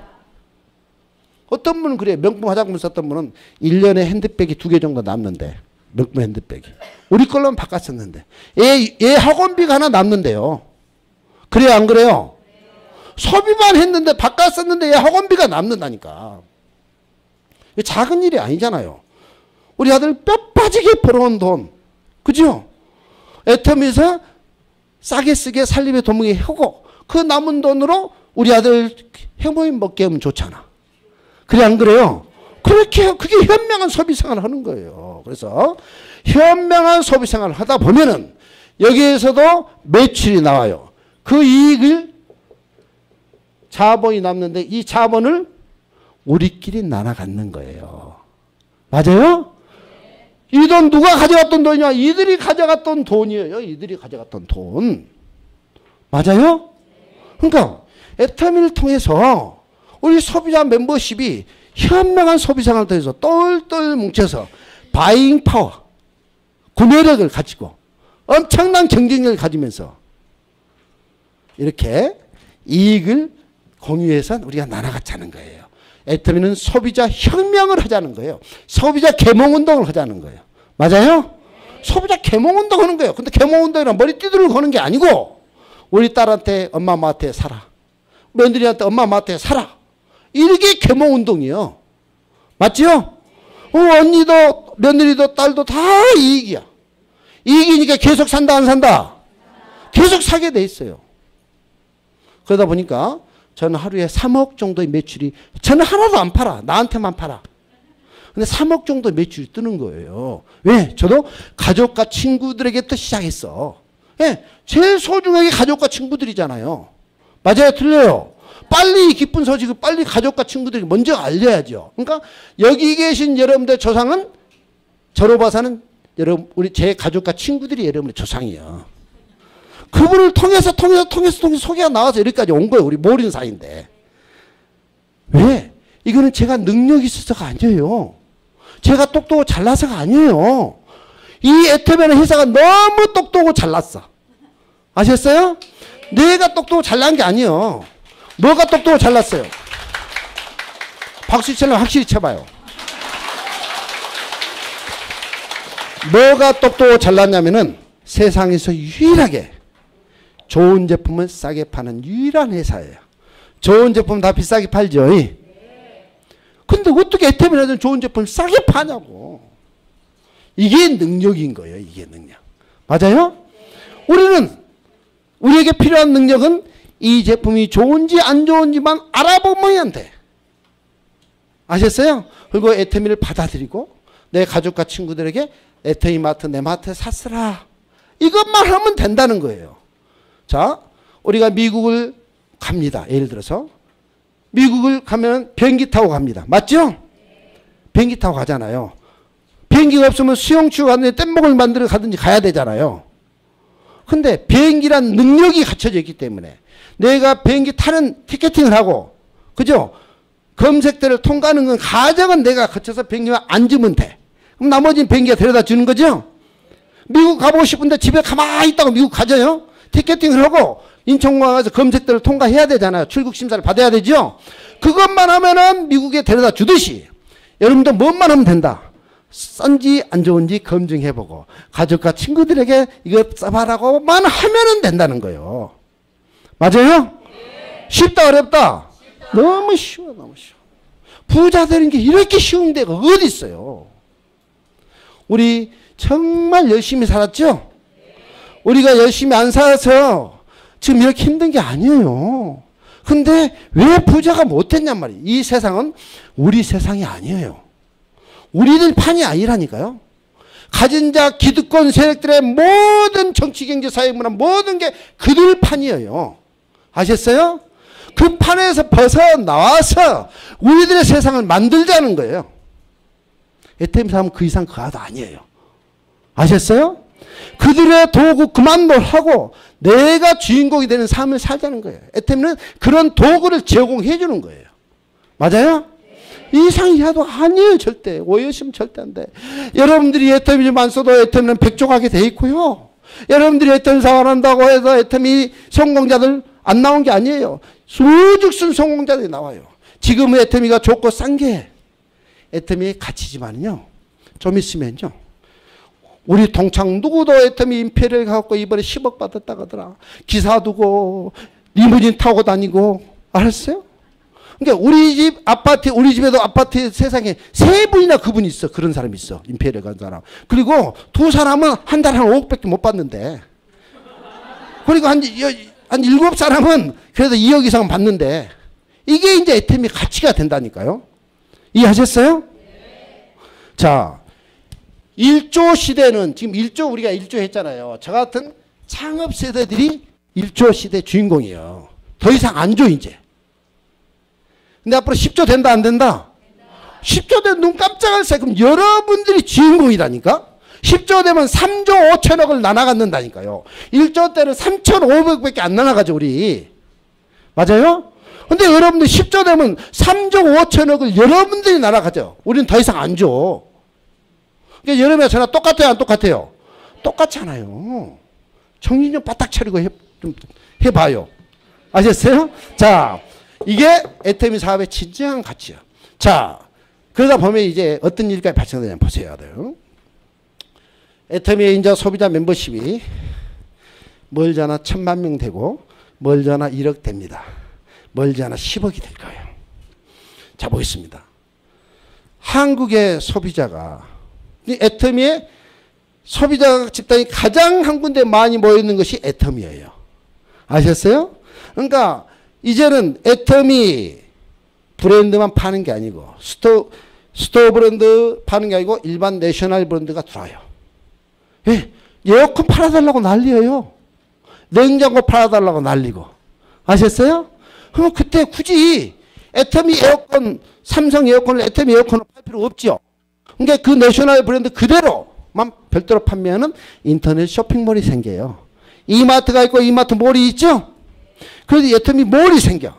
어떤 분은 그래요. 명품 화장품 썼던 분은 1년에 핸드백이 2개 정도 남는데, 명품 핸드백이. 우리 걸로는 바꿨었는데 얘 학원비가 하나 남는데요. 그래요 안 그래요? 소비만 했는데 바깥 썼는데 학원비가 남는다니까. 작은 일이 아니잖아요. 우리 아들 뼈 빠지게 벌어온 돈. 그죠? 애터미에서 싸게 쓰게 살림에 도움이 하고 그 남은 돈으로 우리 아들 해모임 먹게 하면 좋잖아. 그래 안 그래요? 그렇게 그게 현명한 소비 생활을 하는 거예요. 그래서 현명한 소비 생활을 하다 보면은 여기에서도 매출이 나와요. 그 이익을 자본이 남는데 이 자본을 우리끼리 나눠 갖는 거예요. 맞아요? 이 돈 누가 가져갔던 돈이냐? 이들이 가져갔던 돈이에요. 이들이 가져갔던 돈. 맞아요? 그러니까 애터미를 통해서 우리 소비자 멤버십이 현명한 소비 생활을 통해서 똘똘 뭉쳐서 바잉 파워, 구매력을 가지고 엄청난 경쟁력을 가지면서 이렇게 이익을 공유해서 우리가 나눠가자는 거예요. 애터미는 소비자 혁명을 하자는 거예요. 소비자 계몽운동을 하자는 거예요. 맞아요? 소비자 계몽운동 하는 거예요. 근데 계몽운동이란 머리 띠들을 거는 게 아니고 우리 딸한테 엄마 마트에 사라. 며느리한테 엄마 마트에 사라. 이게 계몽운동이에요. 맞죠? 언니도 며느리도 딸도 다 이익이야. 이익이니까 계속 산다 안 산다? 계속 사게 돼 있어요. 그러다 보니까 저는 하루에 3억 정도의 매출이 저는 하나도 안 팔아. 나한테만 팔아. 근데 3억 정도 매출이 뜨는 거예요. 왜? 저도 가족과 친구들에게 또 시작했어. 예, 제일 소중하게 가족과 친구들이잖아요. 맞아요? 틀려요? 빨리 기쁜 소식을 빨리 가족과 친구들에게 먼저 알려야죠. 그러니까 여기 계신 여러분들 조상은 저로 봐서는 여러분 우리 제 가족과 친구들이 여러분의 조상이에요. 그분을 통해서 소개가 나와서 여기까지 온 거예요. 우리 모르는 사이인데. 왜? 이거는 제가 능력이 있어서가 아니에요. 제가 똑똑하고 잘나서가 아니에요. 이 애터미라는 회사가 너무 똑똑하고 잘났어. 아셨어요? 내가 똑똑하고 잘난 게 아니에요. 뭐가 똑똑하고 잘났어요? 박수 치려면 확실히 쳐봐요. 뭐가 똑똑하고 잘났냐면은 세상에서 유일하게 좋은 제품을 싸게 파는 유일한 회사예요. 좋은 제품 다 비싸게 팔죠. 근데 어떻게 애터미라는 좋은 제품을 싸게 파냐고. 이게 능력인 거예요. 이게 능력. 맞아요? 우리에게 필요한 능력은 이 제품이 좋은지 안 좋은지만 알아보면 돼. 아셨어요? 그리고 애터미를 받아들이고 내 가족과 친구들에게 애터미 마트 내 마트에 샀으라. 이것만 하면 된다는 거예요. 자, 우리가 미국을 갑니다. 예를 들어서 미국을 가면 비행기 타고 갑니다. 맞죠? 비행기 타고 가잖아요. 비행기가 없으면 수영추 가는데 뗏목을 만들어 가든지 가야 되잖아요. 근데 비행기란 능력이 갖춰져 있기 때문에 내가 비행기 타는 티켓팅을 하고, 그죠? 검색대를 통과하는 건 과정은 내가 거쳐서 비행기에 앉으면 돼. 그럼 나머지는 비행기가 데려다 주는 거죠? 미국 가보고 싶은데 집에 가만히 있다고 미국 가져요? 티켓팅을 하고 인천공항 가서 검색대를 통과해야 되잖아요. 출국 심사를 받아야 되죠? 그것만 하면은 미국에 데려다 주듯이 여러분도 뭐만 하면 된다. 싼지 안 좋은지 검증해보고 가족과 친구들에게 이거 써봐라고만 하면은 된다는 거예요. 맞아요? 쉽다 어렵다? 너무 쉬워. 너무 쉬워. 부자 되는 게 이렇게 쉬운 데가 어디 있어요? 우리 정말 열심히 살았죠? 우리가 열심히 안 살아서 지금 이렇게 힘든 게 아니에요. 근데 왜 부자가 못됐냔 말이에요. 이 세상은 우리 세상이 아니에요. 우리들 판이 아니라니까요. 가진 자 기득권 세력들의 모든 정치 경제 사회 문화 모든 게 그들 판이에요. 아셨어요? 그 판에서 벗어나와서 우리들의 세상을 만들자는 거예요. 애터미 사람은 그 이상 그 하도 아니에요. 아셨어요? 그들의 도구 그만 놀하고 내가 주인공이 되는 삶을 살자는 거예요. 애터미는 그런 도구를 제공해 주는 거예요. 맞아요? 이상 이하도 아니에요. 절대. 오해하시면 절대 안 돼. 여러분들이 애터미 좀 안 써도 애터미는 백조각이 돼 있고요. 여러분들이 애터미 사활한다고 해서 애터미 성공자들 안 나온 게 아니에요. 수죽순 성공자들이 나와요. 지금은 애터미가 좋고 싼 게 애터미의 가치지만요. 좀 있으면요. 우리 동창 누구도 애터미 임페리얼 갖고 이번에 10억 받았다고 하더라. 기사 두고 리무진 타고 다니고, 알았어요? 그러니까 우리 집 아파트, 우리 집에도 아파트 세상에 3분이나 그분이 있어. 그런 사람이 있어. 임페리얼 간 사람. 그리고 2사람은 한 달에 한 5억밖에 못 받는데. 그리고 한 7사람은 그래도 2억 이상 받는데. 이게 이제 애템이 가치가 된다니까요. 이해하셨어요? 자, 1조 시대는 지금 1조 우리가 1조 했잖아요. 저 같은 창업 세대들이 1조 시대 주인공이에요. 더 이상 안 줘 이제. 근데 앞으로 10조 된다 안 된다? 10조 되면 눈 깜짝할 새. 그럼 여러분들이 주인공이라니까? 10조 되면 3조 5천억을 나눠갖는다니까요. 1조 때는 3,500밖에 안 나눠가죠 우리. 맞아요? 근데 여러분들 10조 되면 3조 5천억을 여러분들이 나눠가죠. 우리는 더 이상 안 줘. 그러니까 여러분이랑 저랑 똑같아요 안 똑같아요? 똑같잖아요. 정신 좀 바닥 차리고 좀 해봐요. 아셨어요? 자, 이게 애터미 사업의 진정한 가치야. 자, 그러다 보면 이제 어떤 일까지 발생되냐 보세요. 애터미의 이제 소비자 멤버십이 멀지 않아 1,000만 명 되고 멀지 않아 1억 됩니다. 멀지 않아 10억이 될 거예요. 자, 보겠습니다. 한국의 소비자가 애터미의 소비자 집단이 가장 한 군데 많이 모여있는 것이 애터미예요. 아셨어요? 그러니까 이제는 애터미 브랜드만 파는 게 아니고 스토어 브랜드 파는 게 아니고 일반 내셔널 브랜드가 들어와요. 예, 에어컨 팔아달라고 난리예요. 냉장고 팔아달라고 난리고. 아셨어요? 그럼 그때 굳이 애터미 에어컨, 삼성 에어컨을 애터미 에어컨을 팔 필요 없죠. 그러니까 그 내셔널 브랜드 그대로만 별도로 판매하는 인터넷 쇼핑몰이 생겨요. 이마트가 있고 이마트 몰이 있죠? 그래도 애터미 몰이 생겨.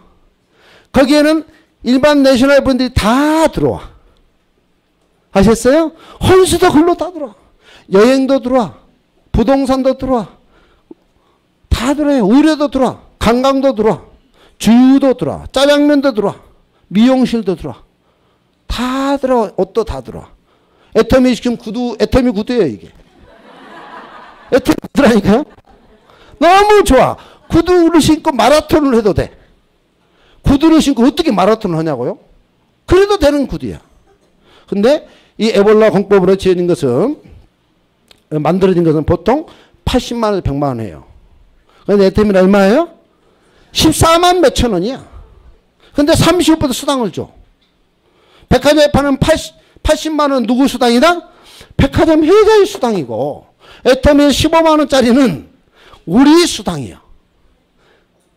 거기에는 일반 내셔널 브랜드들이 다 들어와. 아셨어요? 혼수도 글로 다 들어와. 여행도 들어와. 부동산도 들어와. 다 들어와요. 의료도 들어와. 관광도 들어와. 주유도 들어와. 짜장면도 들어와. 미용실도 들어와. 다 들어와. 옷도 다 들어와. 애터미 지금 구두, 애터미 구두예요 이게. 애터미 구두라니까요. 너무 좋아. 구두를 신고 마라톤을 해도 돼. 구두를 신고 어떻게 마라톤을 하냐고요? 그래도 되는 구두야. 근데 이 에볼라 공법으로 지어진 것은, 만들어진 것은 보통 80만 원, 100만 원 해요. 근데 애터미는 얼마예요? 14만 몇천 원이야. 근데 35% 수당을 줘. 백화점에 파는 80만 원 누구 수당이다? 백화점 회사의 수당이고, 애터미 15만 원짜리는 우리 수당이요.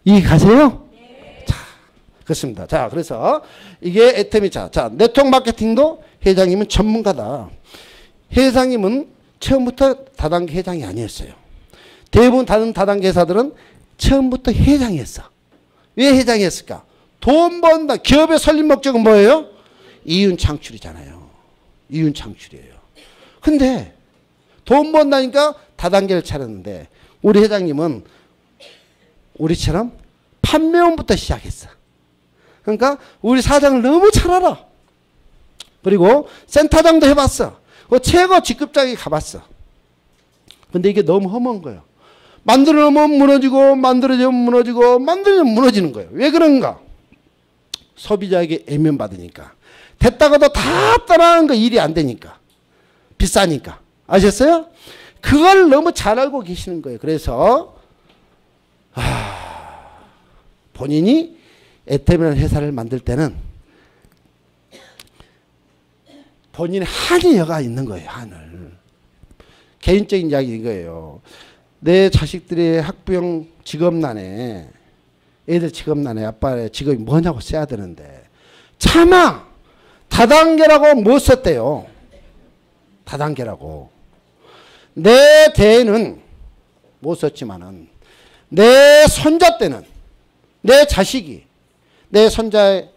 이해가세요? 네. 자, 그렇습니다. 자, 그래서 이게 애터미. 자, 네트워크 마케팅도 회장님은 전문가다. 회장님은 처음부터 다단계 회장이 아니었어요. 대부분 다른 다단계 회사들은 처음부터 회장이었어. 왜 회장이었을까? 돈 번다. 기업의 설립 목적은 뭐예요? 이윤 창출이잖아요. 이윤 창출이에요. 근데 돈 번다니까 다단계를 차렸는데, 우리 회장님은 우리처럼 판매원부터 시작했어. 그러니까 우리 사장을 너무 잘 알아. 그리고 센터장도 해봤어. 최고 직급장에 가봤어. 근데 이게 너무 험한 거예요. 만들어놓으면 무너지고, 만들어지면 무너지고, 만들어지면 무너지는 거예요. 왜 그런가? 소비자에게 애면받으니까. 됐다가도 다 떠나는 거 일이 안 되니까. 비싸니까. 아셨어요? 그걸 너무 잘 알고 계시는 거예요. 그래서 본인이 애터미라는 회사를 만들 때는 본인의 한이 여가 있는 거예요. 한을. 개인적인 이야기인 거예요. 내 자식들의 학부형 직업난에, 애들 직업난에 아빠의 직업이 뭐냐고 써야 되는데 차마 다단계라고 못 썼대요. 다단계라고. 내 대에는 못 썼지만은 내 손자 때는, 내 자식이 내 손자의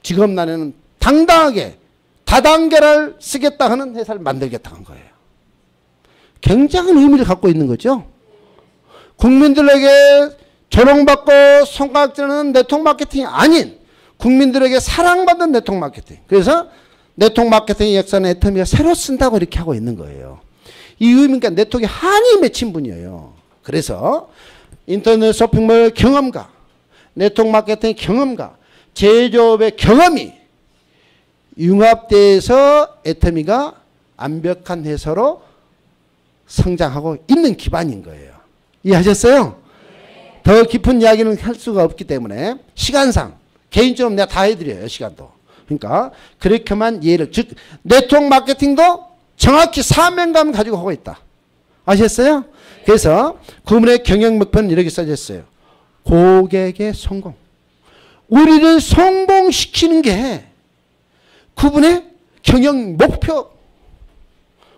직업난에는 당당하게 다단계를 쓰겠다 하는 회사를 만들겠다 한 거예요. 굉장한 의미를 갖고 있는 거죠. 국민들에게 조롱받고 손가락질하는 네트워크 마케팅이 아닌 국민들에게 사랑받는 네트워크 마케팅. 그래서 네트워크 마케팅의 역사는 애터미가 새로 쓴다고 이렇게 하고 있는 거예요. 이 의미니까 네트워크에 한이 맺힌 분이에요. 그래서 인터넷 쇼핑몰 경험과 네트워크 마케팅 경험과 제조업의 경험이 융합돼서 애터미가 완벽한 회사로 성장하고 있는 기반인 거예요. 이해하셨어요? 더 깊은 이야기는 할 수가 없기 때문에 시간상 개인적으로 내가 다 해드려요. 시간도. 그러니까 그렇게만 이해를, 즉 네트워크 마케팅도 정확히 사명감을 가지고 하고 있다. 아셨어요? 그래서 그분의 경영 목표는 이렇게 써졌어요. 고객의 성공. 우리를 성공시키는 게 그분의 경영 목표.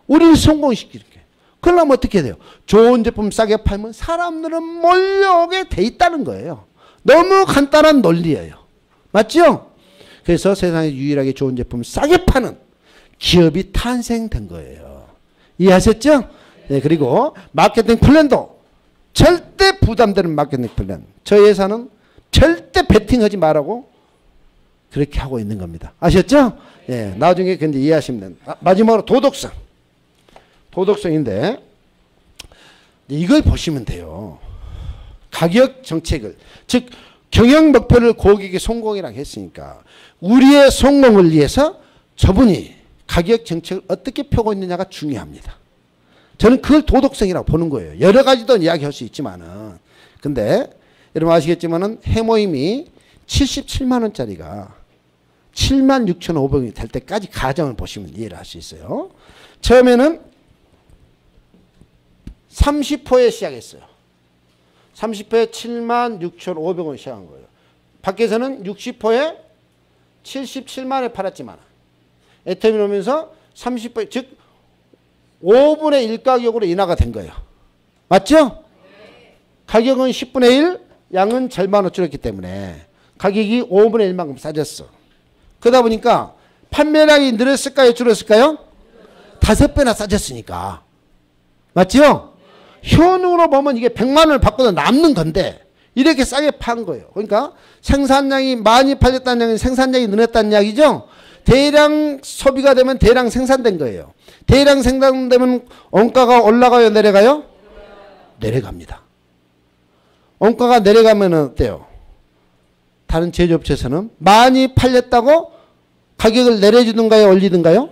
우리를 성공시키는 게. 그러려면 어떻게 해야 돼요? 좋은 제품 싸게 팔면 사람들은 몰려오게 돼 있다는 거예요. 너무 간단한 논리예요. 맞죠? 그래서 세상에 유일하게 좋은 제품을 싸게 파는 기업이 탄생된 거예요. 이해하셨죠? 네, 그리고 마케팅 플랜도 절대 부담되는 마케팅 플랜. 저희 회사는 절대 베팅하지 말라고 그렇게 하고 있는 겁니다. 아셨죠? 예, 나중에 근데 이해하시면 됩니다. 마지막으로 도덕성. 도덕성인데 이걸 보시면 돼요. 가격 정책을, 즉 경영 목표를 고객의 성공이라고 했으니까 우리의 성공을 위해서 저분이 가격 정책을 어떻게 펴고 있느냐가 중요합니다. 저는 그걸 도덕성이라고 보는 거예요. 여러 가지도 이야기할 수 있지만은. 근데 여러분 아시겠지만은 해모임이 77만 원짜리가 76,500원이 될 때까지 가정을 보시면 이해를 할 수 있어요. 처음에는 30호에 시작했어요. 30호에 76,500원 시작한 거예요. 밖에서는 60호에 77만원에 팔았지만 애터미 오면서 30호, 즉 5분의 1 가격으로 인하가 된 거예요. 맞죠? 가격은 10분의 1, 양은 절반으로 줄였기 때문에 가격이 5분의 1만큼 싸졌어. 그러다 보니까 판매량이 늘었을까요? 줄었을까요? 5배나 싸졌으니까. 맞죠? 현으로 보면 이게 100만 원을 받고도 남는 건데 이렇게 싸게 판 거예요. 그러니까 생산량이 많이 팔렸다는 얘기는 생산량이 늘었다는 이야기죠. 대량 소비가 되면 대량 생산된 거예요. 대량 생산되면 원가가 올라가요? 내려가요? 내려갑니다. 원가가 내려가면 어때요? 다른 제조업체에서는 많이 팔렸다고 가격을 내려주든가요? 올리든가요?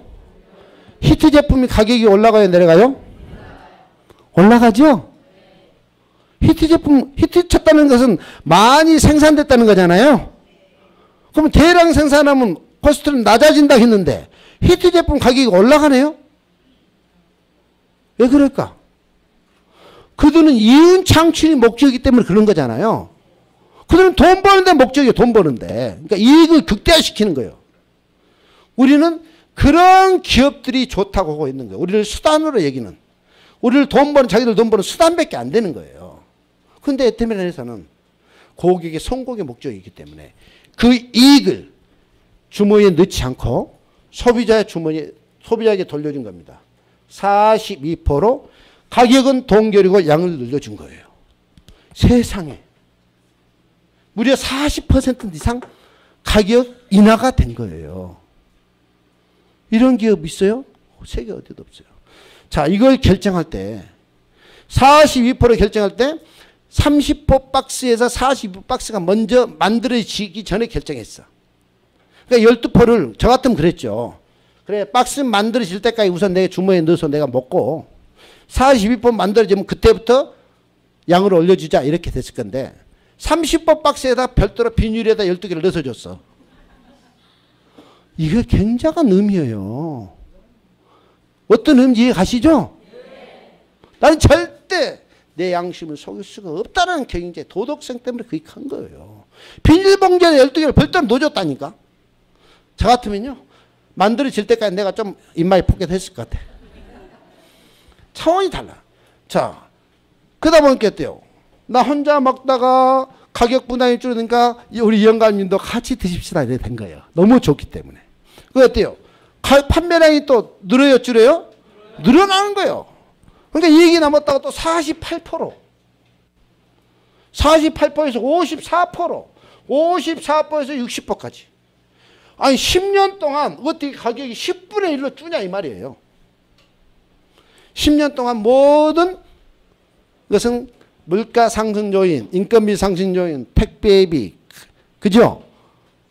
히트 제품이 가격이 올라가요? 내려가요? 올라가죠? 히트 제품, 히트 쳤다는 것은 많이 생산됐다는 거잖아요. 그럼 대량 생산하면 코스트는 낮아진다 했는데 히트 제품 가격이 올라가네요? 왜 그럴까? 그들은 이윤 창출이 목적이기 때문에 그런 거잖아요. 그들은 돈 버는데 목적이에요. 돈 버는데. 그러니까 이익을 극대화시키는 거예요. 우리는 그런 기업들이 좋다고 하고 있는 거예요. 우리를 수단으로 얘기는. 우리를 돈 버는, 자기들 돈 버는 수단밖에 안 되는 거예요. 근데 애터미라는 회사는 고객의 성공의 목적이기 때문에 그 이익을 주머니에 넣지 않고 소비자의 주머니에, 소비자에게 돌려준 겁니다. 42%로 가격은 동결이고 양을 늘려준 거예요. 세상에. 무려 40% 이상 가격 인하가 된 거예요. 이런 기업 있어요? 세계 어디도 없어요. 자, 이걸 결정할 때 42% 결정할 때 30호 박스에서 42호 박스가 먼저 만들어지기 전에 결정했어. 그러니까 12포를 저 같으면 그랬죠. 그래, 박스 만들어질 때까지 우선 내 주머니에 넣어서 내가 먹고 42포 만들어지면 그때부터 양을 올려주자 이렇게 됐을 건데 30호 박스에다 별도로 비닐에다 12개를 넣어서 줬어. 이거 굉장한 의미예요. 어떤 의미인지 이해 가시죠? 나는 절대 내 양심을 속일 수가 없다는 경제 도덕성 때문에 그렇게 한 거예요. 비닐봉지에 12개를 별도로 넣어줬다니까. 저 같으면요. 만들어질 때까지 내가 좀 입맛이 포켓했을 것 같아. 차원이 달라. 자, 그러다 보니까 어때요? 나 혼자 먹다가 가격 분담이 줄으니까 우리 영감님도 같이 드십시다 이렇게 된 거예요. 너무 좋기 때문에. 그게 어때요? 판매량이 또 늘어요? 줄여요? 늘어나는 거예요. 그러니까 이익이 남았다가 또 48%. 48%에서 54%. 54%에서 60%까지. 아니 10년 동안 어떻게 가격이 10분의 1로 주냐 이 말이에요. 10년 동안 모든 것은 물가 상승 요인, 인건비 상승 요인, 택배비, 그죠?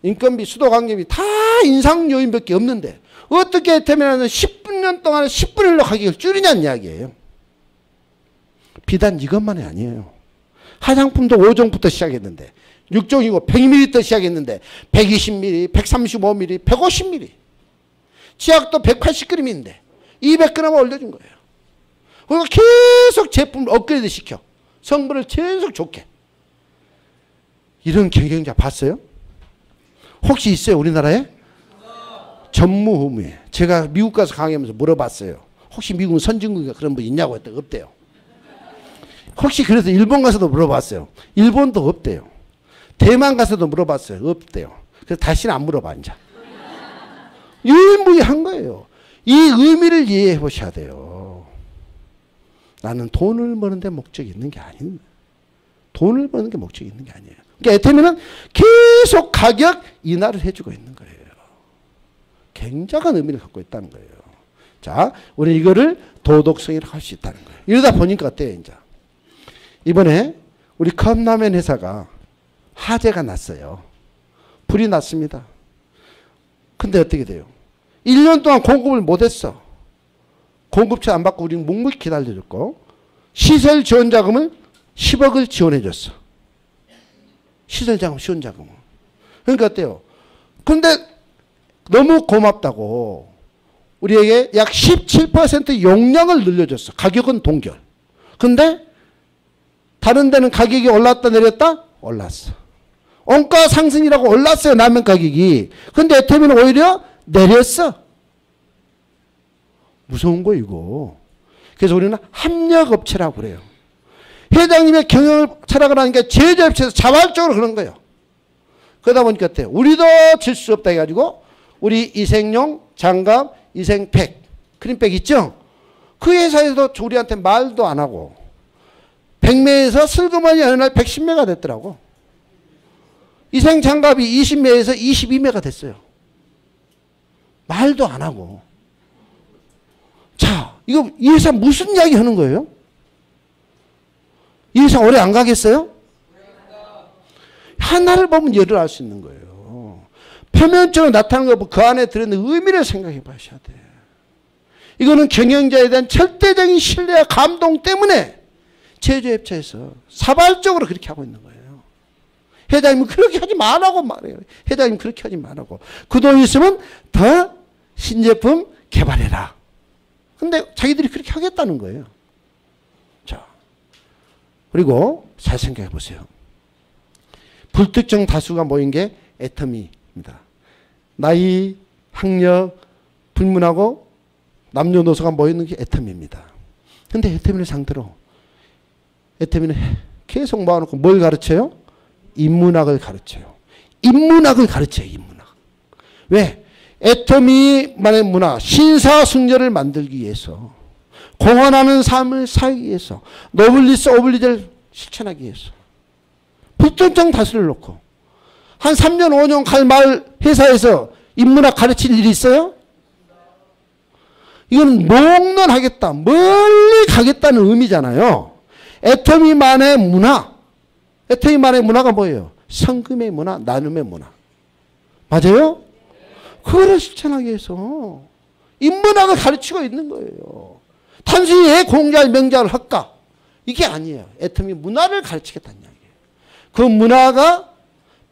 인건비, 수도 관계비 다 인상 요인밖에 없는데 어떻게 되면 10년 동안에 10분의 1로 가격을 줄이냐는 이야기예요. 비단 이것만이 아니에요. 화장품도 5종부터 시작했는데 6종이고 100ml 시작했는데 120ml, 135ml, 150ml. 치약도 180g인데 200g 올려준 거예요. 그리고 계속 제품을 업그레이드 시켜. 성분을 계속 좋게. 이런 경영자 봤어요? 혹시 있어요, 우리나라에? 전무후무해. 제가 미국 가서 강의하면서 물어봤어요. 혹시 미국은 선진국인가 그런 분 있냐고 했더니 없대요. 혹시 그래서 일본 가서도 물어봤어요. 일본도 없대요. 대만 가서도 물어봤어요. 없대요. 그래서 다시는 안 물어봐, 이제. 유일무이한 거예요. 이 의미를 이해해 보셔야 돼요. 나는 돈을 버는 데 목적이 있는 게 아닙니다. 돈을 버는 게 목적이 있는 게 아니에요. 그러니까 애터미는 계속 가격 인하를 해주고 있는 거예요. 굉장한 의미를 갖고 있다는 거예요. 자, 우리 이거를 도덕성이라고 할 수 있다는 거예요. 이러다 보니까 어때요, 이제? 이번에 우리 컵라면 회사가 화재가 났어요. 불이 났습니다. 근데 어떻게 돼요? 1년 동안 공급을 못했어. 공급처 안 받고 우리는 묵묵히 기다려줬고 시설 지원 자금을 10억을 지원해 줬어. 시설 자금, 지원 자금을. 그러니까 어때요? 근데 너무 고맙다고 우리에게 약 17% 용량을 늘려줬어. 가격은 동결. 근데 다른 데는 가격이 올랐다 내렸다? 올랐어. 원가 상승이라고 올랐어요, 라면 가격이. 근데 애터미는 오히려 내렸어. 무서운 거 이거. 그래서 우리는 합력업체라고 그래요. 회장님의 경영을 철학을 하니까 제조업체에서 자발적으로 그런 거예요. 그러다 보니까 어때요? 우리도 질 수 없다 해가지고 우리 이생용 장갑, 이생팩, 크림팩 있죠? 그 회사에서도 우리한테 말도 안 하고 100매에서 슬그머니 어느 날 110매가 됐더라고. 이생 장갑이 20매에서 22매가 됐어요. 말도 안 하고. 자, 이거 이 회사 무슨 이야기 하는 거예요? 이 회사 오래 안 가겠어요? 하나를 보면 열을 알 수 있는 거예요. 표면적으로 나타나는 거 보고 그 안에 들어있는 의미를 생각해 봐야 돼. 이거는 경영자에 대한 절대적인 신뢰와 감동 때문에 제조업체에서 사발적으로 그렇게 하고 있는 거예요. 회장님은 그렇게 하지 말라고 말해요. 회장님 그렇게 하지 말라고. 그 돈 있으면 더 신제품 개발해라. 근데 자기들이 그렇게 하겠다는 거예요. 자, 그리고 잘 생각해 보세요. 불특정 다수가 모인 게 애터미입니다. 나이, 학력, 불문하고 남녀노소가 모이는 게 애터미입니다. 근데 애터미를 상대로 애터미는 계속 모아놓고 뭘 가르쳐요? 인문학을 가르쳐요. 인문학을 가르쳐요. 인문학. 왜? 애터미만의 문화, 신사숙녀를 만들기 위해서, 공헌하는 삶을 살기 위해서, 노블리스 오블리제를 실천하기 위해서 불특정 다수를 놓고 한 3년 5년 갈 말 회사에서 인문학 가르칠 일이 있어요? 이건 롱런하겠다, 멀리 가겠다는 의미잖아요. 애터미만의 문화, 애터미만의 문화가 뭐예요? 성금의 문화, 나눔의 문화. 맞아요? 그거를 실천하기 위해서 인문학을 가르치고 있는 거예요. 단순히 왜 공자를 명자를 할까? 이게 아니에요. 애터미 문화를 가르치겠다는 이야기예요. 그 문화가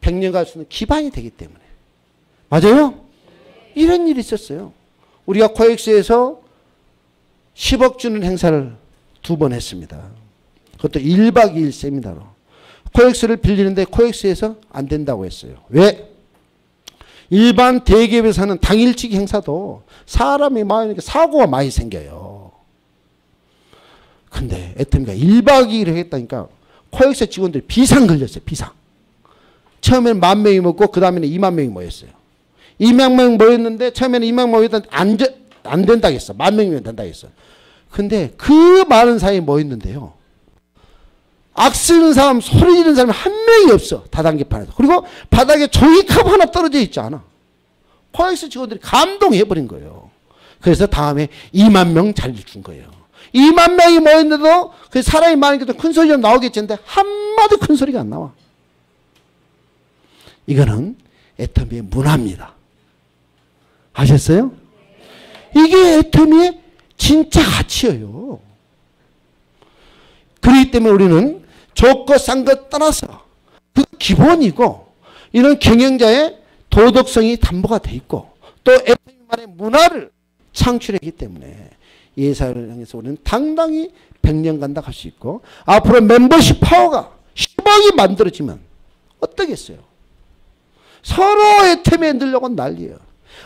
100년 갈 수 있는 기반이 되기 때문에. 맞아요? 이런 일이 있었어요. 우리가 코엑스에서 10억 주는 행사를 2번 했습니다. 그것도 1박 2일 세미나로. 코엑스를 빌리는데 코엑스에서 안 된다고 했어요. 왜? 일반 대기업에서 하는 당일치기 행사도 사람이 많으니까 사고가 많이 생겨요. 근데 애터미가 1박 2일 하겠다니까 코엑스 직원들이 비상 걸렸어요. 비상. 처음에는 10,000명이 먹고 그 다음에는 20,000명이 모였어요. 20,000명 모였는데 처음에는 20,000명 모였는데 안 된다고 했어. 10,000명이면 된다고 했어. 근데 그 많은 사이에 모였는데요. 악 쓰는 사람, 소리 지르는 사람이 한 명이 없어. 다단계판에서. 그리고 바닥에 종이컵 하나 떨어져 있지 않아. 코엑스 직원들이 감동해버린 거예요. 그래서 다음에 20,000명 자리를 준 거예요. 2만 명이 모였는데도 그 사람이 많으니까 큰 소리 좀 나오겠지인데 한마디 큰 소리가 안 나와. 이거는 애터미의 문화입니다. 아셨어요? 이게 애터미의 진짜 가치예요. 그렇기 때문에 우리는 좋고 싼 것 떠나서 그 기본이고 이런 경영자의 도덕성이 담보가 돼 있고 또 애터미만의 문화를 창출했기 때문에 이 회사를 향해서 우리는 당당히 100년 간다 할 수 있고 앞으로 멤버십 파워가 10억이 만들어지면 어떠겠어요? 서로 애터미에 넣으려고 난리예요.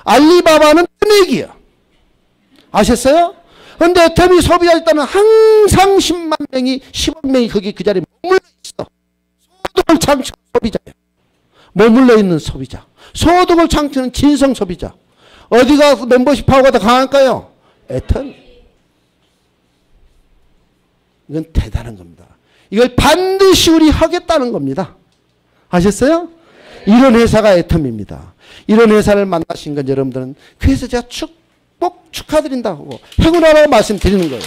알리바바는 뜨내기야. 아셨어요? 그런데 애터미 소비자 일단은 항상 10만 명이 10억 명이 거기 그 자리에 머물러 있어. 소득을 창출한 소비자예요. 머물러 있는 소비자. 소득을 창출하는 진성 소비자. 어디가 멤버십 파워가 더 강할까요? 애터미. 이건 대단한 겁니다. 이걸 반드시 우리 하겠다는 겁니다. 아셨어요? 이런 회사가 애터미입니다. 이런 회사를 만나신 건 여러분들은 그래서 제가 축하드린다고 행운하라고 말씀드리는 거예요.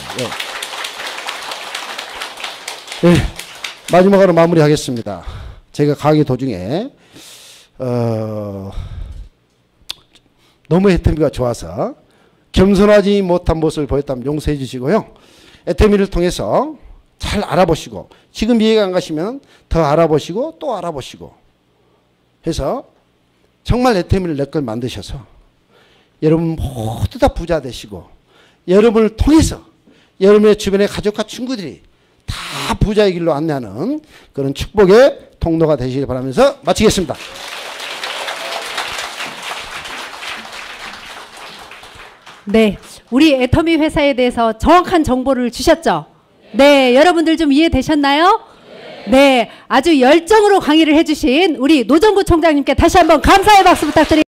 예. 예. 마지막으로 마무리하겠습니다. 제가 가기 도중에 너무 애터미가 좋아서 겸손하지 못한 모습을 보였다면 용서해 주시고요. 애터미를 통해서 잘 알아보시고 지금 이해가 안 가시면 더 알아보시고 또 알아보시고 해서 정말 애터미를 내 걸 만드셔서 여러분 모두 다 부자 되시고 여러분을 통해서 여러분의 주변의 가족과 친구들이 다 부자의 길로 안내하는 그런 축복의 통로가 되시길 바라면서 마치겠습니다. 네, 우리 애터미 회사에 대해서 정확한 정보를 주셨죠? 네, 여러분들 좀 이해되셨나요? 네, 아주 열정으로 강의를 해주신 우리 노정구 총장님께 다시 한번 감사의 박수 부탁드립니다.